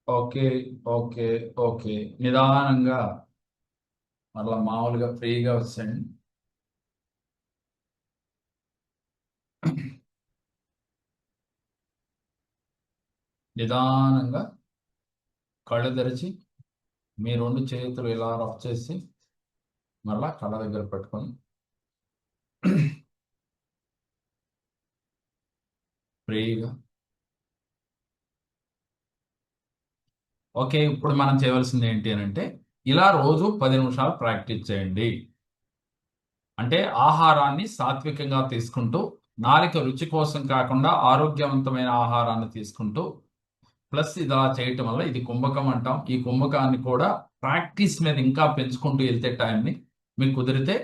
ఓకే, ఓకే, ఓకే. నిదానంగా మళ్ళా మామూలుగా ఫ్రీగా వచ్చేయండి. నిదానంగా కళ్ళు తెరిచి మీ రెండు చేతులు ఇలా రఫ్ చేసి మళ్ళా కళ్ళ దగ్గర పెట్టుకొని ఫ్రీగా. ఓకే, ఇప్పుడు మనం చేయవలసింది ఏంటి అని అంటే ఇలా రోజు 10 నిమిషాలు ప్రాక్టీస్ చేయండి. అంటే ఆహారాన్ని సాత్వికంగా తీసుకుంటూ, నాలుక రుచి కోసం కాకుండా ఆరోగ్యవంతమైన ఆహారాన్ని తీసుకుంటూ, ప్లస్ ఇలా చేయటం వల్ల ఇది కుంభకం అంటాం. ఈ కుంభకాన్ని కూడా ప్రాక్టీస్ మీద ఇంకా పెంచుకుంటూ వెళ్తే టైంని మీకు కుదిరితే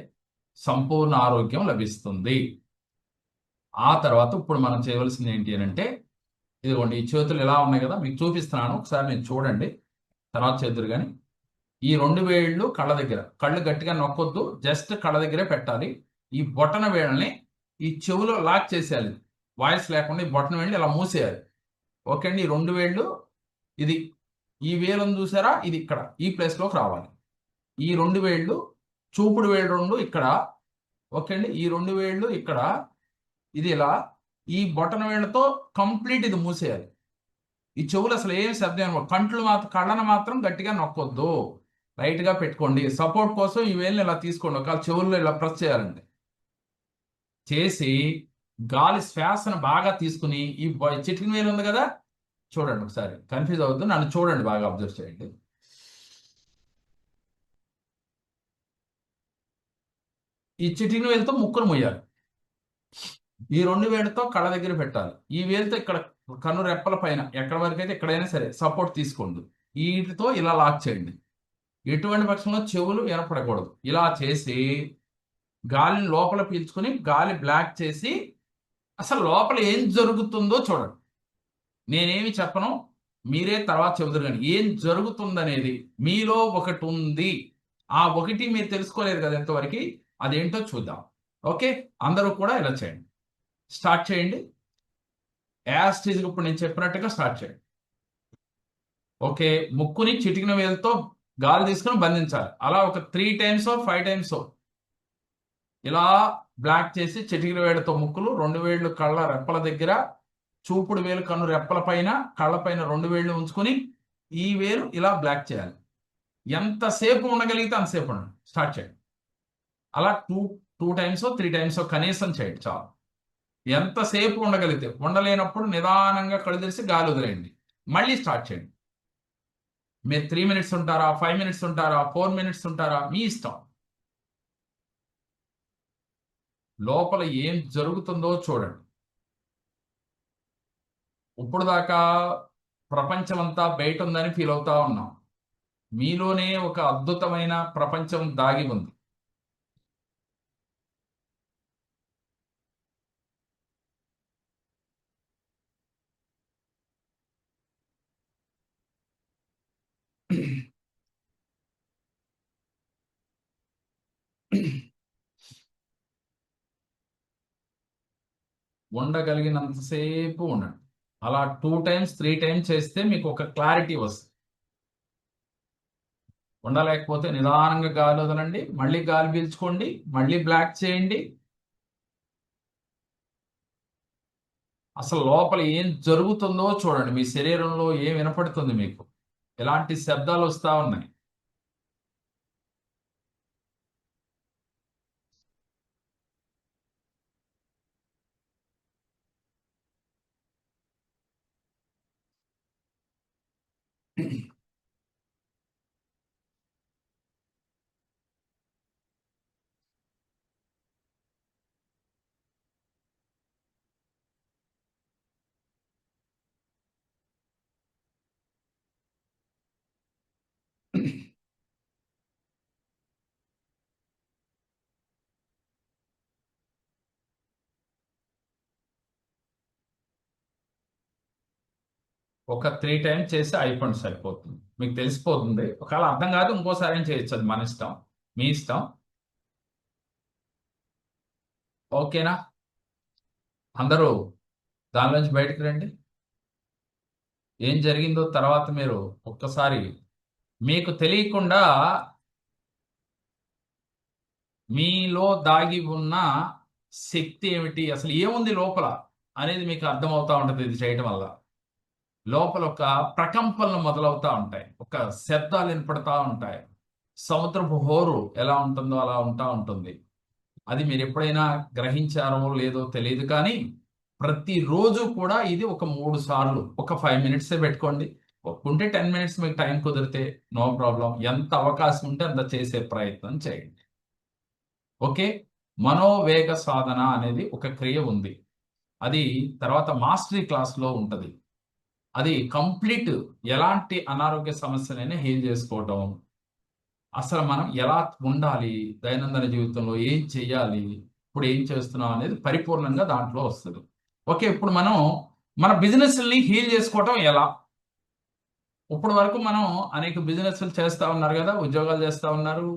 సంపూర్ణ ఆరోగ్యం లభిస్తుంది. ఆ తర్వాత ఇప్పుడు మనం చేయవలసింది ఏంటి అని అంటే ఇదిగోండి, ఈ చేతులు ఎలా ఉన్నాయి కదా, మీకు చూపిస్తున్నాను ఒకసారి నేను చూడండి. తర్వాత చేతులు కానీ ఈ రెండు వేళ్ళు కళ్ళ దగ్గర, కళ్ళు గట్టిగా నొక్కొద్దు, జస్ట్ కళ్ళ దగ్గరే పెట్టాలి. ఈ బొటన వేళ్ళని ఈ చెవులో లాక్ చేసేయాలి. వాయిస్ లేకుండా ఈ బొటన వేళ్ళని ఇలా మూసేయాలి. ఓకే అండి, ఈ రెండు వేళ్ళు ఇది ఈ వేలను చూసారా, ఇది ఇక్కడ ఈ ప్లేస్లోకి రావాలి. ఈ రెండు వేళ్ళు చూపుడు వేళ్ళు రెండు ఇక్కడ. ఓకే అండి, ఈ రెండు వేళ్ళు ఇక్కడ, ఇది ఇలా ఈ బొటన వేళ్ళతో కంప్లీట్ ఇది మూసేయాలి. ఈ చెవులు అసలు ఏం శబ్దం అనమాట, కంట్లు మాత్రం కళ్ళను మాత్రం గట్టిగా నొక్కొద్దు, లైట్ గా పెట్టుకోండి. సపోర్ట్ కోసం ఈ వేలుని ఇలా తీసుకోండి, ఒక చెవుల్లో ఇలా ప్రెస్ చేయాలండి. చేసి గాలి శ్వాసను బాగా తీసుకుని ఈ చిటికిన వేలు ఉంది కదా, చూడండి ఒకసారి, కన్ఫ్యూజ్ అవ్వద్దు, నన్ను చూడండి, బాగా అబ్జర్వ్ చేయండి. ఈ చిటికిన వేలుతో ముక్కును మొయ్యాలి. ఈ రెండు వేలతో కళ్ళ దగ్గర పెట్టాలి. ఈ వేలుతో ఇక్కడ కన్ను రెప్పల పైన ఎక్కడ వరకు అయితే ఎక్కడైనా సరే సపోర్ట్ తీసుకోండి. వీటితో ఇలా లాక్ చేయండి. ఎటువంటి పక్షంలో చెవులు వినపడకూడదు. ఇలా చేసి గాలిని లోపల పీల్చుకుని గాలి బ్లాక్ చేసి అసలు లోపల ఏం జరుగుతుందో చూడండి. నేనేమి చెప్పను, మీరే తర్వాత చెబుతారు. కానీ ఏం జరుగుతుందనేది మీలో ఒకటి ఉంది. ఆ ఒకటి మీరు తెలుసుకోలేదు కదా ఎంతవరకు, అదేంటో చూద్దాం. ఓకే, అందరూ కూడా ఇలా చేయండి. స్టార్ట్ చేయండి. యాజ్ టీజ్ ఇప్పుడు నేను చెప్పినట్టుగా స్టార్ట్ చేయండి. ఓకే, ముక్కుని చిటికిన వేలుతో గాలి తీసుకుని బంధించాలి. అలా ఒక 3 టైమ్స్ 5 టైమ్స్ ఇలా బ్లాక్ చేసి చిటికిన వేలుతో ముక్కులు, రెండు వేళ్ళు కళ్ళ రెప్పల దగ్గర, చూపుడు వేలు కన్ను రెప్పల పైన, కళ్ళ పైన రెండు వేళ్ళు ఉంచుకొని ఈ వేలు ఇలా బ్లాక్ చేయాలి. ఎంతసేపు ఉండగలిగితే అంతసేపు ఉండండి. స్టార్ట్ చేయండి. అలా టూ టైమ్స్ 3 టైమ్స్ కనీసం చేయండి చాలు. ఎంతసేపు ఉండగలిగితే, ఉండలేనప్పుడు నిదానంగా కళ్ళు తెరిచి గాలి వదిలేయండి. మళ్ళీ స్టార్ట్ చేయండి. మీరు 3 మినిట్స్ ఉంటారా, 5 మినిట్స్ ఉంటారా, 4 మినిట్స్ ఉంటారా, మీ ఇష్టం. లోపల ఏం జరుగుతుందో చూడండి. ఇప్పుడు దాకా ప్రపంచం అంతా బయట ఉందని ఫీల్ అవుతా ఉన్నాం. మీలోనే ఒక అద్భుతమైన ప్రపంచం దాగి ఉంది. ఉండగలిగినంతసేపు ఉండండి. అలా 2 టైమ్స్ 3 టైమ్స్ చేస్తే మీకు ఒక క్లారిటీ వస్తుంది. ఉండలేకపోతే నిదానంగా గాలి వదలండి, మళ్ళీ గాలి పీల్చుకోండి, మళ్ళీ బ్లాక్ చేయండి. అసలు లోపల ఏం జరుగుతుందో చూడండి. మీ శరీరంలో ఏం వినపడుతుంది మీకు, ఎలాంటి శబ్దాలు వస్తా ఉన్నాయి. ఒక 3 టైమ్స్ చేసి అయిపోయింది, సరిపోతుంది, మీకు తెలిసిపోతుంది. ఒకవేళ అర్థం కాదు ఇంకోసారి ఏం చేయొచ్చు, అది మన ఇష్టం, మీ ఇష్టం. ఓకేనా? అందరూ దానిలోంచి బయటకు రండి. ఏం జరిగిందో తర్వాత మీరు ఒక్కసారి మీకు తెలియకుండా మీలో దాగి ఉన్న శక్తి ఏమిటి, అసలు ఏముంది లోపల అనేది మీకు అర్థమవుతా ఉంటుంది ఇది చేయటం వల్ల. లోపల ఒక ప్రకంపనలు మొదలవుతా ఉంటాయి, ఒక శబ్దాలు వినపడతా ఉంటాయి, సముద్రపు హోరు ఎలా ఉంటుందో అలా ఉంటుంది. అది మీరు ఎప్పుడైనా గ్రహించారో లేదో తెలియదు, కానీ ప్రతిరోజు కూడా ఇది ఒక 3 సార్లు, ఒక 5 మినిట్స్ పెట్టుకోండి. ఒప్పుకుంటే 10 మినిట్స్ మీకు టైం కుదిరితే నో ప్రాబ్లం, ఎంత అవకాశం ఉంటే అంత చేసే ప్రయత్నం చేయండి. ఓకే? మనోవేగ సాధన అనేది ఒక క్రియ ఉంది, అది తర్వాత మాస్టరీ క్లాస్లో ఉంటుంది. అది కంప్లీట్ ఎలాంటి అనారోగ్య సమస్యలైనా హీల్ చేసుకోవటం, అసలు మనం ఎలా ఉండాలి, దైనందిన జీవితంలో ఏం చేయాలి, ఇప్పుడు ఏం చేస్తున్నాం అనేది పరిపూర్ణంగా దాంట్లో వస్తుంది. ఓకే, ఇప్పుడు మనం మన బిజినెస్ని హీల్ చేసుకోవటం ఎలా? ఇప్పటి వరకు మనం అనేక బిజినెస్లు చేస్తూ ఉన్నారు కదా, ఉద్యోగాలు చేస్తూ ఉన్నారు,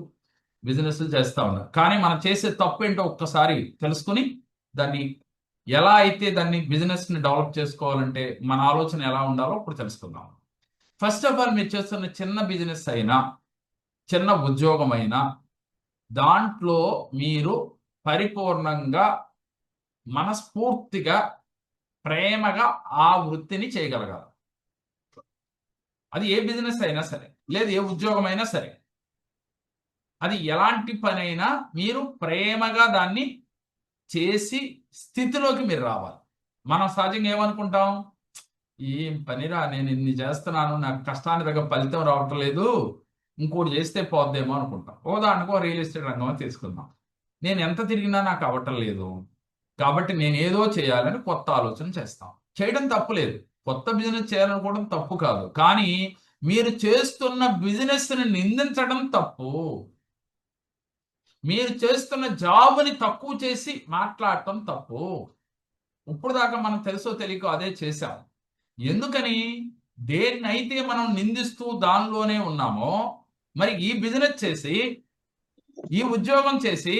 బిజినెస్లు చేస్తూ ఉన్నారు, కానీ మనం చేసే తప్పు ఏంటో ఒక్కసారి తెలుసుకుని దాన్ని ఎలా అయితే దాన్ని బిజినెస్ని డెవలప్ చేసుకోవాలంటే మన ఆలోచన ఎలా ఉండాలో ఇప్పుడు తెలుసుకుందాం. ఫస్ట్ ఆఫ్ ఆల్, మీరు చేస్తున్న చిన్న బిజినెస్ అయినా చిన్న ఉద్యోగమైనా దాంట్లో మీరు పరిపూర్ణంగా మనస్ఫూర్తిగా ప్రేమగా ఆ వృత్తిని చేయగలగాలి. అది ఏ బిజినెస్ అయినా సరే, లేదు ఏ ఉద్యోగం అయినా సరే, అది ఎలాంటి పనైనా మీరు ప్రేమగా దాన్ని చేసి స్థితిలోకి మీరు రావాలి. మనం సహజంగా ఏమనుకుంటాం, ఏం పనిరా, నేను ఇన్ని చేస్తున్నాను, నాకు కష్టానికి తగ్గ ఫలితం రావటం లేదు, ఇంకోటి చేస్తే పోద్దేమో అనుకుంటాం. దానికో రియల్ ఎస్టేట్ రంగం తీసుకుందాం, నేను ఎంత తిరిగినా నాకు అవ్వటం లేదు, కాబట్టి నేను ఏదో చేయాలని కొత్త ఆలోచన చేస్తాం. చేయడం తప్పు లేదు, కొత్త బిజినెస్ చేయాలనుకోవడం తప్పు కాదు, కానీ మీరు చేస్తున్న బిజినెస్ని నిందించడం తప్పు. మీరు చేస్తున్న జాబ్ని తక్కువ చేసి మాట్లాడటం తప్పు. ఇప్పుడు దాకా మనం తెలుసో తెలియకో అదే చేశాం. ఎందుకని? దేన్నైతే మనం నిందిస్తూ దానిలోనే ఉన్నామో, మరి ఈ బిజినెస్ చేసి, ఈ ఉద్యోగం చేసి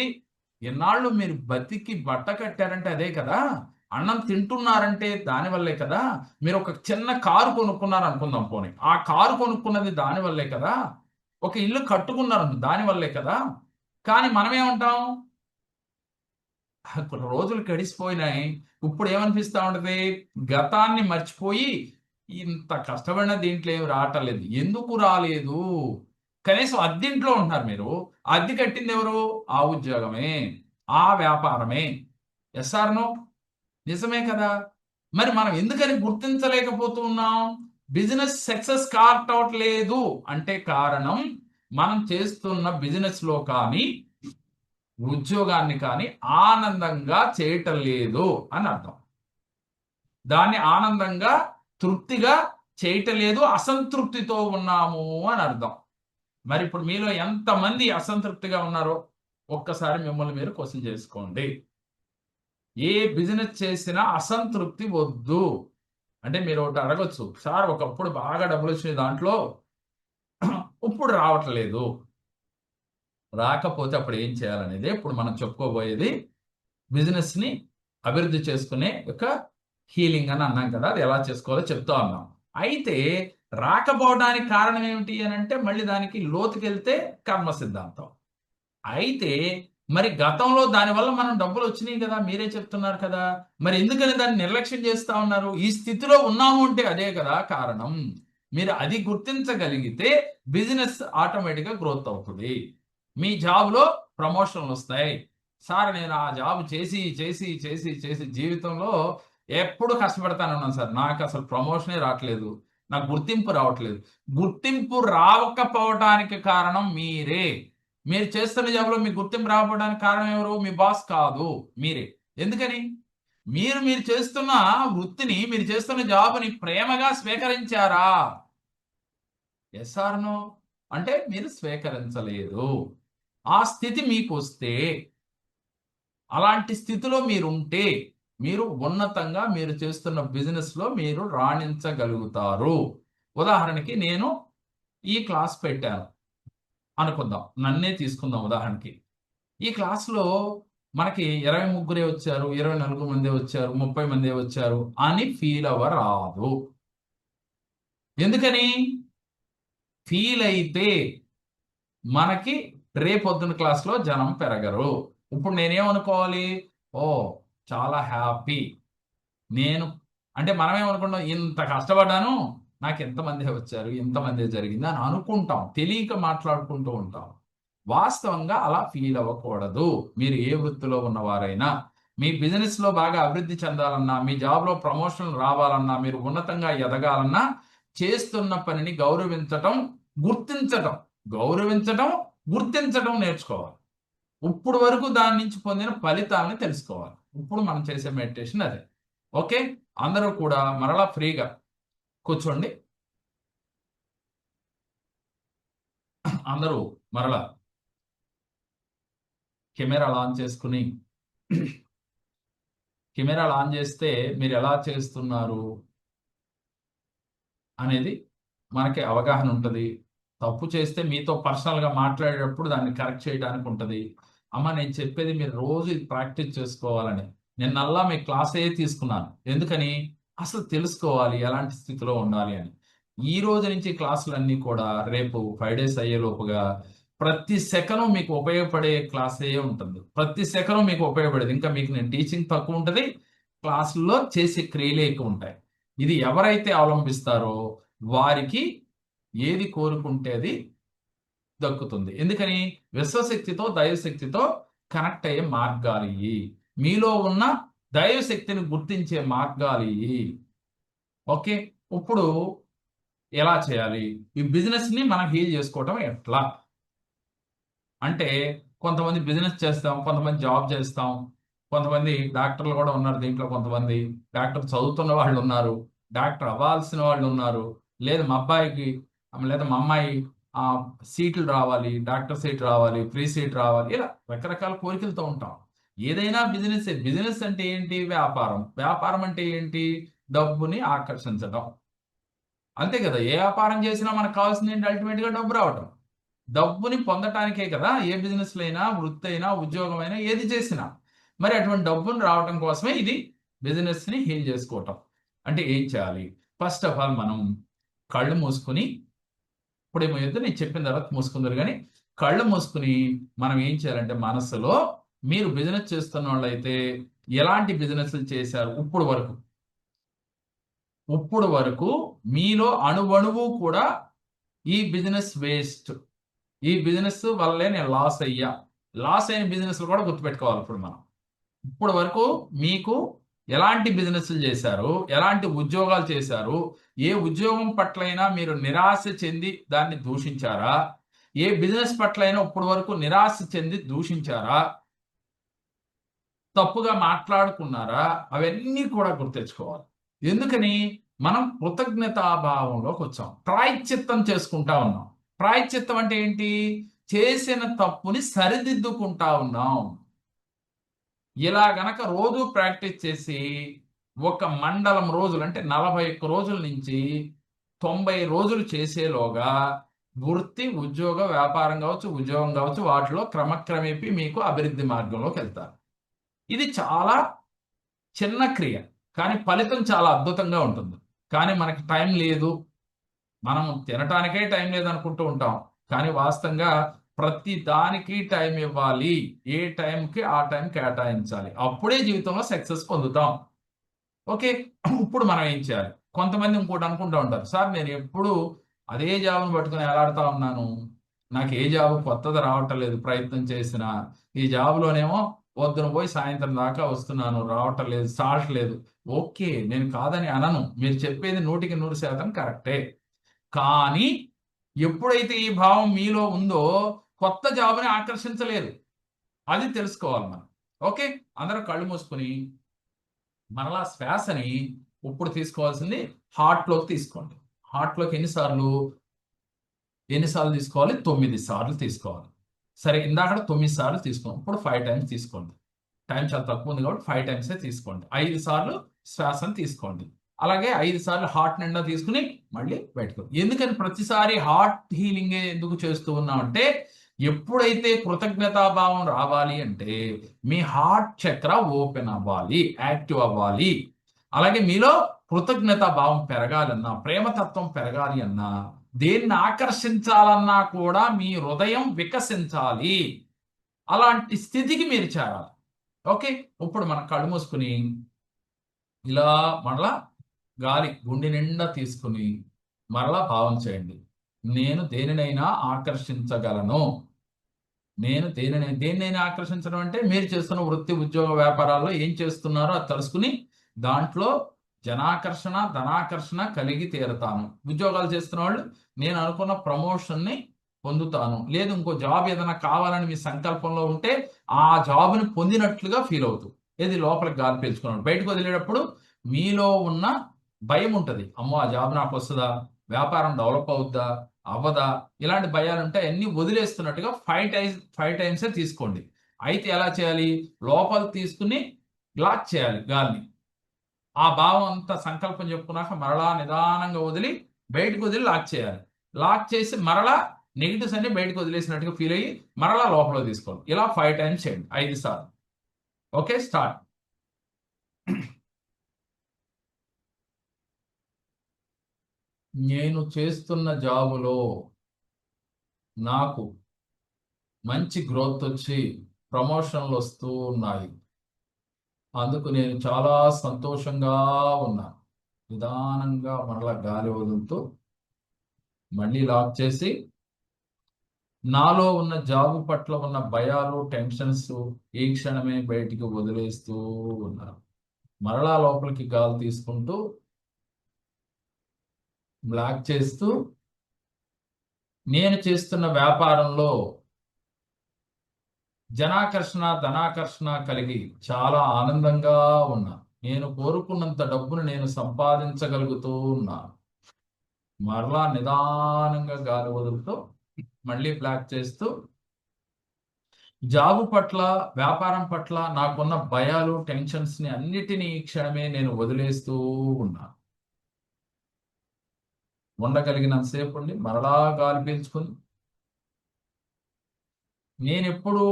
ఎన్నాళ్ళు మీరు బతికి బట్ట కట్టారంటే అదే కదా, అన్నం తింటున్నారంటే దానివల్లే కదా, మీరు ఒక చిన్న కారు కొనుక్కున్నారు అనుకుందాం, పోనీ ఆ కారు కొనుక్కున్నది దానివల్లే కదా, ఒక ఇల్లు కట్టుకున్నారు దానివల్లే కదా. కానీ మనమేమంటాం, కొన్ని రోజులు గడిచిపోయినాయి, ఇప్పుడు ఏమనిపిస్తా ఉంటది, గతాన్ని మర్చిపోయి ఇంత కష్టపడిన దీంట్లో ఏమి రావట్లేదు, ఎందుకు రాలేదు, కనీసం అద్దెంట్లో ఉంటున్నారు మీరు, అద్దె కట్టింది ఎవరు, ఆ ఉద్యోగమే, ఆ వ్యాపారమే. Yes or no? నిజమే కదా. మరి మనం ఎందుకని గుర్తించలేకపోతున్నాం, బిజినెస్ సక్సెస్ కావట్లేదు అంటే కారణం, మనం చేస్తున్న బిజినెస్ లో కానీ ఉద్యోగాన్ని కానీ ఆనందంగా చేయటం లేదు అని అర్థం. దాన్ని ఆనందంగా తృప్తిగా చేయటం లేదు, అసంతృప్తితో ఉన్నాము అని అర్థం. మరి ఇప్పుడు మీలో ఎంతమంది అసంతృప్తిగా ఉన్నారో ఒక్కసారి మిమ్మల్ని మీరు క్వశ్చన్ చేసుకోండి. ఏ బిజినెస్ చేసినా అసంతృప్తి వద్దు. అంటే మీరు ఒకటి అడగొచ్చు, సార్ ఒకప్పుడు బాగా డబ్బులు వచ్చినాయి దాంట్లో, ఇప్పుడు రావట్లేదు, రాకపోతే అప్పుడు ఏం చేయాలనేది ఇప్పుడు మనం చెప్పుకోబోయేది. బిజినెస్ని అభివృద్ధి చేసుకునే ఒక హీలింగ్ అని అన్నాం కదా, అది ఎలా చేసుకోవాలో చెప్తా ఉన్నాం. అయితే రాకపోవడానికి కారణం ఏమిటి అని అంటే, మళ్ళీ దానికి లోతుకెళ్తే కర్మ సిద్ధాంతం. అయితే మరి గతంలో దానివల్ల మనం డబ్బులు వచ్చినాయి కదా, మీరే చెప్తున్నారు కదా, మరి ఎందుకని దాన్ని నిర్లక్ష్యం చేస్తా ఉన్నారు? ఈ స్థితిలో ఉన్నాము అంటే అదే కదా కారణం. మీరు అది గుర్తించగలిగితే బిజినెస్ ఆటోమేటిక్గా గ్రోత్ అవుతుంది, మీ జాబ్లో ప్రమోషన్లు వస్తాయి. సార్ నేను ఆ జాబ్ చేసి చేసి చేసి చేసి జీవితంలో ఎప్పుడు కష్టపడతాను ఉన్నాను సార్, నాకు అసలు ప్రమోషనే రావట్లేదు, నాకు గుర్తింపు రావట్లేదు. గుర్తింపు రావకపోవడానికి కారణం మీరే. మీరు చేస్తున్న జాబ్లో మీ గుర్తింపు రాకపోవడానికి కారణం ఎవరు? మీ బాస్ కాదు, మీరే. ఎందుకని? మీరు చేస్తున్న వృత్తిని, మీరు చేస్తున్న జాబ్ని ప్రేమగా స్వీకరించారా? Yes or no? అంటే మీరు స్వీకరించలేదు. ఆ స్థితి మీకు వస్తే, అలాంటి స్థితిలో మీరుంటే మీరు ఉన్నతంగా మీరు చేస్తున్న బిజినెస్లో మీరు రాణించగలుగుతారు. ఉదాహరణకి నేను ఈ క్లాస్ పెట్టాను అనుకుందాం, నన్నే తీసుకుందాం ఉదాహరణకి. ఈ క్లాస్లో మనకి 23 వచ్చారు, 24 మందే వచ్చారు, 30 మందే వచ్చారు అని ఫీల్ అవ్వరాదు. ఎందుకని? ఫీల్ అయితే మనకి రేపొద్దున క్లాస్లో జనం పెరగరు. ఇప్పుడు నేనేమనుకోవాలి? ఓ, చాలా హ్యాపీ నేను, అంటే మనమేమనుకుంటాం, ఇంత కష్టపడ్డాను, నాకు ఎంతమంది వచ్చారు, ఎంతమంది జరిగింది అని అనుకుంటాం, తెలియక మాట్లాడుకుంటూ ఉంటాం. వాస్తవంగా అలా ఫీల్ అవ్వకూడదు. మీరు ఏ వృత్తిలో ఉన్నవారైనా, మీ బిజినెస్లో బాగా అభివృద్ధి చెందాలన్నా, మీ జాబ్లో ప్రమోషన్ రావాలన్నా, మీరు ఉన్నతంగా ఎదగాలన్నా, చేస్తున్న పనిని గౌరవించటం, గుర్తించటం, గౌరవించటం, గుర్తించటం నేర్చుకోవాలి. ఇప్పుడు వరకు దాని నుంచి పొందిన ఫలితాలను తెలుసుకోవాలి. ఇప్పుడు మనం చేసే మెడిటేషన్ అదే. ఓకే, అందరూ కూడా మరలా ఫ్రీగా కూర్చోండి. అందరూ మరలా కెమెరాలు ఆన్ చేసుకుని, కెమెరాలు ఆన్ చేస్తే మీరు ఎలా చేస్తున్నారు అనేది మనకి అవగాహన ఉంటుంది. తప్పు చేస్తే మీతో పర్సనల్గా మాట్లాడేటప్పుడు దాన్ని కరెక్ట్ చేయడానికి ఉంటుంది. అమ్మ, నేను చెప్పేది మీరు రోజు ఇది ప్రాక్టీస్ చేసుకోవాలని. నిన్నల్లా మీ క్లాసే తీసుకున్నాను. ఎందుకని? అసలు తెలుసుకోవాలి ఎలాంటి స్థితిలో ఉండాలి అని. ఈ రోజు నుంచి క్లాసులన్నీ కూడా రేపు 5 డేస్ అయ్యేలోపుగా ప్రతి సెకను మీకు ఉపయోగపడే క్లాసే ఉంటుంది. ప్రతి సెకను మీకు ఉపయోగపడేది. ఇంకా మీకు నేను టీచింగ్ తక్కువ ఉంటుంది, క్లాసుల్లో చేసే క్రియలే ఎక్కువ ఉంటాయి. ఇది ఎవరైతే అవలంబిస్తారో వారికి ఏది కోరుకుంటే అది దక్కుతుంది. ఎందుకని? విశ్వశక్తితో దైవశక్తితో కనెక్ట్ అయ్యే మార్గాలు ఇవి. మీలో ఉన్న దైవశక్తిని గుర్తించే మార్గాలు ఇవి. ఓకే, ఇప్పుడు ఎలా చేయాలి? ఈ బిజినెస్ ని మనం హీల్ చేసుకోవటం ఎట్లా అంటే, కొంతమంది బిజినెస్ చేస్తాం, కొంతమంది జాబ్ చేస్తాం, కొంతమంది డాక్టర్లు కూడా ఉన్నారు దీంట్లో. కొంతమంది డాక్టర్ చదువుతున్న వాళ్ళు ఉన్నారు, డాక్టర్ అవ్వాల్సిన వాళ్ళు ఉన్నారు. లేదు మా అబ్బాయికి లేదా మా అమ్మాయి ఆ, సీట్లు రావాలి, డాక్టర్ సీట్ రావాలి, ఫ్రీ సీట్ రావాలి, ఇలా రకరకాల కోరికలతో ఉంటాం. ఏదైనా బిజినెస్. బిజినెస్ అంటే ఏంటి? వ్యాపారం. వ్యాపారం అంటే ఏంటి? డబ్బుని ఆకర్షించడం. అంతే కదా, ఏ వ్యాపారం చేసినా మనకు కావాల్సింది ఏంటి? అల్టిమేట్ గా డబ్బు రావటం. డబ్బుని పొందటానికే కదా ఏ బిజినెస్ అయినా, వృత్తి అయినా, ఉద్యోగం అయినా, ఏది చేసినా. మరి అటువంటి డబ్బుని రావడం కోసమే ఇది బిజినెస్ ని హీల్ చేసుకోవటం. అంటే ఏం చేయాలి? ఫస్ట్ ఆఫ్ ఆల్ మనం కళ్ళు మూసుకుని, ఇప్పుడు ఏమైతే నేను చెప్పిన తర్వాత మూసుకుందరు కానీ, కళ్ళు మూసుకుని మనం ఏం చేయాలంటే, మనసులో మీరు బిజినెస్ చేస్తున్న వాళ్ళైతే ఎలాంటి బిజినెస్లు చేశారు ఇప్పుడు వరకు మీలో అణువణువు కూడా ఈ బిజినెస్ వేస్ట్, ఈ బిజినెస్ వల్లే నేను లాస్ అయిన బిజినెస్లు కూడా గుర్తుపెట్టుకోవాలి. ఇప్పుడు మనం ఇప్పుడు వరకు మీకు ఎలాంటి బిజినెస్లు చేశారు, ఎలాంటి ఉద్యోగాలు చేశారు, ఏ ఉద్యోగం పట్లైనా మీరు నిరాశ చెంది దాన్ని దూషించారా, ఏ బిజినెస్ పట్లైనా ఇప్పుడు వరకు నిరాశ చెంది దూషించారా, తప్పుగా మాట్లాడుకున్నారా, అవన్నీ కూడా గుర్తెచ్చుకోవాలి. ఎందుకని? మనం కృతజ్ఞతాభావంలోకి వచ్చాం, ప్రాయశ్చిత్తం చేసుకుంటా ఉన్నాం. ప్రాయశ్చిత్తం అంటే ఏంటి? చేసిన తప్పుని సరిదిద్దుకుంటా ఉన్నాం. ఇలా గనక రోజు ప్రాక్టీస్ చేసి ఒక మండలం రోజులు, అంటే 41 రోజుల నుంచి 90 రోజులు చేసేలోగా వృత్తి, ఉద్యోగ, వ్యాపారం కావచ్చు, ఉద్యోగం కావచ్చు, వాటిలో క్రమక్రమేపీ మీకు అభివృద్ధి మార్గంలోకి వెళ్తారు. ఇది చాలా చిన్న క్రియ, కానీ ఫలితం చాలా అద్భుతంగా ఉంటుంది. కానీ మనకి టైం లేదు, మనం తినటానికే టైం లేదనుకుంటూ ఉంటాం. కానీ వాస్తవంగా ప్రతి దానికి టైం ఇవ్వాలి. ఏ టైంకి ఆ టైం కేటాయించాలి. అప్పుడే జీవితంలో సక్సెస్ పొందుతాం. ఓకే, ఇప్పుడు మనం ఏం చేయాలి? కొంతమంది ఇంకోటి అనుకుంటూ ఉంటారు, సార్ నేను ఎప్పుడు అదే జాబ్‌ని పట్టుకొని ఎలాడుతా ఉన్నాను. నాకు ఏ జాబ్ కొత్తది రావటం లేదు ప్రయత్నం చేసినా. ఈ జాబ్‌లోనేమో పొద్దున పోయి సాయంత్రం దాకా వస్తున్నాను, రావటం లేదు, సాల్ట్ లేదు. ఓకే, నేను కాదని అనను. మీరు చెప్పేది 100% కరెక్టే. కానీ ఎప్పుడైతే ఈ భావం మీలో ఉందో కొత్త జాబ్‌ని ఆకర్షించలేరు. అది తెలుసుకోవాలి మనం. ఓకే, అందరూ కళ్ళు మూసుకొని మరలా శ్వాసని ఇప్పుడు తీసుకోవాల్సింది హార్ట్‌లోకి తీసుకోండి. హార్ట్‌లోకి ఎన్ని సార్లు తీసుకోవాలి? 9 సార్లు తీసుకోవాలి. సరే, ఇందాకడ 9 సార్లు తీసుకున్నాం. ఇప్పుడు 5 టైమ్స్ తీసుకోండి. టైం చాలా తక్కువ ఉంది కాబట్టి 5 టైమ్సే తీసుకోండి. 5 సార్లు శ్వాసను తీసుకోండి. అలాగే 5 సార్లు హార్ట్ నిండా తీసుకుని మళ్ళీ బయటకు. ఎందుకని ప్రతిసారి హార్ట్ హీలింగే ఎందుకు చేస్తూ ఉన్నామంటే, ఎప్పుడైతే కృతజ్ఞతాభావం రావాలి అంటే మీ హార్ట్ చక్ర ఓపెన్ అవ్వాలి, యాక్టివ్ అవ్వాలి. అలాగే మీలో కృతజ్ఞతా భావం పెరగాలన్నా, ప్రేమతత్వం పెరగాలి అన్నా, దేన్ని ఆకర్షించాలన్నా కూడా మీ హృదయం వికసించాలి. అలాంటి స్థితికి మీరు చేరాలి. ఓకే. ఇప్పుడు మనం కళ్ళు మూసుకుని ఇలా మరలా గాలి గుండె నిండా తీసుకుని మరలా భావం చేయండి. నేను దేనినైనా ఆకర్షించగలను. నేను దేన్నైనా ఆకర్షించడం అంటే మీరు చేస్తున్న వృత్తి, ఉద్యోగ, వ్యాపారాల్లో ఏం చేస్తున్నారో అది తెలుసుకుని దాంట్లో జనాకర్షణ, ధనాకర్షణ కలిగి తీరతాను. ఉద్యోగాలు చేస్తున్న వాళ్ళు నేను అనుకున్న ప్రమోషన్ని పొందుతాను. లేదు ఇంకో జాబ్ ఏదైనా కావాలని మీ సంకల్పంలో ఉంటే ఆ జాబ్‌ని పొందినట్లుగా ఫీల్ అవుతూ. ఏది లోపలికి గాలి పీల్చుకున్నాడు. బయటకు వదిలేటప్పుడు మీలో ఉన్న భయం ఉంటది. అమ్మో! ఆ జాబ్ నాకొస్తదా? వ్యాపారం డెవలప్ అవుద్దా? అవ్వదా? ఇలాంటి భయాలుంటే అయన్నీ వదిలేస్తున్నట్టుగా 5 టైమ్సే తీసుకోండి. అయితే ఎలా చేయాలి? లోపలికి తీసుకొని లాక్ చేయాలి గాలిని. ఆ భావం అంతా సంకల్పం చెప్పుకున్నాక మరలా నిదానంగా వదిలి బయటకు వదిలి లాక్ చేయాలి. లాక్ చేసి మరలా నెగెటివ్స్ అన్ని బయటకు వదిలేసినట్టుగా ఫీల్ అయ్యి మరలా లోపలికి తీసుకోవాలి. ఇలా 5 టైమ్స్ చేయండి. 5 సార్లు. ఓకే. స్టార్ట్. నేను చేస్తున్న జాబులో నాకు మంచి గ్రోత్ వచ్చి ప్రమోషన్లు వస్తూ ఉన్నాయి. అందుకు నేను చాలా సంతోషంగా ఉన్నా. నిదానంగా మరలా గాలి వదులుతూ మళ్ళీ లాక్ చేసి నాలో ఉన్న జాబు పట్ల ఉన్న భయాలు, టెన్షన్స్ ఈ క్షణమే బయటికి వదిలేస్తూ ఉన్నాను. మరలా లోపలికి గాలి తీసుకుంటూ బ్లాక్ చేస్తూ నేను చేస్తున్న వ్యాపారంలో జనాకర్షణ, ధనాకర్షణ కలిగి చాలా ఆనందంగా ఉన్నా. నేను కోరుకున్నంత డబ్బును నేను సంపాదించగలుగుతూ ఉన్నాను. మరలా నిదానంగా గాలి వదులుతూ మళ్ళీ బ్లాక్ చేస్తూ జాబు పట్ల, వ్యాపారం పట్ల నాకున్న భయాలు, టెన్షన్స్‌ని అన్నిటిని ఈ క్షణమే నేను వదిలేస్తూ ఉన్నాను. ఉండగలిగినంత సేపుండి మరలా గాలి పీల్చుకొని నేనెప్పుడూ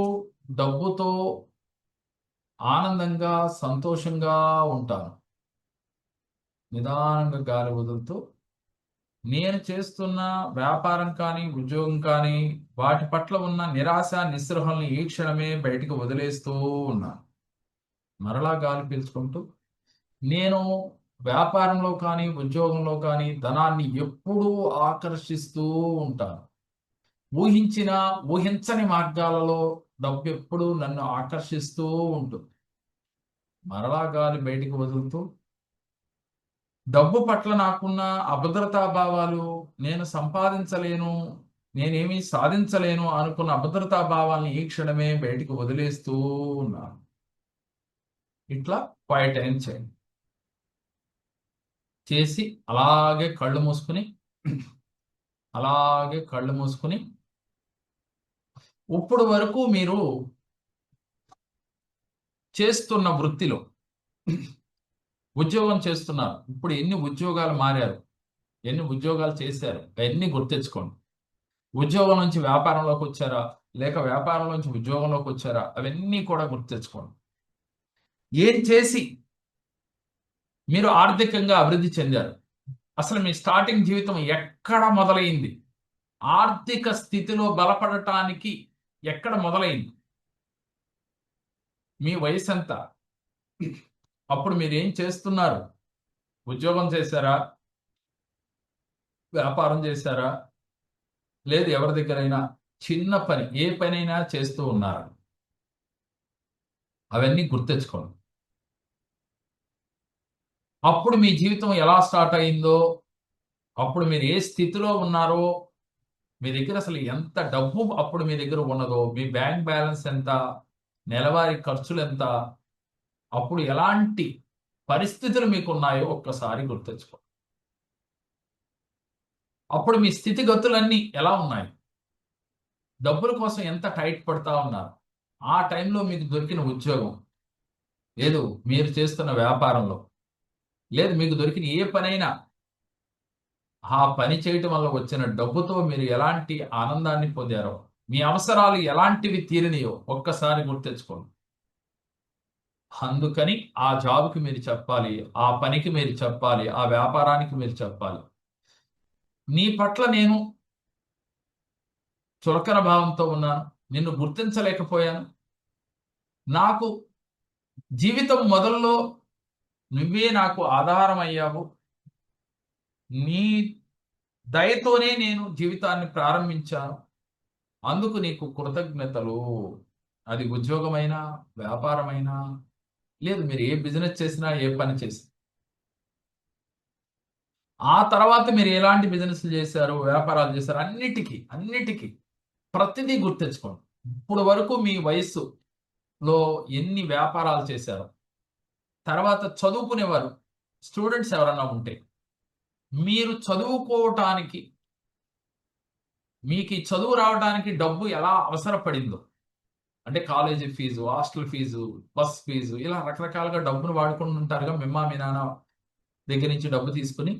డబ్బుతో ఆనందంగా, సంతోషంగా ఉంటాను. నిదానంగా గాలి వదులుతూ నేను చేస్తున్న వ్యాపారం కానీ, ఉద్యోగం కానీ వాటి పట్ల ఉన్న నిరాశ, నిస్పృహల్ని ఈ క్షణమే బయటికి వదిలేస్తూ ఉన్నాను. మరలా గాలి పీల్చుకుంటూ నేను వ్యాపారంలో కానీ, ఉద్యోగంలో కానీ ధనాన్ని ఎప్పుడూ ఆకర్షిస్తూ ఉంటాను. ఊహించిన, ఊహించని మార్గాలలో డబ్బెప్పుడూ నన్ను ఆకర్షిస్తూ ఉంటుంది. మరలా గాలి బయటికి వదులుతూ డబ్బు పట్ల నాకున్న అభద్రతా భావాలు, నేను సంపాదించలేను, నేనేమీ సాధించలేను అనుకున్న అభద్రతా భావాల్ని ఈ క్షణమే బయటికి వదిలేస్తూ ఉన్నాను. ఇట్లా 5 టైమ్స్ చేయండి. చేసి అలాగే కళ్ళు మూసుకొని అలాగే కళ్ళు మూసుకొని ఇప్పుడు వరకు మీరు చేస్తున్న వృత్తిలో ఉద్యోగం చేస్తున్నారు. ఇప్పుడు ఎన్ని ఉద్యోగాలు మారారు? ఎన్ని ఉద్యోగాలు చేశారు? అయన్నీ గుర్తెచ్చుకోండి. ఉద్యోగం నుంచి వ్యాపారంలోకొచ్చారా? లేక వ్యాపారం నుంచి ఉద్యోగంలోకొచ్చారా? అవన్నీ కూడా గుర్తెచ్చుకోండి. ఏం చేసి మీరు ఆర్థికంగా అభివృద్ధి చెందారు? అసలు మీ స్టార్టింగ్ జీవితం ఎక్కడ మొదలైంది? ఆర్థిక స్థితిలో బలపడటానికి ఎక్కడ మొదలైంది? మీ వయసెంత? అప్పుడు మీరేం చేస్తున్నారు? ఉద్యోగం చేశారా? వ్యాపారం చేశారా? లేదు ఎవరి దగ్గరైనా చిన్న పని, ఏ పనైనా చేస్తూ ఉన్నారా? అవన్నీ గుర్తెచ్చుకోండి. అప్పుడు మీ జీవితం ఎలా స్టార్ట్ అయిందో, అప్పుడు మీరు ఏ స్థితిలో ఉన్నారో, మీ దగ్గర అసలు ఎంత డబ్బు అప్పుడు మీ దగ్గర ఉన్నదో, మీ బ్యాంక్ బ్యాలెన్స్ ఎంత, నెలవారీ ఖర్చులెంత, అప్పుడు ఎలాంటి పరిస్థితులు మీకున్నాయో ఒక్కసారి గుర్తెచ్చుకోండి. అప్పుడు మీ స్థితిగతులన్నీ ఎలా ఉన్నాయి? డబ్బుల కోసం ఎంత టైట్ పడతా ఉన్నారు? ఆ టైంలో మీకు దొరికిన ఉద్యోగం, లేదు మీరు చేస్తున్న వ్యాపారంలో, లేదు మీకు దొరికిన ఏ పనైనా, ఆ పని చేయటం వల్ల వచ్చిన డబ్బుతో మీరు ఎలాంటి ఆనందాన్ని పొందారో, మీ అవసరాలు ఎలాంటివి తీరినాయో ఒక్కసారి గుర్తెచ్చుకోండి. అందుకని ఆ జాబ్కి మీరు చెప్పాలి, ఆ పనికి మీరు చెప్పాలి, ఆ వ్యాపారానికి మీరు చెప్పాలి, నీ పట్ల నేను చులకన భావంతో ఉన్నాను, నిన్ను గుర్తించలేకపోయాను, నాకు జీవితం మొదల్లో నువ్వే నాకు ఆధారం అయ్యావు, నీ దయతోనే నేను జీవితాన్ని ప్రారంభించాను, అందుకు నీకు కృతజ్ఞతలు. అది ఉద్యోగమైనా, వ్యాపారమైనా, లేదు మీరు ఏ బిజినెస్ చేసినా, ఏ పని చేసినా. ఆ తర్వాత మీరు ఎలాంటి బిజినెస్లు చేశారు, వ్యాపారాలు చేశారు, అన్నిటికీ ప్రతిదీ గుర్తెచ్చుకోండి. ఇప్పుడు వరకు మీ వయస్సులో ఎన్ని వ్యాపారాలు చేశారు, తర్వాత చదువుకునేవారు స్టూడెంట్స్ ఎవరన్నా ఉంటే, మీరు చదువుకోవటానికి, మీకు ఈ చదువు రావడానికి డబ్బు ఎలా అవసరపడిందో, అంటే college fee, hostel fee, bus fee, ఇలా రకరకాలుగా డబ్బును వాడుకుంటుంటారుగా మీ నాన్న దగ్గర నుంచి డబ్బు తీసుకుని.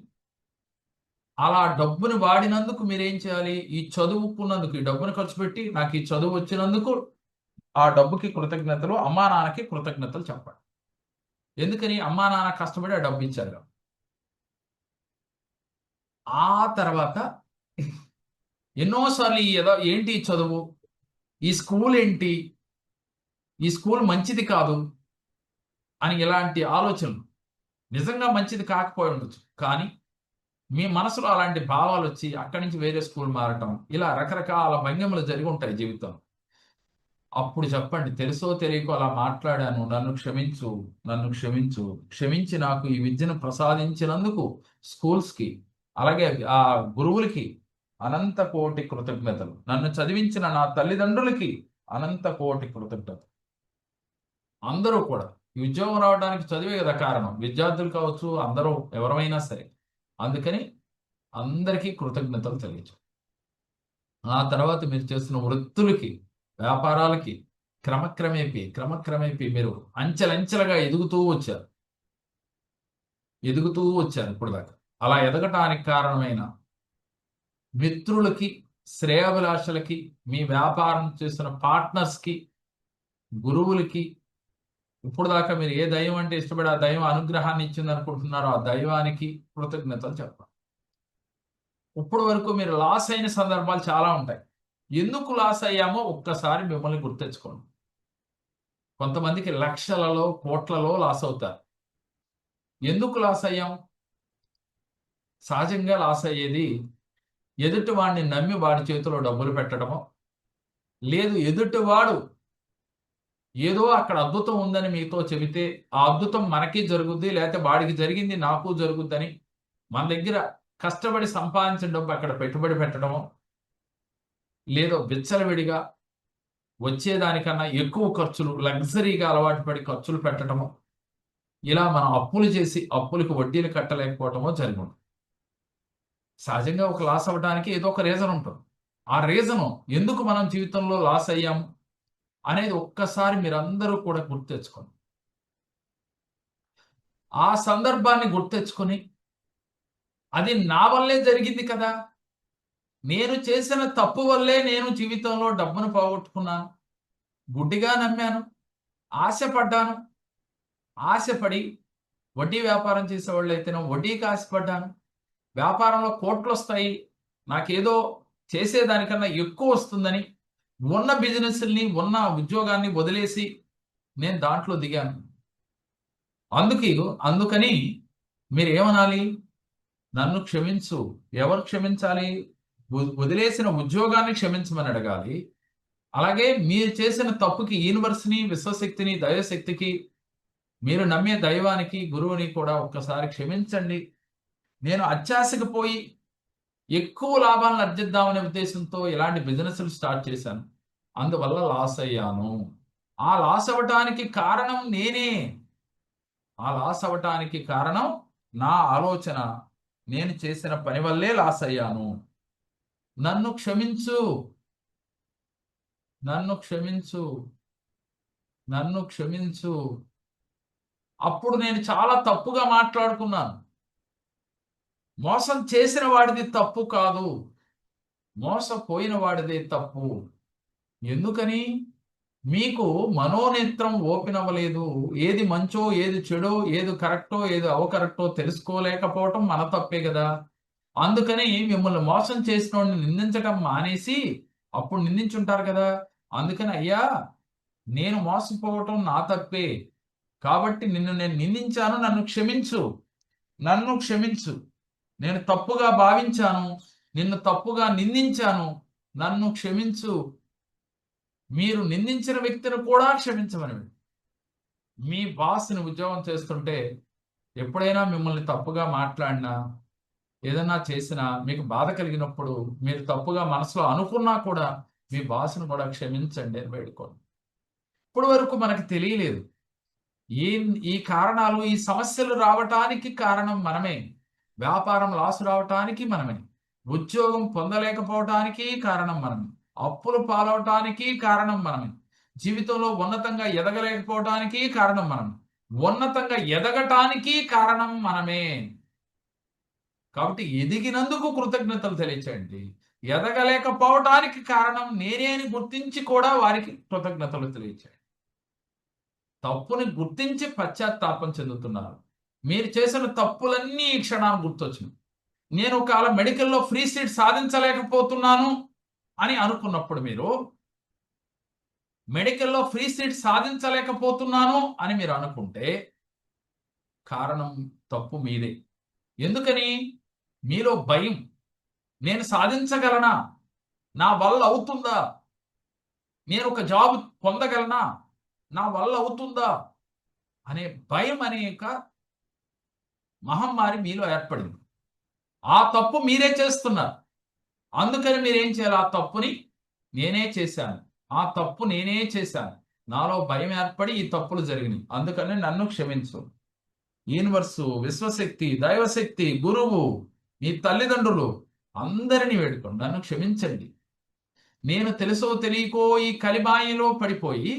అలా డబ్బుని వాడినందుకు మీరేం చేయాలి? ఈ చదువుకున్నందుకు, ఈ డబ్బును ఖర్చు పెట్టి నాకు ఈ చదువు వచ్చినందుకు ఆ డబ్బుకి కృతజ్ఞతలు, అమ్మా నాన్నకి కృతజ్ఞతలు చెప్పండి. ఎందుకని? అమ్మా నాన్న కష్టపడి ఆ డబ్బు ఇచ్చారు కాబట్టి. ఆ తర్వాత ఎన్నోసార్లు ఏంటి ఈ చదువు, ఈ స్కూల్ ఏంటి, ఈ స్కూల్ మంచిది కాదు అని ఇలాంటి ఆలోచనలు, నిజంగా మంచిది కాకపోయి ఉండొచ్చు, కానీ మీ మనసులో అలాంటి భావాలు వచ్చి అక్కడి నుంచి వేరే స్కూల్ మారటం, ఇలా రకరకాల భంగిమలు జరిగి ఉంటాయి జీవితం. అప్పుడు చెప్పండి, తెలుసో తెలియకో అలా మాట్లాడాను, నన్ను క్షమించు, నన్ను క్షమించు, క్షమించి నాకు ఈ విద్యను ప్రసాదించినందుకు స్కూల్స్కి, అలాగే ఆ గురువులకి అనంత కోటి కృతజ్ఞతలు, నన్ను చదివించిన నా తల్లిదండ్రులకి అనంత కోటి కృతజ్ఞతలు. అందరూ కూడా ఈ ఉద్యోగం రావడానికి చదివే కదా కారణం, విద్యార్థులు కావచ్చు, అందరూ ఎవరైనా సరే. అందుకని అందరికీ కృతజ్ఞతలు తెలియజేయండి. ఆ తర్వాత మీరు చేస్తున్న వృత్తులకి, వ్యాపారాలకి క్రమక్రమేపీ మీరు అంచెలంచెలుగా ఎదుగుతూ వచ్చారు ఇప్పుడు దాకా. అలా ఎదగటానికి కారణమైన మిత్రులకి, శ్రేయోభిలాషులకి, మీ వ్యాపారం చేస్తున్న పార్ట్నర్స్కి, గురువులకి, ఇప్పుడు దాకా మీరు ఏ దైవం అంటే ఇష్టపడి ఆ దైవం అనుగ్రహాన్ని ఇచ్చింది అనుకుంటున్నారో ఆ దైవానికి కృతజ్ఞతలు చెప్పాలి. ఇప్పుడు వరకు మీరు లాస్ అయిన సందర్భాలు చాలా ఉంటాయి. ఎందుకు లాస్ అయ్యామో ఒక్కసారి మిమ్మల్ని గుర్తెచ్చుకోండి. కొంతమందికి లక్షలలో, కోట్లలో లాస్ అవుతారు. ఎందుకు లాస్ అయ్యాం? సహజంగా లాస్ అయ్యేది ఎదుటివాడిని నమ్మి వాడి చేతిలో డబ్బులు పెట్టడమో, లేదు ఎదుటివాడు ఏదో అక్కడ అద్భుతం ఉందని మీతో చెబితే ఆ అద్భుతం మనకి జరుగుద్ది, లేకపోతే వాడికి జరిగింది నాకు జరుగుద్దని మన దగ్గర కష్టపడి సంపాదించిన డబ్బు అక్కడ పెట్టుబడి పెట్టడమో, లేదో విచ్చలవిడిగా వచ్చేదానికన్నా ఎక్కువ ఖర్చులు, లగ్జరీగా అలవాటు పడి ఖర్చులు పెట్టడమో, ఇలా మనం అప్పులు చేసి అప్పులకు వడ్డీలు కట్టలేకపోవటమో జరిగింది. సహజంగా ఒక లాస్ అవ్వడానికి ఏదో ఒక రీజన్ ఉంటుంది. ఆ రీజను ఎందుకు మనం జీవితంలో లాస్ అయ్యాము అనేది ఒక్కసారి మీరందరూ కూడా గుర్తెచ్చుకోండి. ఆ సందర్భాన్ని గుర్తెచ్చుకొని, అది నా వల్లే జరిగింది కదా! నేను చేసిన తప్పు వల్లే నేను జీవితంలో డబ్బును పోగొట్టుకున్నాను. గుడ్డిగా నమ్మాను, ఆశపడ్డాను. ఆశపడి వడ్డీ వ్యాపారం చేసేవాళ్ళైతేనో వడ్డీకి ఆశపడ్డాను. వ్యాపారంలో కోట్లొస్తాయి, నాకేదో చేసేదానికన్నా ఎక్కువొస్తుందని ఉన్న బిజినెస్‌ల్ని, ఉన్న ఉద్యోగాన్ని వదిలేసి నేను దాంట్లో దిగాను. అందుకి అందుకని మీరేమనాలి? నన్ను క్షమించు. ఎవరు క్షమించాలి? వదిలేసిన ఉద్యోగాన్ని క్షమించమని అడగాలి. అలాగే మీరు చేసిన తప్పుకి యూనివర్స్‌ని, విశ్వశక్తిని, దైవశక్తికి, మీరు నమ్మే దైవానికి, గురువుని కూడా ఒక్కసారి క్షమించండి. నేను అత్యాశకు పోయి ఎక్కువ లాభాలను ఆర్జిద్దామనే ఉద్దేశంతో ఇలాంటి బిజినెస్‌లు స్టార్ట్ చేశాను. అందువల్ల లాస్ అయ్యాను. ఆ లాస్ అవ్వటానికి కారణం నేనే. ఆ లాస్ అవ్వటానికి కారణం నా ఆలోచన. నేను చేసిన పని వల్లే లాస్ అయ్యాను. నన్ను క్షమించు. నన్ను క్షమించు. నన్ను క్షమించు. అప్పుడు నేను చాలా తప్పుగా మాట్లాడుకున్నాను. మోసం చేసిన వాడిది తప్పు కాదు, మోసపోయిన వాడిదే తప్పు. ఎందుకని? మీకు మనోనేత్రం ఓపెన్ అవ్వలేదు. ఏది మంచో, ఏది చెడో, ఏది కరెక్టో, ఏది అవకరెక్టో తెలుసుకోలేకపోవటం మన తప్పే కదా. అందుకని మిమ్మల్ని మోసం చేసినోడిని నిందించటం మానేసి, అప్పుడు నిందించుంటారు కదా. అందుకని అయ్యా, నేను మోసపోవటం నా తప్పే, కాబట్టి నిన్ను నేను నిందించాను, నన్ను క్షమించు, నన్ను క్షమించు. నేను తప్పుగా భావించాను, నిన్ను తప్పుగా నిందించాను, నన్ను క్షమించు. మీరు నిందించిన వ్యక్తిని కూడా క్షమించమని. మీ బాస్ని ఉద్యోగం చేస్తుంటే ఎప్పుడైనా మిమ్మల్ని తప్పుగా మాట్లాడినా, ఏదైనా చేసినా, మీకు బాధ కలిగినప్పుడు, మీరు తప్పుగా మనసులో అనుకున్నా కూడా మీ బాస్ను కూడా క్షమించండి అని వేడుకోండి. ఇప్పుడు వరకు మనకు తెలియలేదు. ఈ ఈ కారణాలు, ఈ సమస్యలు రావటానికి కారణం మనమే. వ్యాపారం లాస్ రావటానికి మనమే. ఉద్యోగం పొందలేకపోవటానికి కారణం మనమే. అప్పులు పాలవటానికి కారణం మనమే. జీవితంలో ఉన్నతంగా ఎదగలేకపోవటానికి కారణం మనమే. ఉన్నతంగా ఎదగటానికి కారణం మనమే. కాబట్టి ఎదిగినందుకు కృతజ్ఞతలు తెలియచేయండి. ఎదగలేకపోవటానికి కారణం నేనే అని గుర్తించి కూడా వారికి కృతజ్ఞతలు తెలియచేయండి. తప్పుని గుర్తించి పశ్చాత్తాపం చెందుతున్నారు. మీరు చేసిన తప్పులన్నీ ఈ క్షణాన్ని గుర్తొచ్చినాయి. నేను ఒకవేళ మెడికల్‌లో ఫ్రీ సీట్ సాధించలేకపోతున్నాను అని అనుకున్నప్పుడు, మీరు మెడికల్‌లో ఫ్రీ సీట్ సాధించలేకపోతున్నాను అని మీరు అనుకుంటే, కారణం తప్పు మీదే. ఎందుకని? మీలో భయం. నేను సాధించగలనా? నా వల్ల అవుతుందా? నేను ఒక జాబ్ పొందగలనా? నా వల్ల అవుతుందా? అనే భయం అనే ఒక మహమ్మారి మీలో ఏర్పడింది. ఆ తప్పు మీరే చేస్తున్నారు. అందుకని మీరేం చేయాలి? ఆ తప్పుని నేనే చేశాను. ఆ తప్పు నేనే చేశాను. నాలో భయం ఏర్పడి ఈ తప్పులు జరిగినాయి. అందుకని నన్ను క్షమించు. యూనివర్సు, విశ్వశక్తి, దైవశక్తి, గురువు, మీ తల్లిదండ్రులు అందరిని వేడుకోండి. నన్ను క్షమించండి. నేను తెలుసో తెలియకో ఈ కలిమాయలో పడిపోయి,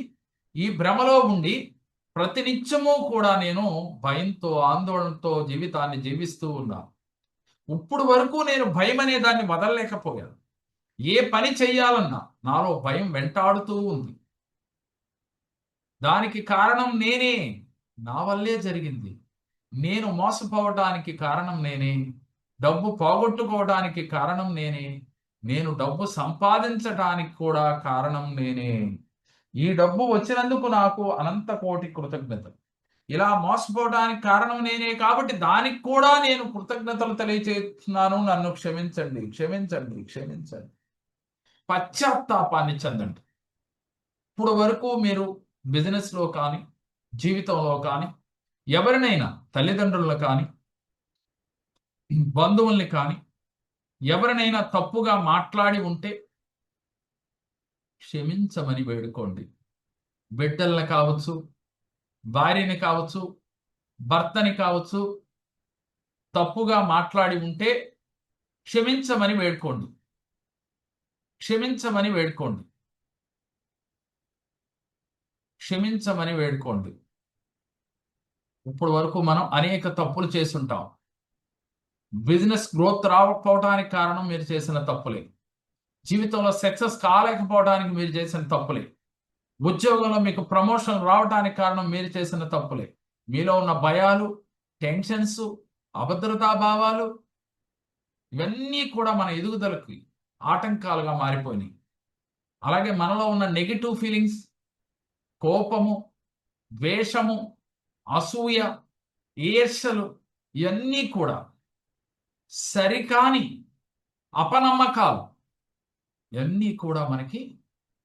ఈ భ్రమలో ఉండి, ప్రతినిత్యము కూడా నేను భయంతో, ఆందోళనతో జీవితాన్ని జీవిస్తూ ఉన్నాను. ఇప్పుడు వరకు నేను భయం అనే దాన్ని వదలలేకపోయాను. ఏ పని చెయ్యాలన్నా నాలో భయం వెంటాడుతూ ఉంది. దానికి కారణం నేనే. నా వల్లే జరిగింది. నేను మోసపోవటానికి కారణం నేనే. డబ్బు పోగొట్టుకోవడానికి కారణం నేనే. నేను డబ్బు సంపాదించటానికి కూడా కారణం నేనే. ఈ డబ్బు వచ్చినందుకు నాకు అనంత కోటి కృతజ్ఞతలు. ఇలా మోసపోవడానికి కారణం నేనే కాబట్టి దానికి కూడా నేను కృతజ్ఞతలు తెలియజేస్తున్నాను. నన్ను క్షమించండి, క్షమించండి, క్షమించండి. పశ్చాత్తాపాన్ని చెందండి. ఇప్పుడు వరకు మీరు బిజినెస్‌లో కానీ, జీవితంలో కానీ, ఎవరినైనా తల్లిదండ్రులను కానీ, బంధువుల్ని కానీ, ఎవరినైనా తప్పుగా మాట్లాడి ఉంటే క్షమించమని వేడుకోండి. బిడ్డల్ని కావచ్చు, భార్యని కావచ్చు, భర్తని కావచ్చు, తప్పుగా మాట్లాడి ఉంటే క్షమించమని వేడుకోండి. క్షమించమని వేడుకోండి. క్షమించమని వేడుకోండి. ఇప్పుడు వరకు మనం అనేక తప్పులు చేసుంటాం. బిజినెస్ గ్రోత్ రాకపోవడానికి కారణం మీరు చేసిన తప్పులే. జీవితంలో సక్సెస్ కాలేకపోవడానికి మీరు చేసిన తప్పులే. ఉద్యోగంలో మీకు ప్రమోషన్ రావడానికి కారణం మీరు చేసిన తప్పులే. మీలో ఉన్న భయాలు, టెన్షన్స్, అభద్రతా భావాలు, ఇవన్నీ కూడా మన ఎదుగుదలకి ఆటంకాలుగా మారిపోయినాయి. అలాగే మనలో ఉన్న నెగెటివ్ ఫీలింగ్స్, కోపము, ద్వేషము, అసూయ, ఈర్ష్యలు, ఇవన్నీ కూడా సరికాని అపనమ్మకాలు, ఇవన్నీ కూడా మనకి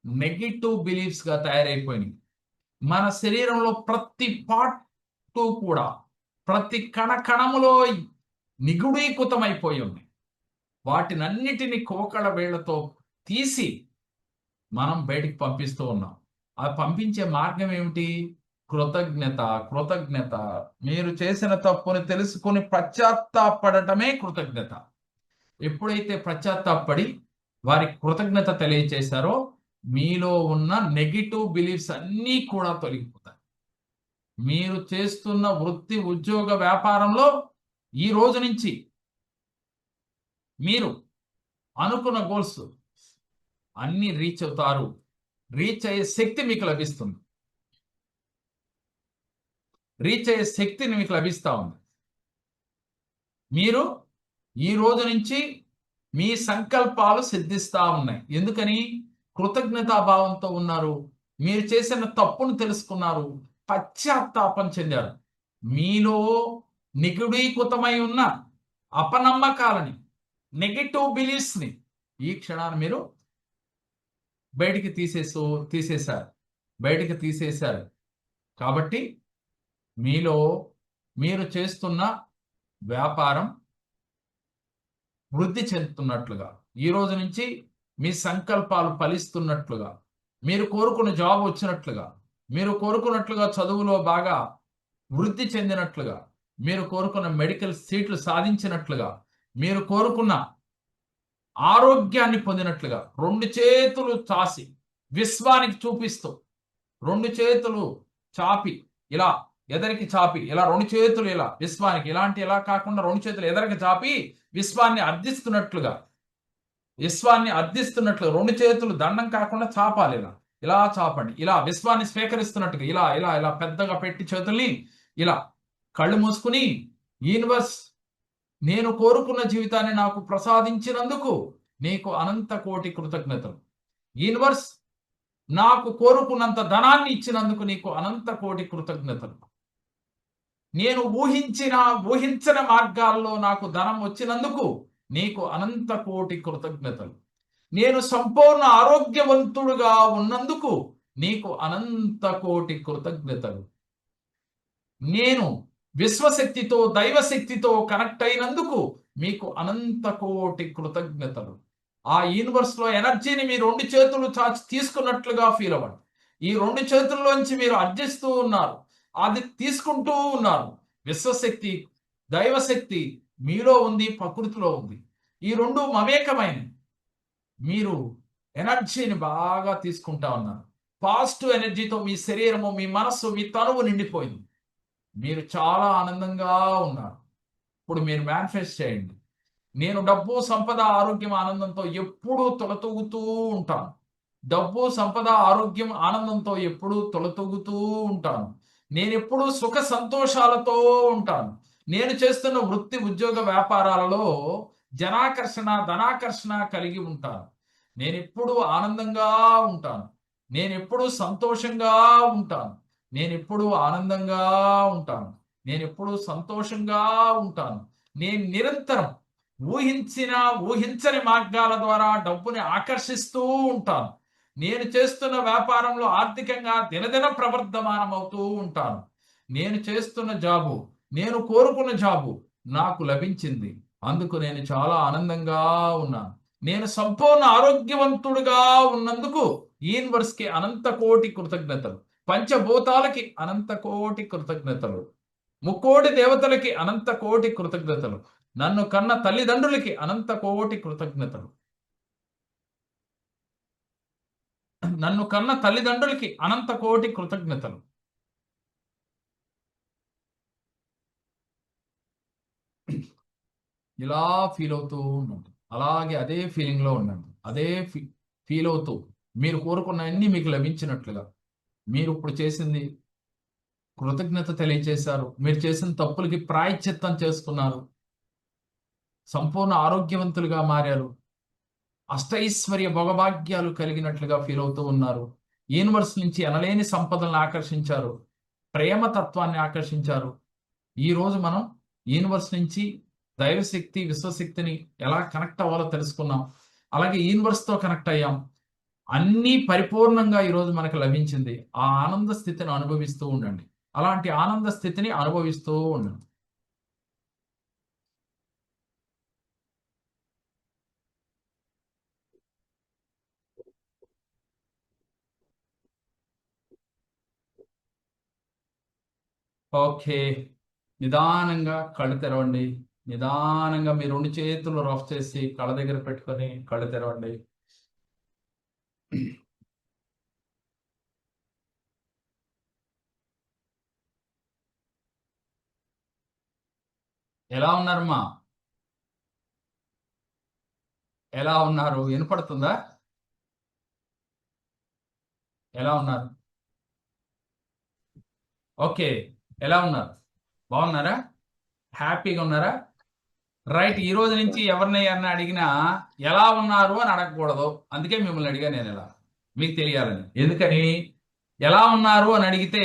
నెగెటివ్ బిలీఫ్స్‌గా తయారైపోయినాయి. మన శరీరంలో ప్రతి పార్టు కూడా, ప్రతి కణకణములో నిగుడీకృతమైపోయి ఉంది. వాటినన్నిటిని కోకడ వేళ్ళతో తీసి మనం బయటికి పంపిస్తూ ఉన్నాం. ఆ పంపించే మార్గం ఏమిటి? కృతజ్ఞత, కృతజ్ఞత. మీరు చేసిన తప్పుని తెలుసుకొని పశ్చాత్తాపడటమే కృతజ్ఞత. ఎప్పుడైతే పశ్చాత్తాపడి వారికి కృతజ్ఞత తెలియచేశారో, మీలో ఉన్న నెగెటివ్ బిలీఫ్స్ అన్నీ కూడా తొలగిపోతాయి. మీరు చేస్తున్న వృత్తి ఉద్యోగ వ్యాపారంలో ఈ రోజు నుంచి మీరు అనుకున్న గోల్స్ అన్ని రీచ్ అవుతారు. రీచ్ అయ్యే శక్తి మీకు లభిస్తుంది. రీచ్ అయ్యే శక్తిని మీకు లభిస్తూ ఉంది. మీరు ఈ రోజు నుంచి మీ సంకల్పాలు సిద్ధిస్తూ ఉన్నాయి. ఎందుకని? కృతజ్ఞతాభావంతో ఉన్నారు. మీరు చేసిన తప్పును తెలుసుకున్నారు, పశ్చాత్తాపం చెందారు. మీలో నిగుడీకృతమై ఉన్న అపనమ్మకాలని, నెగటివ్ బిలీఫ్స్ని ఈ క్షణాన్ని మీరు బయటికి తీసేశారు. కాబట్టి మీలో మీరు చేస్తున్న వ్యాపారం వృద్ధి చెందుతున్నట్లుగా, ఈ రోజు నుంచి మీ సంకల్పాలు ఫలిస్తున్నట్లుగా, మీరు కోరుకున్న జాబ్ వచ్చినట్లుగా, మీరు కోరుకున్నట్లుగా చదువులో బాగా వృద్ధి చెందినట్లుగా, మీరు కోరుకున్న మెడికల్ సీట్లు సాధించినట్లుగా, మీరు కోరుకున్న ఆరోగ్యాన్ని పొందినట్లుగా, రెండు చేతులు చాసి విశ్వానికి చూపిస్తూ, రెండు చేతులు చాపి ఇలా ఎదరికి చాపి, ఇలా రెండు చేతులు ఇలా విశ్వానికి, ఇలా కాకుండా రెండు చేతులు ఎదరికి చాపి విశ్వాన్ని అర్థిస్తున్నట్లుగా రెండు చేతులు దండం కాకుండా చాపాలి. ఇలా చాపండి. ఇలా విశ్వాన్ని స్వీకరిస్తున్నట్టుగా ఇలా పెద్దగా పెట్టి చేతుల్ని ఇలా కళ్ళు మూసుకుని, యూనివర్స్ నేను కోరుకున్న జీవితాన్ని నాకు ప్రసాదించినందుకు నీకు అనంత కోటి కృతజ్ఞతలు. యూనివర్స్ నాకు కోరుకున్నంత ధనాన్ని ఇచ్చినందుకు నీకు అనంత కోటి కృతజ్ఞతలు. నేను ఊహించని మార్గాల్లో నాకు ధనం వచ్చినందుకు నీకు అనంత కోటి కృతజ్ఞతలు. నేను సంపూర్ణ ఆరోగ్యవంతుడుగా ఉన్నందుకు నీకు అనంత కోటి కృతజ్ఞతలు. నేను విశ్వశక్తితో దైవశక్తితో కనెక్ట్ అయినందుకు మీకు అనంత కోటి కృతజ్ఞతలు. ఆ యూనివర్స్ లో ఎనర్జీని మీ రెండు చేతులు చాచి తీసుకున్నట్లుగా ఫీల్ అవ్వండి. ఈ రెండు చేతుల్లోంచి మీరు అర్జిస్తూ ఉన్నారు, అది తీసుకుంటూ ఉన్నారు. విశ్వశక్తి దైవశక్తి మీలో ఉంది, ప్రకృతిలో ఉంది. ఈ రెండు మమేకమైన మీరు ఎనర్జీని బాగా తీసుకుంటా ఉన్నారు. పాజిటివ్ ఎనర్జీతో మీ శరీరము, మీ మనస్సు, మీ తనువు నిండిపోయింది. మీరు చాలా ఆనందంగా ఉన్నారు. ఇప్పుడు మీరు మేనిఫెస్ట్ చేయండి, నేను డబ్బు, సంపద, ఆరోగ్యం, ఆనందంతో ఎప్పుడూ తొలతూగుతూ ఉంటాను. డబ్బు, సంపద, ఆరోగ్యం, ఆనందంతో ఎప్పుడూ తొలతూగుతూ ఉంటాను. నేను ఎప్పుడూ సుఖ సంతోషాలతో ఉంటాను. నేను చేస్తున్న వృత్తి ఉద్యోగ వ్యాపారాలలో జనాకర్షణ, ధనాకర్షణ కలిగి ఉంటాను. నేను ఎప్పుడూ ఆనందంగా ఉంటాను. నేను ఎప్పుడూ సంతోషంగా ఉంటాను. నేను ఎప్పుడూ ఆనందంగా ఉంటాను. నేను ఎప్పుడూ సంతోషంగా ఉంటాను. నేను నిరంతరం ఊహించని మార్గాల ద్వారా డబ్బుని ఆకర్షిస్తూ ఉంటాను. నేను చేస్తున్న వ్యాపారంలో ఆర్థికంగా దినదిన ప్రవర్ధమానం అవుతూ ఉంటాను. నేను చేస్తున్న జాబు, నేను కోరుకున్న జాబు నాకు లభించింది. అందుకు నేను చాలా ఆనందంగా ఉన్నాను. నేను సంపూర్ణ ఆరోగ్యవంతుడుగా ఉన్నందుకు యూనివర్స్కి అనంత కోటి కృతజ్ఞతలు. పంచభూతాలకి అనంత కోటి కృతజ్ఞతలు. ముక్కోటి దేవతలకి అనంత కోటి కృతజ్ఞతలు. నన్ను కన్న తల్లిదండ్రులకి అనంత కోటి కృతజ్ఞతలు. నన్ను కన్న తల్లిదండ్రులకి అనంత కోటి కృతజ్ఞతలు. ఇలా ఫీల్ అవుతూ ఉండండి. అలాగే అదే ఫీలింగ్లో ఉండండి. అదే ఫీల్ అవుతూ మీరు కోరుకున్నవన్నీ మీకు లభించినట్లుగా. మీరు ఇప్పుడు చేసింది కృతజ్ఞత తెలియజేశారు. మీరు చేసిన తప్పులకి ప్రాయశ్చిత్తం చేసుకున్నారు. సంపూర్ణ ఆరోగ్యవంతులుగా మారారు. అష్టైశ్వర్య భోగభాగ్యాలు కలిగినట్లుగా ఫీల్ అవుతూ ఉన్నారు. యూనివర్స్ నుంచి ఎనలేని సంపదలను ఆకర్షించారు. ప్రేమతత్వాన్ని ఆకర్షించారు. ఈరోజు మనం యూనివర్స్ నుంచి దైవశక్తి, విశ్వశక్తిని ఎలా కనెక్ట్ అవ్వాలో తెలుసుకున్నాం. అలాగే యూనివర్స్తో కనెక్ట్ అయ్యాం. అన్నీ పరిపూర్ణంగా ఈరోజు మనకు లభించింది. ఆ ఆనంద స్థితిని అనుభవిస్తూ ఉండండి. అలాంటి ఆనంద స్థితిని అనుభవిస్తూ ఉండండి. ఓకే, నిదానంగా కళ్ళు తెరవండి. నిదానంగా మీ రెండు చేతులు రఫ్ చేసి కళ్ళ దగ్గర పెట్టుకొని కళ్ళు తెరవండి. ఎలా ఉన్నారమ్మా? ఎలా ఉన్నారు? వినపడుతుందా? ఎలా ఉన్నారు? ఓకే. ఎలా ఉన్నారు? బాగున్నారా? హ్యాపీగా ఉన్నారా? రైట్. ఈ రోజు నుంచి ఎవరినైనా అడిగినా ఎలా ఉన్నారు అని అడగకూడదు. అందుకే మిమ్మల్ని అడిగా నేను ఇలా మీకు తెలియాలని. ఎందుకని ఎలా ఉన్నారు అని అడిగితే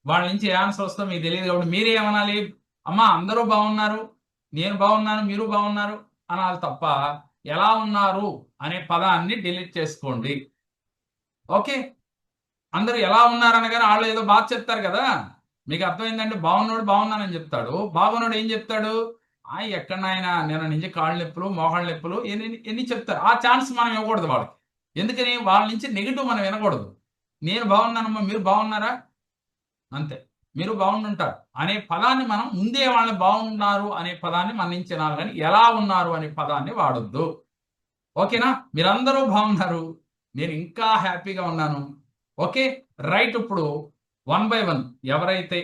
వాళ్ళ నుంచి ఏ ఆన్సర్ వస్తుందో మీకు తెలియదు. కాబట్టి మీరే ఏమనాలి? అమ్మా అందరూ బాగున్నారు, నేను బాగున్నాను, మీరు బాగున్నారు అనాలి తప్ప ఎలా ఉన్నారు అనే పదాన్ని డిలీట్ చేసుకోండి. ఓకే. అందరూ ఎలా ఉన్నారు అనగానే వాళ్ళు ఏదో బాగా చెప్తారు కదా. మీకు అర్థమైందంటే బాగున్నాడు బాగున్నానని చెప్తాడు. బాగున్నాడు ఏం చెప్తాడు? ఎక్కడనైనా నేను నుంచి కాళ్ళు నొప్పులు, మోకాళ్ళ నొప్పులు ఎన్ని ఎన్ని చెప్తారు. ఆ ఛాన్స్ మనం ఇవ్వకూడదు వాళ్ళకి. ఎందుకని? వాళ్ళ నుంచి నెగిటివ్ మనం వినకూడదు. నేను బాగున్నానమ్మా, మీరు బాగున్నారా? అంతే. మీరు బాగుండుంటారు అనే పదాన్ని మనం ముందే వాళ్ళని బాగున్నారు అనే పదాన్ని మన నుంచి వినాలి, కానీ ఎలా ఉన్నారు అనే పదాన్ని వాడొద్దు. ఓకేనా? మీరందరూ బాగున్నారు, నేను ఇంకా హ్యాపీగా ఉన్నాను. ఓకే. రైట్. ఇప్పుడు 1 by 1 ఎవరైతే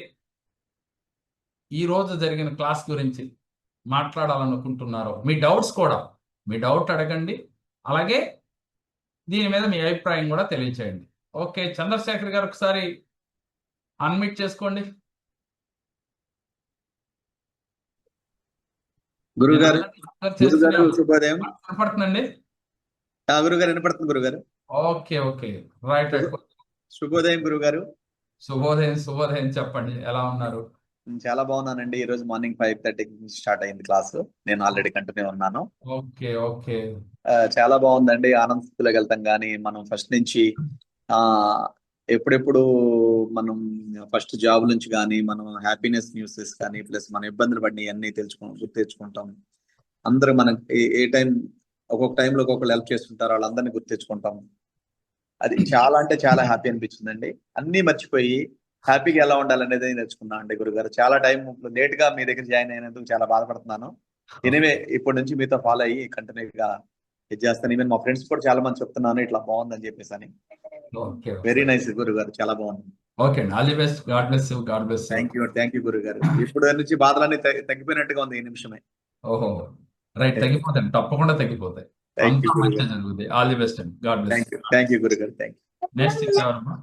ఈ రోజు జరిగిన క్లాస్ గురించి మాట్లాడాలనుకుంటున్నారో మీ డౌట్స్ కూడా, మీ డౌట్ అడగండి. అలాగే దీని మీద మీ అభిప్రాయం కూడా తెలియచేయండి. ఓకే. చంద్రశేఖర్ గారు ఒకసారి అన్మ్యూట్ చేసుకోండి. గురుగారు చేస్తూనే గురుగారు శుభోదయం. కనపడుతుందండి. గురుగారు వినపడుతుంది గురుగారు. ఓకే. ఓకే. రైట్. రైట్. శుభోదయం గురుగారు. శుభోదయం. శుభోదయం. చెప్పండి, ఎలా ఉన్నారు? చాలా బాగున్నానండి. ఈ రోజు మార్నింగ్ 5:30 నుంచి స్టార్ట్ అయింది క్లాసు. నేను ఆల్రెడీ కంటిన్యూ ఉన్నాను. ఓకే. ఓకే. చాలా బాగుందండి. ఆనందస్థితిలోకి వెళ్తాం కానీ మనం ఫస్ట్ నుంచి ఆ ఎప్పుడెప్పుడు మనం ఫస్ట్ జాబ్ నుంచి కానీ మనం హ్యాపీనెస్ న్యూసెస్ కానీ ప్లస్ మన ఇబ్బందులు పడినవి అన్ని గుర్తు తెచ్చుకుంటాం. అందరూ మనకి ఏ టైం ఒక్కొక్క టైంలో ఒక్కొక్కరు హెల్ప్ చేస్తుంటారు, వాళ్ళందరినీ గుర్తు తెచ్చుకుంటాం. అది చాలా అంటే చాలా హ్యాపీ అనిపించిందండి. అన్ని మర్చిపోయి హ్యాపీగా ఎలా ఉండాలనేది నేర్చుకున్నాను అండి గురుగారు. చాలా టైం లేట్ గా మీ దగ్గర జాయిన్ అయినందుకు చాలా బాధపడుతున్నాను. ఎనివే ఇప్పటి నుంచి మీతో ఫాలో అయ్యి కంటిన్యూగా ఇది చేస్తాను. ఈవెన్ మా ఫ్రెండ్స్ కూడా చాలా మంది చెప్తున్నాను ఇట్లా బాగుందని చెప్పేసి అని. వెరీ నైస్ గురుగారు, చాలా బాగుంది. ఓకే అండి. All the best. God bless you. God bless you. Thank you గురుగారు. ఇప్పుడు నుంచి బాధలన్నీ తగ్గిపోయినట్టుగా ఉంది ఈ నిమిషమే. ఓహో. రైట్. తగ్గిపోతాయి, తప్పకుండా తగ్గిపోతాయి. థ్యాంక్ యూ అంతా మంచిగా గురుగారు. జరుగుతాయి. ఆల్ ది బెస్ట్ అండి. God bless. థ్యాంక్ యూ గురుగారు. Thank you. నెక్స్ట్ ఎవరమ్మా?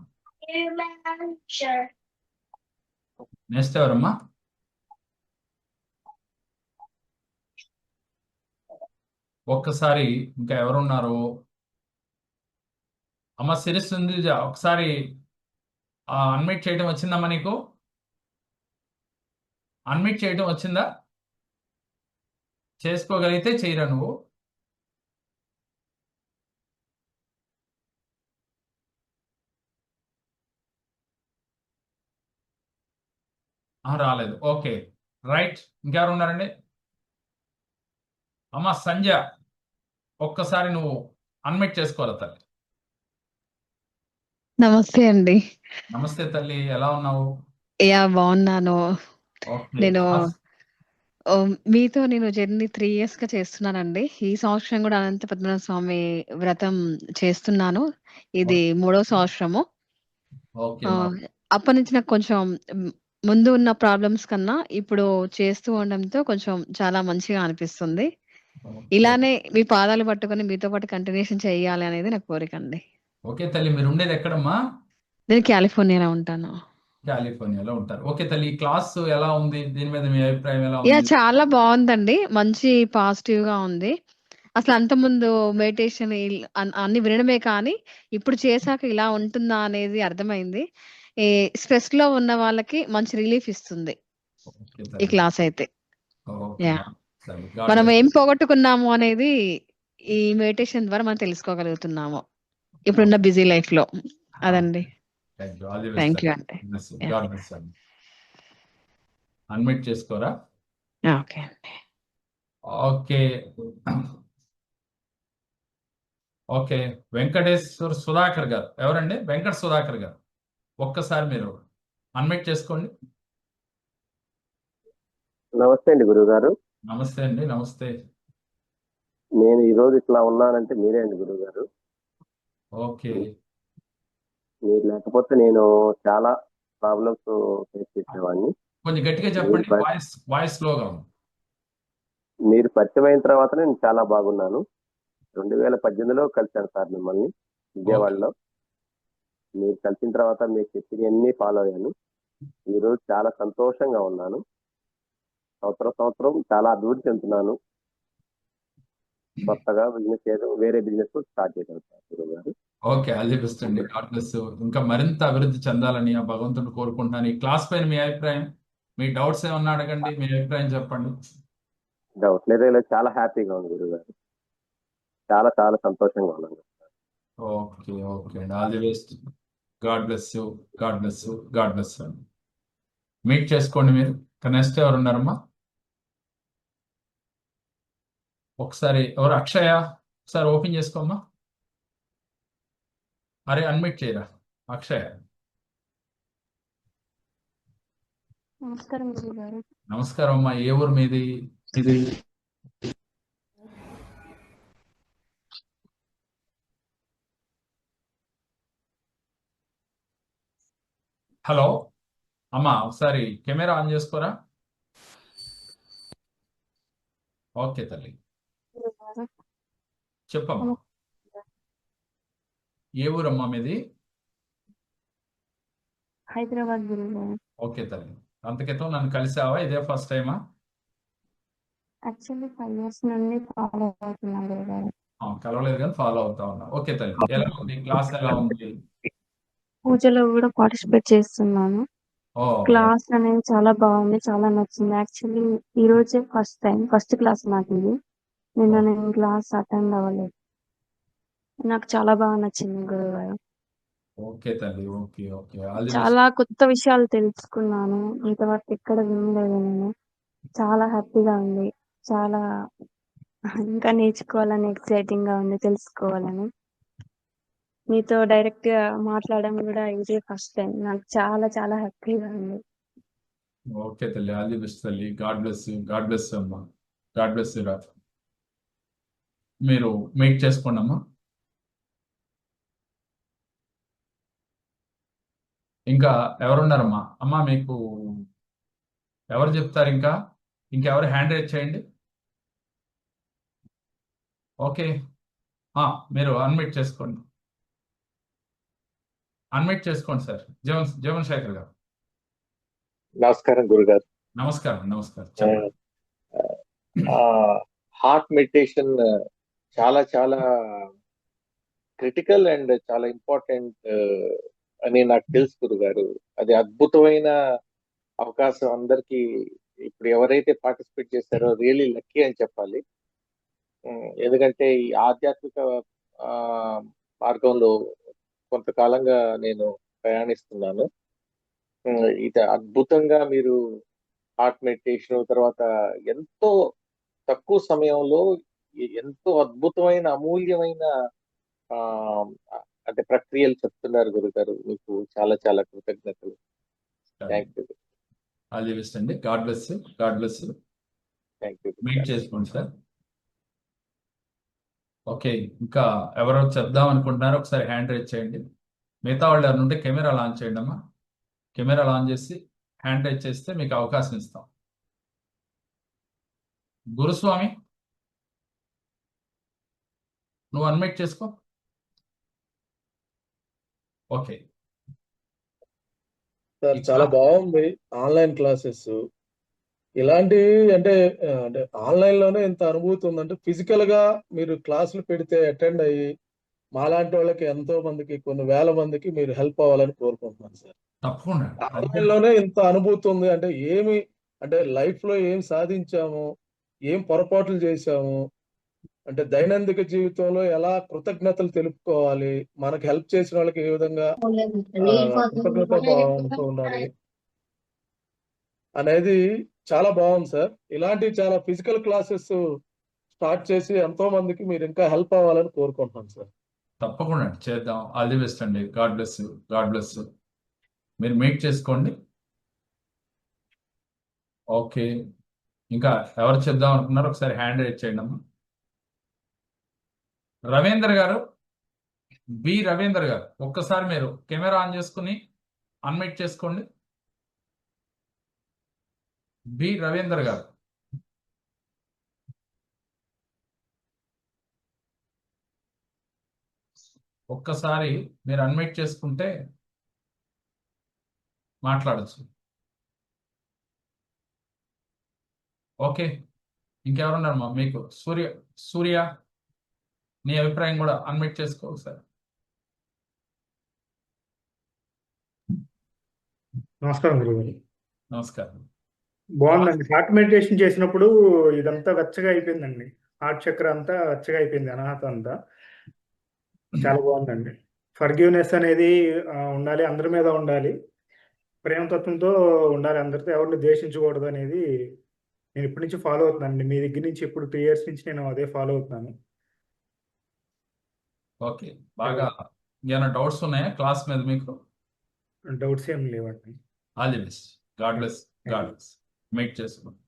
నెక్స్ట్ ఎవరమ్మా? ఒక్కసారి ఇంకా ఎవరున్నారు? అమ్మ సిరిస్ ఉంది, ఒకసారి అన్మిట్ చేయడం వచ్చిందమ్మా నీకు? అన్మిట్ చేయడం వచ్చిందా? చేసుకోగలిగితే చేయరా నువ్వు? రాలేదు. ఓకే. రైట్. ఇంకెవరు ఉన్నారండి? అమ్మ సంధ్య, ఒక్కసారి నువ్వు అన్మిట్ చేసుకోవాలి తల్లి. నమస్తే అండి. నమస్తే తల్లి, ఎలా ఉన్నావు? బాగున్నాను. ఓకే. నేను మీతో జర్నీ 3 ఇయర్స్ గా చేస్తున్నానండి. ఈ సంవత్సరం కూడా అనంత పద్మనాభ స్వామి వ్రతం చేస్తున్నాను. ఇది 3వ సంవత్సరము. ఓకే. అప్పటి నుంచి నాకు కొంచెం ముందు ఉన్న ప్రాబ్లమ్స్ కన్నా ఇప్పుడు చేస్తూ ఉండడంతో కొంచెం చాలా మంచిగా అనిపిస్తుంది. ఇలానే మీ పాదాలు పట్టుకొని మీతో పాటు కంటిన్యూషన్ చేయాలి అనేది నా కోరిక అండి. ఓకే తల్లి, మీరు ఉండేది ఎక్కడమ్మా? నేను కాలిఫోర్నియాలో ఉంటాను. కాలిఫోర్నియాలో ఉంటారు. ఓకే తల్లి, ఈ క్లాస్ ఎలా ఉంది? దీని మీద మీ అభిప్రాయం ఎలా ఉంది? చాలా బాగుందండి. మంచి పాజిటివ్ గా ఉంది. అసలు అంతకుముందు మెడిటేషన్ అన్ని వినడమే కానీ ఇప్పుడు చేశాక ఇలా ఉంటుందా అనేది అర్థమైంది. ఈ స్ట్రెస్ లో ఉన్న వాళ్ళకి మంచి రిలీఫ్ ఇస్తుంది ఓకే ఈ తల్లి. క్లాస్ అయితే. Okay yeah! తల్లి. గాడ్ మనం బ్లెస్. ఏం పోగొట్టుకున్నాము అనేది ఈ మెడిటేషన్ ద్వారా మనం తెలుసుకోగలుగుతున్నాము ఇప్పుడున్న బిజీ లైఫ్ లో. అదండి. Thank you. All the best. Thank you అండి. God bless. అన్మిట్ చేసుకోరా? ఓకే అండి. ఓకే. ఓకే. వెంకటేశ్వర్ సుధాకర్ గారు ఎవరండి? వెంకట సుధాకర్ గారు, ఒక్కసారి మీరు అన్మిట్ చేసుకోండి. నమస్తే అండి గురుగారు. నమస్తే అండి. నమస్తే. నేను ఈ రోజు ఇట్లా ఉన్నానంటే మీరే అండి గురుగారు. ఓకే. మీరు లేకపోతే నేను చాలా ప్రాబ్లమ్స్ ఫేస్ చేసేవాడిని. కొంచెం గట్టిగా చెప్పండి, వాయిస్ స్లోగా ఉంది. మీరు పరిచయం అయిన తర్వాత నేను చాలా బాగున్నాను. 2018లో కలిశాను సార్ మిమ్మల్ని ఓకే విజయవాడలో. మీరు కలిసిన తర్వాత మీరు చెప్పినవన్నీ ఫాలో అయ్యాను. ఈ రోజు చాలా సంతోషంగా ఉన్నాను. సంవత్సరం చాలా అభివృద్ధి చెందుతున్నాను. కొత్తగా బిజినెస్ చేయడం, వేరే బిజినెస్ స్టార్ట్ చేశాను సార్ గురువు గారు. ఓకే ఆల్ ది బెస్ట్ అండి. God bless. ఇంకా మరింత అభివృద్ధి చెందాలని ఆ భగవంతుడు కోరుకుంటున్నాను. ఈ క్లాస్ పైన మీ అభిప్రాయం, మీ డౌట్స్ ఏమన్నా అడగండి, మీ అభిప్రాయం చెప్పండి. డౌట్ లేదు, చాలా హ్యాపీగా ఉంది గురువు గారు. చాలా చాలా సంతోషంగా ఉన్నాను. ఓకే ఓకే అండి. All the best. God bless you. God bless you. God bless you. Meet చేసుకోండి మీరు. నెక్స్ట్ ఎవరు ఉన్నారమ్మా? ఒకసారి ఎవరు? అక్షయ, ఒకసారి ఓపెన్ చేసుకోమ్మా. అరే అన్మిట్ చేయరా అక్షయ. నమస్కారం గురువు గారు. నమస్కారం అమ్మా. ఏ ఊరు మీది? ఇది హలో అమ్మా, ఒకసారి కెమెరా ఆన్ చేసుకోరా. ఓకే తల్లి, గురువు గారు. చెప్పమ్మా. నమస్కారం. ఏ ఊరమ్మా మీది? హైదరాబాద్ గురువు గారు. ఓకే తల్లి, అంత క్రితం నన్ను కలిసావా? ఇదే ఫస్ట్ టైమా? యాక్చువల్లీ 5 years నుండి ఫాలో అవుతున్నాను గురువు గారు. కలవలేదు కానీ ఫాలో అవుతా ఉన్నా. ఓకే తల్లి, ఎలా ఉంది క్లాస్? ఎలా ఉంది? పూజలో కూడా పార్టిసిపేట్ చేస్తున్నాను. ఓ క్లాస్ అనేది చాలా బాగుంది, చాలా నచ్చింది. యాక్చువల్లీ ఈ రోజే ఫస్ట్ క్లాస్ నాకు ఇది. నిన్న నేను క్లాస్ అటెండ్ అవ్వలేదు. నాకు చాలా బాగా నచ్చింది గురువు గారు. ఓకే తల్లి, okay okay. All the best. చాలా కొత్త విషయాలు తెలుసుకున్నాను. ఇంతవరకు ఎక్కడ వినలేదు నేను. చాలా హ్యాపీగా ఉంది. చాలా ఇంకా నేర్చుకోవాలని ఎక్సైటింగ్ గా ఉంది, తెలుసుకోవాలని. మీతో డైరెక్ట్ గా మాట్లాడడం కూడా ఇదే ఫస్ట్ టైం. నాకు చాలా చాలా హ్యాపీగా ఉంది. ఓకే తల్లి, ఆల్ ది బెస్ట్ తల్లి. God bless you. God bless you అమ్మా. గాడ్ బ్లెస్ యూ రా. మీరు మీట్ చేసుకోండి అమ్మా. ఇంకా ఎవరున్నారమ్మా? అమ్మా మీకు ఎవరు చెప్తారు? ఇంకెవరు హ్యాండ్ రైజ్ చేయండి. ఓకే, మీరు అన్మిట్ చేసుకోండి. అన్మిట్ చేసుకోండి సార్. జీవన్ శేఖర్ గారు. నమస్కారం గురుగారు. నమస్కారం నమస్కారం. చెప్పండి. హార్ట్ మెడిటేషన్ చాలా చాలా క్రిటికల్ అండ్ చాలా ఇంపార్టెంట్ అని నాకు తెలుసు గురుగారు. అది అద్భుతమైన అవకాశం అందరికీ. ఇప్పుడు ఎవరైతే పార్టిసిపేట్ చేశారో రియలీ లక్కీ అని చెప్పాలి. ఎందుకంటే ఈ ఆధ్యాత్మిక మార్గంలో కొంతకాలంగా నేను ప్రయాణిస్తున్నాను. ఇది అద్భుతంగా మీరు హార్ట్ మెడిటేషన్ తర్వాత ఎంతో తక్కువ సమయంలో ఎంతో అద్భుతమైన అమూల్యమైన ఆ అంటే ప్రక్రియలు చెప్తున్నారు గురుగారు. మీకు చాలా చాలా కృతజ్ఞతలు. Thank you. All the best అండి. God bless you. God bless you. Thank you. Meet చేసుకోండి సార్. ఓకే, ఇంకా ఎవరో చెప్దాం అనుకుంటున్నారో ఒకసారి హ్యాండ్ రైజ్ చేయండి. మిగతా వాళ్ళు ఎవరు ఉంటే కెమెరా లాంచ్ చేయండి అమ్మా. కెమెరా లాంచ్ చేసి హ్యాండ్ రైజ్ చేస్తే మీకు అవకాశం ఇస్తాం. గురుస్వామి, నువ్వు అన్మిట్ చేసుకో. ఓకే సార్ చాలా బాగుంది ఆన్లైన్ క్లాసెస్. ఇలాంటివి అంటే ఆన్లైన్ లోనే ఇంత అనుభూతి ఉందంటే ఫిజికల్ గా మీరు క్లాసులు పెడితే అటెండ్ అయ్యి మాలాంటి వాళ్ళకి ఎంతో మందికి కొన్ని వేల మందికి మీరు హెల్ప్ అవ్వాలని కోరుకుంటున్నాను సార్. తప్పకుండా. ఆన్లైన్ లోనే ఇంత అనుభూతి ఉంది అంటే అంటే లైఫ్ లో ఏం సాధించాము, ఏం పొరపాట్లు చేశాము, అంటే దైనందిక జీవితంలో ఎలా కృతజ్ఞతలు తెలుపుకోవాలి, మనకు హెల్ప్ చేసిన వాళ్ళకి ఏ విధంగా కృతజ్ఞత భావంతో ఉండాలి అనేది చాలా బాగుంది సార్. ఇలాంటి చాలా ఫిజికల్ క్లాసెస్ స్టార్ట్ చేసి ఎంతో మందికి మీరు ఇంకా హెల్ప్ అవ్వాలని కోరుకుంటున్నాను సార్. తప్పకుండా చేద్దాం. ఆల్ ది బెస్ట్ అండి. God bless you. God bless you. మీరు మీట్ చేసుకోండి. ఓకే, ఇంకా ఎవరు చేద్దాం అనుకున్నారు ఒకసారి హ్యాండ్ రైజ్ చేయండి అమ్మా. రవీందర్ గారు, బి రవీందర్ గారు, ఒక్కసారి మీరు కెమెరా ఆన్ చేసుకుని అన్మిట్ చేసుకోండి. బి రవీందర్ గారు. ఒక్కసారి మీరు అన్మ్యూట్ చేసుకుంటే మాట్లాడచ్చు. ఓకే, ఇంకెవరున్నారమ్మా? మీకు సూర్య నీ అభిప్రాయం కూడా అన్మ్యూట్ చేసుకో ఒకసారి. నమస్కారం గురుగారు. నమస్కారం. బాగుందండి. హార్ట్ మెడిటేషన్ చేసినప్పుడు ఇదంతా వెచ్చగా అయిపోయిందండి. హార్ట్ చక్ర అంతా వెచ్చగా అయిపోయింది, అనాహత అంతా. చాలా బాగుందండి. ఫర్గివ్నెస్ అనేది ఉండాలి, అందరి మీద ఉండాలి, ప్రేమతత్వంతో ఉండాలి, అందరితో ఎవరిని ద్వేషించకూడదు అనేది నేను ఇప్పటి నుంచి ఫాలో అవుతున్నానండి. మీ దగ్గర నుంచి ఇప్పుడు 3 years నుంచి నేను అదే ఫాలో అవుతున్నాను. ఓకే, బాగా. ఏమైనా డౌట్స్ ఉన్నాయా క్లాస్ మీద మీకు? డౌట్స్ ఏం లేవండి. All the best. God bless. God bless. Meet చేసుకోండి.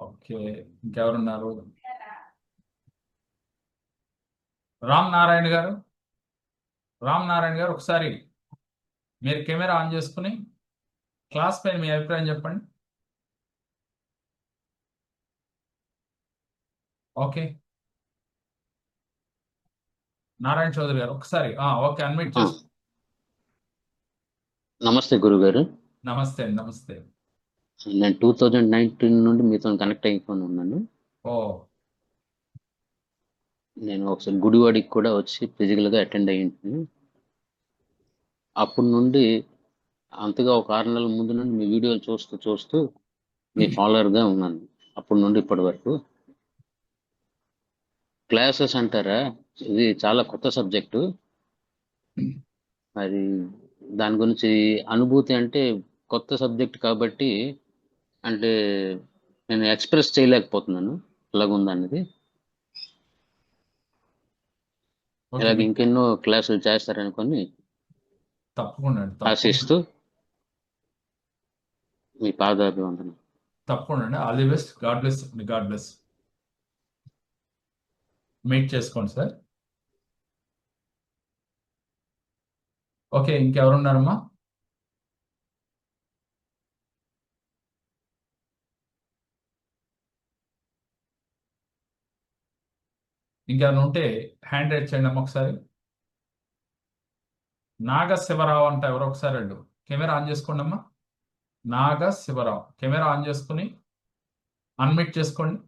ఓకే, ఇంకెవరున్నారు? రామ్ నారాయణ గారు. రామ్ నారాయణ గారు, ఒకసారి మీరు కెమెరా ఆన్ చేసుకుని క్లాస్ పైన మీ అభిప్రాయం చెప్పండి. ఓకే, నారాయణ చౌదరి గారు ఒకసారి ఓకే, అన్మ్యూట్ చేసుకో. నమస్తే గురుగారు. నమస్తే అండి. నమస్తే. నేను 2019 నుండి మీతో కనెక్ట్ అయిపోయి ఉన్నాను. ఓ, నేను ఒకసారి గుడివాడికి కూడా వచ్చి ఫిజికల్గా అటెండ్ అయ్యింది. అప్పటి నుండి అంతగా ఒక 6 నెలల ముందు నుండి మీ వీడియోలు చూస్తూ మీ ఫాలోవర్గా ఉన్నాను. అప్పటి నుండి ఇప్పటి వరకు. క్లాసెస్ అంటారా, ఇది చాలా కొత్త సబ్జెక్టు. మరి దాని గురించి అనుభూతి అంటే కొత్త సబ్జెక్ట్ కాబట్టి అంటే నేను ఎక్స్ప్రెస్ చేయలేకపోతున్నాను ఎలాగుందనేది. ఓకే, ఇలాగ ఇంకెన్నో క్లాసులు చేస్తారనుకొని తప్పకుండా అండి. ఆశిస్తూ మీ పాదాభివందనం. తప్పకుండా అండి. All the best. God bless. God bless. Meet చేసుకోండి సార్. ఓకే, ఇంకెవరున్నారమ్మా? ఇంకేమైనా ఉంటే హ్యాండ్ రైట్ చేయండి అమ్మ ఒకసారి. నాగ శివరావు అంట ఎవరో ఒకసారి వెళ్ళు. కెమెరా ఆన్ చేసుకోండి అమ్మా. నాగ శివరావు, కెమెరా ఆన్ చేసుకుని అన్మ్యూట్ చేసుకోండి.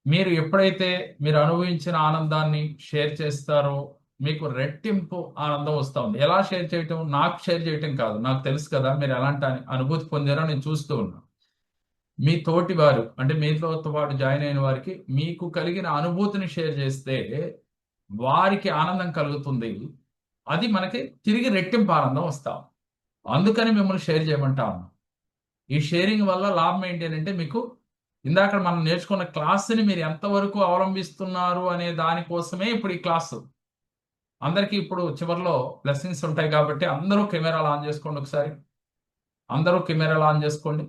మీరు ఎప్పుడైతే మీరు అనుభవించిన ఆనందాన్ని షేర్ చేస్తారో మీకు రెట్టింపు ఆనందం వస్తూ ఉంది. ఎలా షేర్ చేయటం? నాకు షేర్ చేయటం కాదు, నాకు తెలుసు కదా మీరు ఎలాంటి అనుభూతి పొందారో నేను చూస్తూ ఉన్నాను. మీ తోటి వారు అంటే మీతో పాటు జాయిన్ అయిన వారికి మీకు కలిగిన అనుభూతిని షేర్ చేస్తే వారికి ఆనందం కలుగుతుంది. అది మనకి తిరిగి రెట్టింపు ఆనందం వస్తాం. అందుకని మిమ్మల్ని షేర్ చేయమంటాను. ఈ షేరింగ్ వల్ల లాభం ఏంటి అంటే మీకు ఇందాక మనం నేర్చుకున్న క్లాస్ని మీరు ఎంతవరకు అవలంబిస్తున్నారు అనే దానికోసమే ఇప్పుడు ఈ క్లాసు. అందరికీ ఇప్పుడు చివరిలో బ్లెస్సింగ్స్ ఉంటాయి కాబట్టి అందరూ కెమెరాలు ఆన్ చేసుకోండి ఒకసారి. అందరూ కెమెరాలు ఆన్ చేసుకోండి.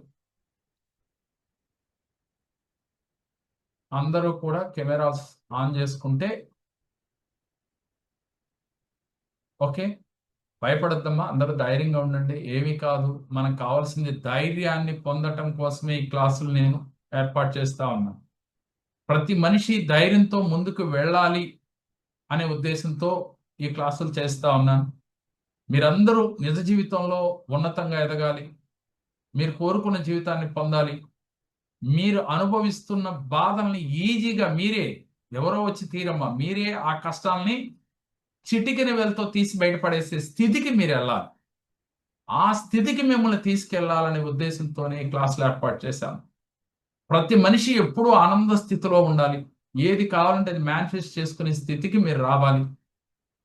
అందరూ కూడా కెమెరాస్ ఆన్ చేసుకుంటే ఓకే. భయపడద్దమ్మా, అందరూ ధైర్యంగా ఉండండి. ఏమీ కాదు. మనకు కావాల్సింది ధైర్యాన్ని పొందటం కోసమే ఈ క్లాసులు నేను ఏర్పాటు చేస్తా ఉన్నాను. ప్రతి మనిషి ధైర్యంతో ముందుకు వెళ్ళాలి అనే ఉద్దేశంతో ఈ క్లాసులు చేస్తా ఉన్నాను. మీరందరూ నిజ జీవితంలో ఉన్నతంగా ఎదగాలి, మీరు కోరుకున్న జీవితాన్ని పొందాలి. మీరు అనుభవిస్తున్న బాధల్ని ఈజీగా మీరే, ఎవరో వచ్చి తీరమ్మా, మీరే ఆ కష్టాల్ని చిటికెన వేలతో తీసి బయటపడేసే స్థితికి మీరు వెళ్ళాలి. ఆ స్థితికి మిమ్మల్ని తీసుకెళ్లాలనే ఉద్దేశంతోనే ఈ క్లాసులు ఏర్పాటు చేశాను. ప్రతి మనిషి ఎప్పుడూ ఆనంద స్థితిలో ఉండాలి. ఏది కావాలంటే అది మేనిఫెస్ట్ చేసుకునే స్థితికి మీరు రావాలి.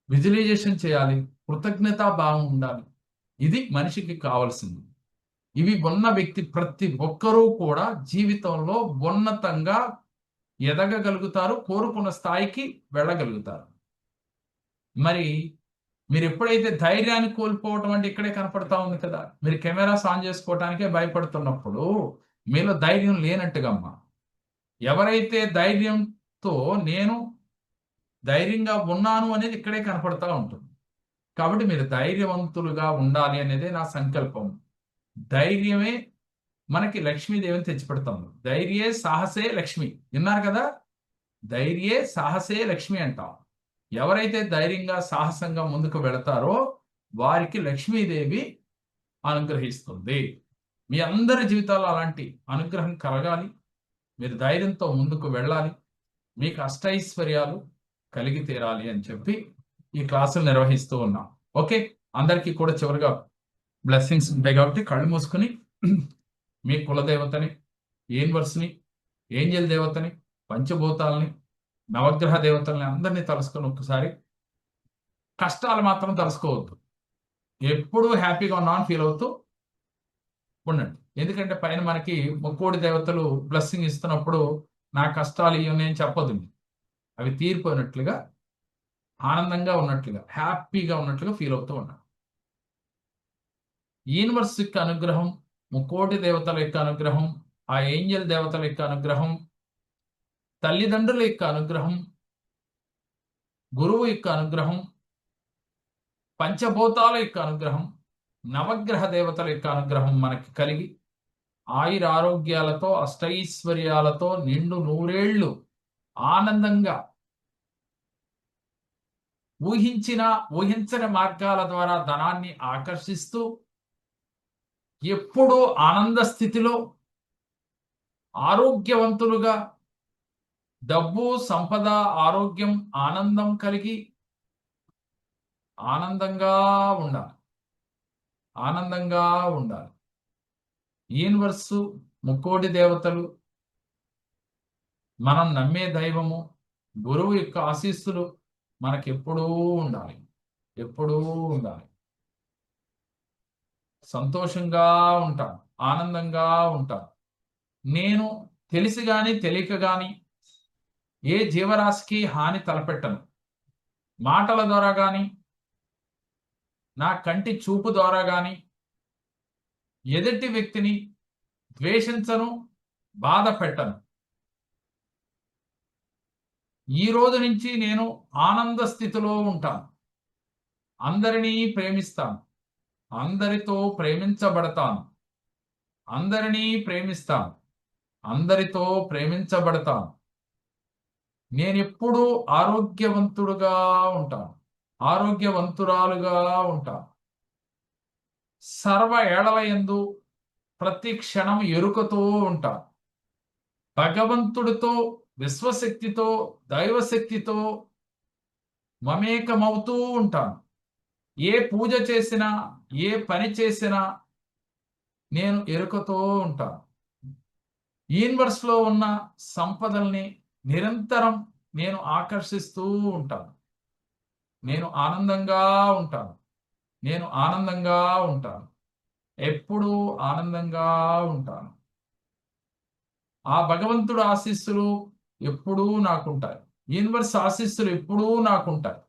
విజువలైజేషన్ చేయాలి, కృతజ్ఞతా భావం ఉండాలి. ఇది మనిషికి కావాల్సింది. ఇవి ఉన్న వ్యక్తి ప్రతి ఒక్కరూ కూడా జీవితంలో ఉన్నతంగా ఎదగగలుగుతారు, కోరుకున్న స్థాయికి వెళ్ళగలుగుతారు. మరి మీరు ఎప్పుడైతే ధైర్యాన్ని కోల్పోవటం అంటే ఇక్కడే కనపడతా ఉంది కదా. మీరు కెమెరాస్ ఆన్ చేసుకోవటానికే భయపడుతున్నప్పుడు మీలో ధైర్యం లేనట్టుగమ్మా. ఎవరైతే ధైర్యంతో నేను ధైర్యంగా ఉన్నాను అనేది ఇక్కడే కనపడతా ఉంటుంది. కాబట్టి మీరు ధైర్యవంతులుగా ఉండాలి అనేది నా సంకల్పం. ధైర్యమే మనకి లక్ష్మీదేవిని తెచ్చిపెడతాము. ధైర్యే సాహసే లక్ష్మి, విన్నారు కదా? ధైర్యే సాహసే లక్ష్మి అంటాం. ఎవరైతే ధైర్యంగా సాహసంగా ముందుకు వెళతారో వారికి లక్ష్మీదేవి అనుగ్రహిస్తుంది. మీ అందరి జీవితాల్లో అలాంటి అనుగ్రహం కలగాలి, మీరు ధైర్యంతో ముందుకు వెళ్ళాలి, మీకు అష్టైశ్వర్యాలు కలిగి తీరాలి అని చెప్పి ఈ క్లాసులు నిర్వహిస్తూ ఉన్నాం. ఓకే, అందరికీ కూడా చివరిగా బ్లెస్సింగ్స్ ఉంటాయి కాబట్టి కళ్ళు మూసుకుని మీ కులదేవతని, యూనివర్స్ని, ఏంజల్ దేవతని, పంచభూతాలని, నవగ్రహ దేవతల్ని అందరినీ తలుసుకొని ఒక్కసారి కష్టాలు మాత్రం తలుసుకోవద్దు. ఎప్పుడూ హ్యాపీగా ఉన్నామని ఫీల్ అవుతూ ఉండండి. ఎందుకంటే పైన మనకి ముక్కోడి దేవతలు బ్లెస్సింగ్ ఇస్తున్నప్పుడు నా కష్టాలు ఇవి నేను చెప్పదు, అవి తీరిపోయినట్లుగా, ఆనందంగా ఉన్నట్లుగా, హ్యాపీగా ఉన్నట్లుగా ఫీల్ అవుతూ ఉన్నాను. యూనివర్స్ యొక్క అనుగ్రహం, ముక్కోటి దేవతల యొక్క అనుగ్రహం, ఆ ఏంజల్ దేవతల యొక్క అనుగ్రహం, తల్లిదండ్రుల యొక్క అనుగ్రహం, గురువు యొక్క అనుగ్రహం, పంచభూతాల యొక్క అనుగ్రహం, నవగ్రహ దేవతల యొక్క అనుగ్రహం మనకి కలిగి ఆయుర ఆరోగ్యాలతో అష్టైశ్వర్యాలతో నిండు నూరేళ్లు ఆనందంగా ఊహించని మార్గాల ద్వారా ధనాన్ని ఆకర్షిస్తూ ఎప్పుడూ ఆనంద స్థితిలో ఆరోగ్యవంతులుగా డబ్బు, సంపద, ఆరోగ్యం, ఆనందం కలిగి ఆనందంగా ఉండాలి. ఆనందంగా ఉండాలి. యూనివర్సు, ముక్కోటి దేవతలు, మనం నమ్మే దైవము, గురువు యొక్క ఆశీస్సులు మనకి ఎప్పుడూ ఉండాలి. ఎప్పుడూ ఉండాలి. సంతోషంగా ఉంటాను, ఆనందంగా ఉంటాను. నేను తెలిసి గాని తెలియక గాని ఏ జీవరాశికి హాని తలపెట్టను. మాటల ద్వారా గాని, నా కంటి చూపు ద్వారా గాని ఎదుటి వ్యక్తిని ద్వేషించను, బాధ పెట్టను. ఈ రోజు నుంచి నేను ఆనంద స్థితిలో ఉంటాను. అందరినీ ప్రేమిస్తాను, అందరితో ప్రేమించబడతాను, అందరినీ ప్రేమిస్తాను, అందరితో ప్రేమించబడతాను. నేను ఎప్పుడూ ఆరోగ్యవంతుడుగా ఉంటాను, ఆరోగ్యవంతురాలుగా ఉంటాను. సర్వ ఏళల యందు ప్రతి క్షణం ఎరుకతో ఉంటాను. భగవంతుడితో, విశ్వశక్తితో, దైవశక్తితో మమేకమవుతూ ఉంటాను. ఏ పూజ చేసినా, ఏ పని చేసినా నేను ఎరుకతో ఉంటాను. యూనివర్స్లో ఉన్న సంపదల్ని నిరంతరం నేను ఆకర్షిస్తూ ఉంటాను. నేను ఆనందంగా ఉంటాను. నేను ఆనందంగా ఉంటాను. ఎప్పుడూ ఆనందంగా ఉంటాను. ఆ భగవంతుడు ఆశీస్సులు ఎప్పుడూ నాకుంటాయి. యూనివర్స్ ఆశీస్సులు ఎప్పుడూ నాకుంటాయి.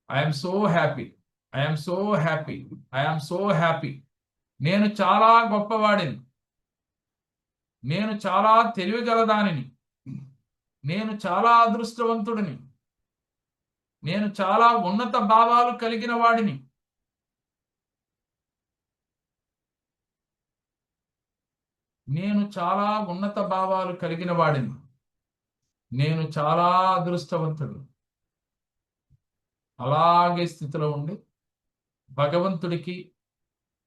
I'm so happy, I'm so happy, I'm so happy. నేను చాలా గొప్పవాడిని, నేను చాలా తెలివిగలదానిని, నేను చాలా అదృష్టవంతుడిని, నేను చాలా ఉన్నత భావాలు కలిగిన వాడిని. నేను చాలా ఉన్నత భావాలు కలిగిన వాడిని. నేను చాలా అదృష్టవంతుడు. అలాగే స్థితిలో ఉండి భగవంతుడికి,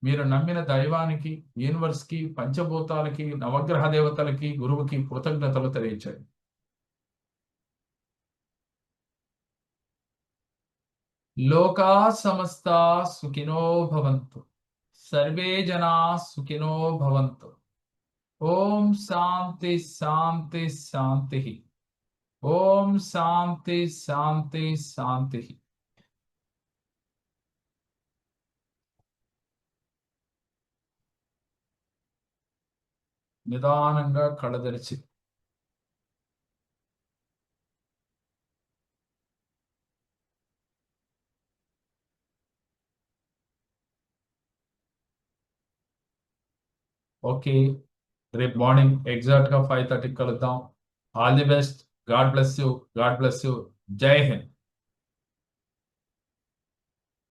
మీరు నమ్మిన దైవానికి, యూనివర్స్కి, పంచభూతాలకి, నవగ్రహ దేవతలకి, గురువుకి కృతజ్ఞతలు తెలియచేయండి. లోకా సమస్తా సుఖినో భవంతు, సర్వే జనా సుఖినో భవంతు. ఓం శాంతి శాంతి శాంతి. ఓం శాంతి శాంతి శాంతి. నిదానంగా కళ్ళ తెరిచి ఓకే, రేపు మార్నింగ్ ఎగ్జాక్ట్గా 5:30 కలుద్దాం. All the best. God bless you, God bless you. జై హింద్.